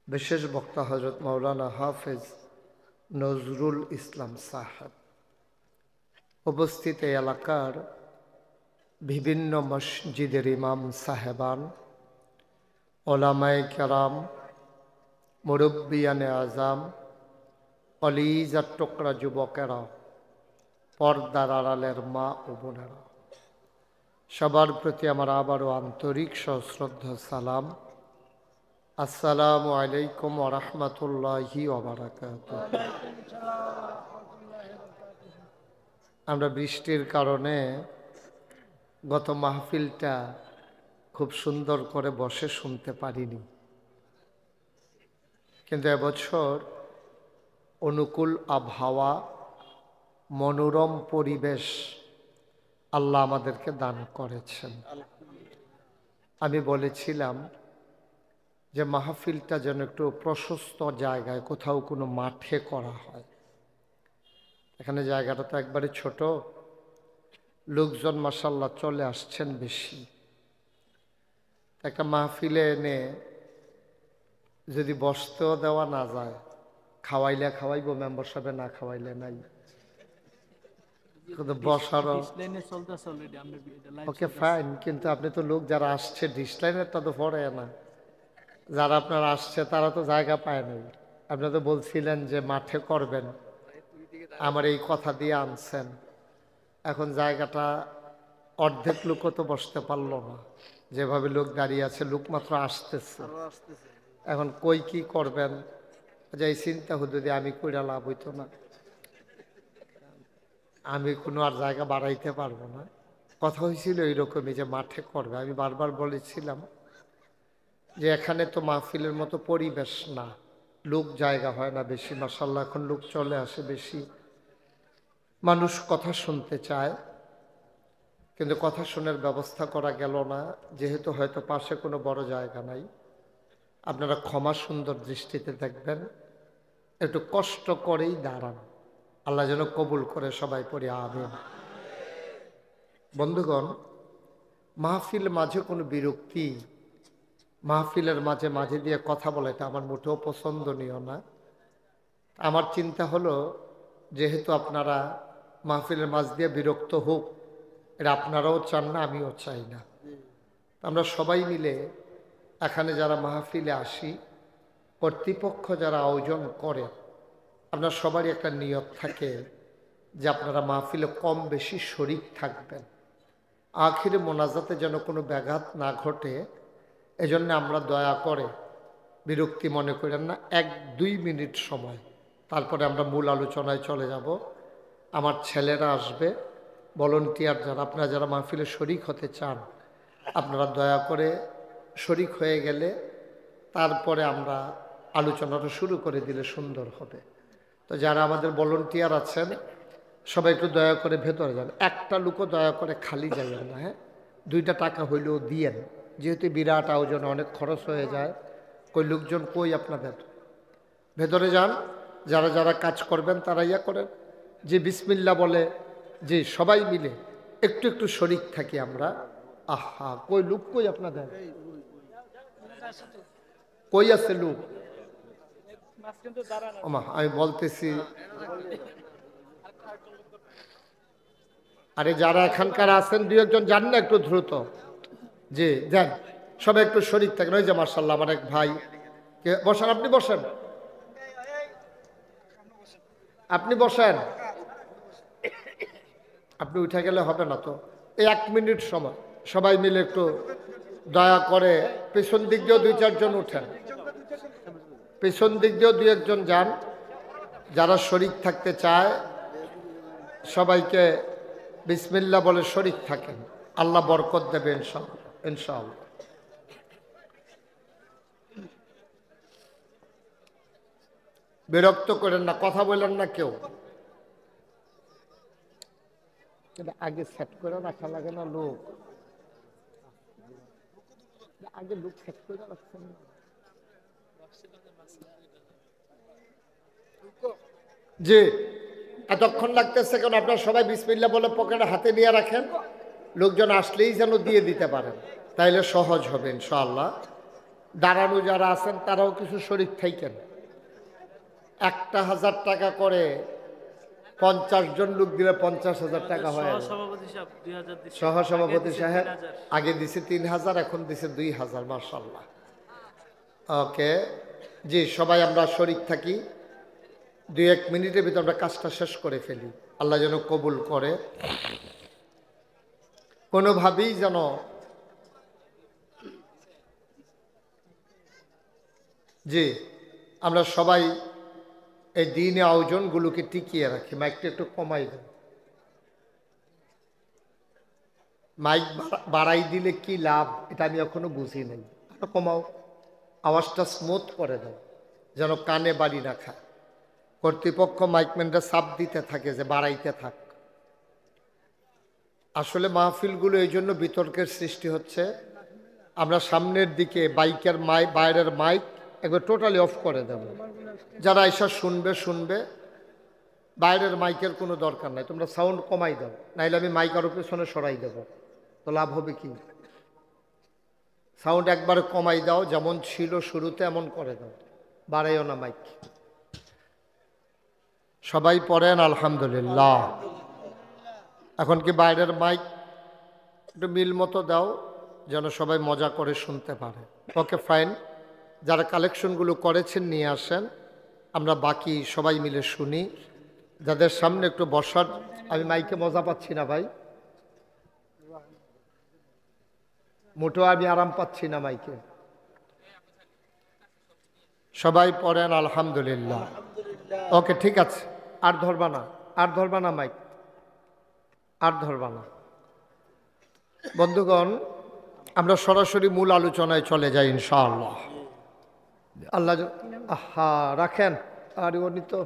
বিশেষ বক্তা হযরত মৌলানা হাফেজ নজরুল ইসলাম সাহেব, উপস্থিত এই এলাকার বিভিন্ন মসজিদের ইমাম সাহেবান, ওলামায়ে কেরাম, মুরব্বিয়ানে আজাম, কলিজার টুকরা যুবকেরা, পর্দার আড়ালের মা ও বোনেরা, সবার প্রতি আমার আবারও আন্তরিক সশ্রদ্ধা সালাম। আসসালামু আলাইকুম ওয়া রাহমাতুল্লাহি ওয়া বারাকাতুহু। আমরা বৃষ্টির কারণে গত মাহফিলটা খুব সুন্দর করে বসে শুনতে পারিনি, কিন্তু এবছর অনুকূল আবহাওয়া, মনোরম পরিবেশ আল্লাহ আমাদেরকে দান করেছেন। আমি বলেছিলাম যে মাহফিলটা যেন একটু প্রশস্ত জায়গায়, কোথাও কোনো মাঠে করা হয়। এখানে জায়গাটা তো একবারে ছোট, লোকজন মাশাআল্লাহ চলে আসছেন বেশি। একটা মাহফিলে এনে যদি বসতেও দেওয়া না যায়, খাওয়াইলে খাওয়াইবো, মেম্বার সাহেব না খাওয়াইলে নাই। কিন্তু বসারও লাইনে চলতেছে অলরেডি আমরা এটা লাইভ ওকে ফাইন, কিন্তু আপনি তো লোক যারা আসছে ডিশ লাইনেরটা তো পড়ে না, যারা আপনার আসছে তারা তো জায়গা পায় নাই। আপনি তো বলছিলেন যে মাঠে করবেন, আমার এই কথা দিয়ে আনছেন, এখন জায়গাটা অর্ধেক লোকও তো বসতে পারলো না, যেভাবে লোক দাঁড়িয়ে আছে, লোক মাত্র আসতেছে। এখন কই কি করবেন, যে এই চিন্তা হুদুদি আমি কইরা লাভ হইতো না, আমি কোনো আর জায়গা বাড়াইতে পারবো না। কথা হয়েছিল এইরকমই যে মাঠে করবে, আমি বারবার বলেছিলাম যে এখানে তো মাহফিলের মতো পরিবেশ না, লোক জায়গা হয় না বেশি, মাশাআল্লাহ এখন লোক চলে আসে বেশি, মানুষ কথা শুনতে চায়, কিন্তু কথা শোনার ব্যবস্থা করা গেল না, যেহেতু হয়তো পাশে কোনো বড় জায়গা নাই। আপনারা ক্ষমা সুন্দর দৃষ্টিতে দেখবেন, একটু কষ্ট করেই দাঁড়ান, আল্লাহ যেন কবুল করে, সবাই পড়ি আমিন। বন্ধুগণ, মাহফিল মাঝে কোনো বিরক্তি, মাহফিলের মাঝে মাঝে দিয়ে কথা বলা, এটা আমার মোটেও পছন্দনীয় না। আমার চিন্তা হলো, যেহেতু আপনারা মাহফিলের মাঝ দিয়ে বিরক্ত হোক, এটা আপনারাও চান না, আমিও চাই না। আমরা সবাই মিলে এখানে যারা মাহফিলে আসি, কর্তৃপক্ষ যারা আয়োজন করে, আপনার সবারই একটা নিয়ত থাকে যে আপনারা মাহফিলে কম বেশি শরিক থাকবেন, আখিরে মোনাজাতে যেন কোনো ব্যাঘাত না ঘটে, এজন্য আমরা দয়া করে, বিরক্তি মনে করেন না, 1-2 মিনিট সময়, তারপরে আমরা মূল আলোচনায় চলে যাব। আমার ছেলেরা আসবে, ভলান্টিয়ার যারা, আপনারা যারা মাহফিলে শরিক হতে চান, আপনারা দয়া করে শরিক হয়ে গেলে তারপরে আমরা আলোচনাটা শুরু করে দিলে সুন্দর হবে। তো যারা আমাদের ভলান্টিয়ার আছেন, সবাই একটু দয়া করে ভেতরে যান, একটা লোকও দয়া করে খালি যাবেন না, হ্যাঁ, 2টা টাকা হইলেও দিয়েন, যেহেতু বিরাট আয়োজনে অনেক খরচ হয়ে যায়। কই লোকজন কই আপনাদের, ভেতরে যান, যারা যারা কাজ করবেন তারা ইয়া করেন, যে বিসমিল্লাহ বলে, যে সবাই মিলে একটু একটু শরিক থাকি আমরা। আহা, কই লোক কই আপনাদের, কই আছে লোক? ওমা, আমি বলতেছি, আরে যারা এখানকার আছেন 2-1 যান না একটু দ্রুত, জি যান, সবাই একটু শরিক থাকেন। ওই যে মার্শাল্লাহ আমার এক ভাই, বসেন, আপনি বসেন, আপনি বসেন, আপনি উঠে গেলে হবে না তো, এই 1 মিনিট সময় সবাই মিলে একটু দয়া করে পেছন দিক দিয়েও 2-4 জন উঠেন, পেছন দিক দিয়েও 2-1 জন যান, যারা শরিক থাকতে চায় সবাইকে বিসমিল্লাহ বলে শরিক থাকেন, আল্লাহ বরকত দেবে ইনশাআল্লাহ, ইনশাআল্লাহ। বিরক্ত করেন না, কথা বলেন না কেউ, আগে সেট করে রাখা লাগে না, লোক আগে লোক সেট করে রাখছেন না। জি, এতক্ষণ লাগতেছে কেন? আপনার সবাই বিসমিল্লাহ বলে পকেটে হাতে নিয়ে রাখেন, লোকজন আসলেই যেন দিয়ে দিতে পারেন, তাইলে সহজ হবে ইনশাআল্লাহ। দাঁড়ানো যারা আছেন তারাও কিছু শরিক থাকেন, 1000 টাকা করে 50 জন লোক দিলে 50,000 টাকা হয়। সহসভাপতি সাহেব আগে দিছে 3000, এখন দিছে 2000, মাশাআল্লাহ। ওকে, জি, সবাই আমরা শরিক থাকি, 2-1 মিনিটের ভিতর আমরা কাজটা শেষ করে ফেলি, আল্লাহ যেন কবুল করে। কোনোভাবেই যেন জি আমরা সবাই এই দিনে আয়োজনগুলোকে টিকিয়ে রাখি। মাইকটা একটু কমাই দেন, মাইক বাড়াই দিলে কি লাভ এটা আমি এখনো বুঝি নাই, কমাও, আওয়াজটা স্মুথ করে দাও যেন কানে বাড়ি না খায়। কর্তৃপক্ষ মাইকম্যানরা চাপ দিতে থাকে যে বাড়াইতে থাক। আসলে মাহফিলগুলো এই জন্য বিতর্কের সৃষ্টি হচ্ছে, আমরা সামনের দিকে বাইকের মাইক, বাইরের মাইক একবার টোটালি অফ করে দেব, যারা এসব শুনবে শুনবে, বাইরের মাইকের কোনো দরকার নাই, তোমরা সাউন্ড কমাই দাও, নাইলে আমি মাইক আরও পেছনে সরাই দেব, তো লাভ হবে কি? সাউন্ড একবারে কমাই দাও, যেমন ছিল শুরুতে এমন করে দাও, বাড়াইও না মাইক। সবাই পড়েন আলহামদুলিল্লাহ। এখন কি বাইরের মাইক একটু মিল মতো দাও, যেন সবাই মজা করে শুনতে পারে। ওকে ফাইন, যারা কালেকশনগুলো করেছেন নিয়ে আসেন, আমরা বাকি সবাই মিলে শুনি। যাদের সামনে একটু বসার, আমি মাইকে মজা পাচ্ছি না ভাই, মোটেও আমি আরাম পাচ্ছি না মাইকে। সবাই পড়েন আলহামদুলিল্লাহ। ওকে ঠিক আছে, আর ধরবা না, আর ধরবা না মাইক, আর ধরবা না। বন্ধুগণ, আমরা সরাসরি মূল আলোচনায় চলে যাই ইনশাআল্লাহ। আল্লাহ আহা রাখেন, আর উনি তো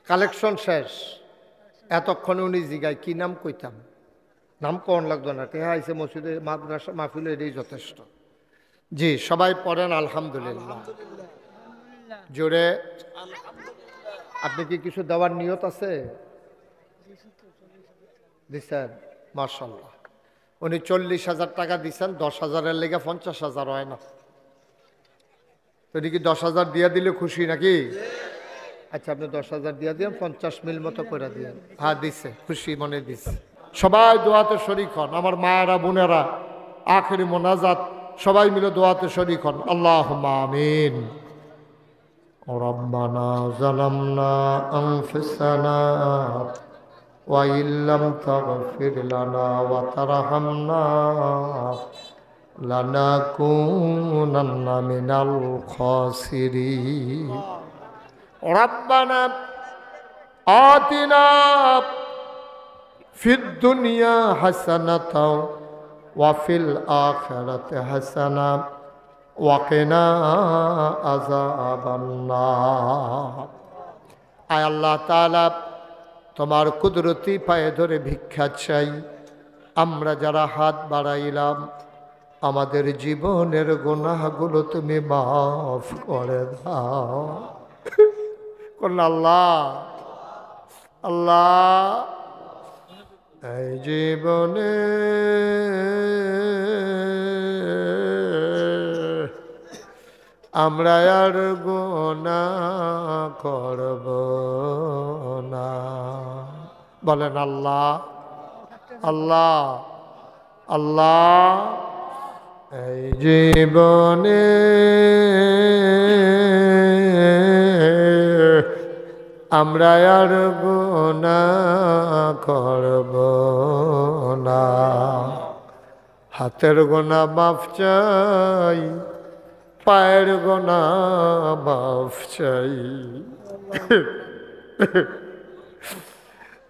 কালেকশন শেষ, এতক্ষণে উনি জিগায় কি নাম কইতাম, নাম কোন লাগতো না, টেহা আইসে মসজিদে মাদ্রাসা মাহফিলে, এটাই যথেষ্ট। জি সবাই পড়েন আলহামদুলিল্লাহ জোরে। আপনি কি কিছু দেওয়ার নিয়ত আছে? দিচ্ছেন মাশাআল্লাহ। উনি 40,000 টাকা দিচ্ছেন, 10,000-এর লেগে 50,000 হয় না, তো কি 10,000 দিয়ে দিলে খুশি নাকি? আচ্ছা আপনি 10,000 দিয়ে দিন, 50 মিল মতো করে দিন। হ্যাঁ দিচ্ছে, খুশি মনে দিচ্ছে। সবাই দোয়াতে শরীক হন, আমার মায়েরা বোনেরা, আখেরি মোনাজাত সবাই মিলে দোয়াতে শরীক হন। আল্লাহুম্মা আমিন। রব্বানা যালামনা আনফুসানা ওয়া ইল্লাম তাগফির লানা ওয়া তারহামনা লানাকুনান্না মিনাল খাসিরিন। রব্বানা আতিনা ফিদ দুনিয়া হাসানাতাও ওয়া ফিল আখিরাতি হাসানা ওয়া কিনা আযাবান নার। আয় আল্লাহ তাআলা, তোমার কুদরতি পায়ে ধরে ভিক্ষা চাই, আমরা যারা হাত বাড়াইলাম আমাদের জীবনের গুনাহগুলো তুমি মাফ করে দাও। কোন আল্লাহ, আল্লাহ এই জীবনে আমরা আর গুনাহ করব না। বলেন আল্লাহ, আল্লাহ, আল্লাহ এই জীবনে আমরা আর গুনাহ করব না। হাতের গুনাহ মাফ চাই, পায়ের গুনাহ মাফ চাই,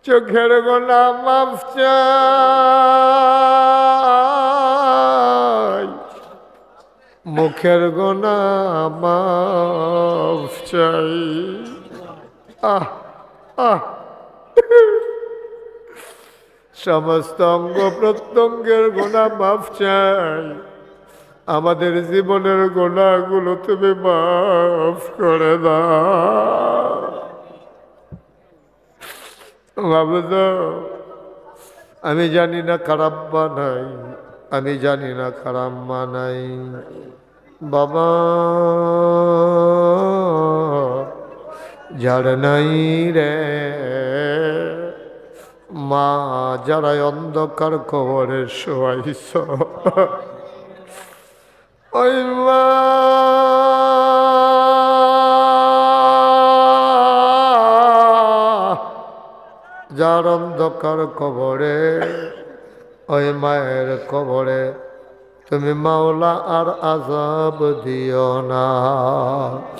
চোখের গুনাহ মাফ চাই, মুখের গুনাহ মাফ চাই। আহ আহ সমস্ত অঙ্গ প্রত্যঙ্গের গুনাহ মাফ চাই, আমাদের জীবনের গুনাহগুলো তুমি মাফ করে দাও। মাবুদ, আমি জানি না খারাপ বানাই, আমি জানি না খারাপ বানাই বাবা, যারা নাই রে মা, যারা অন্ধকার কবরে শোয়াইছ, ওই মা যার অন্ধকার কবরে, ওই মায়ের কবরে তুমি মাওলা আর আযাব দিও না।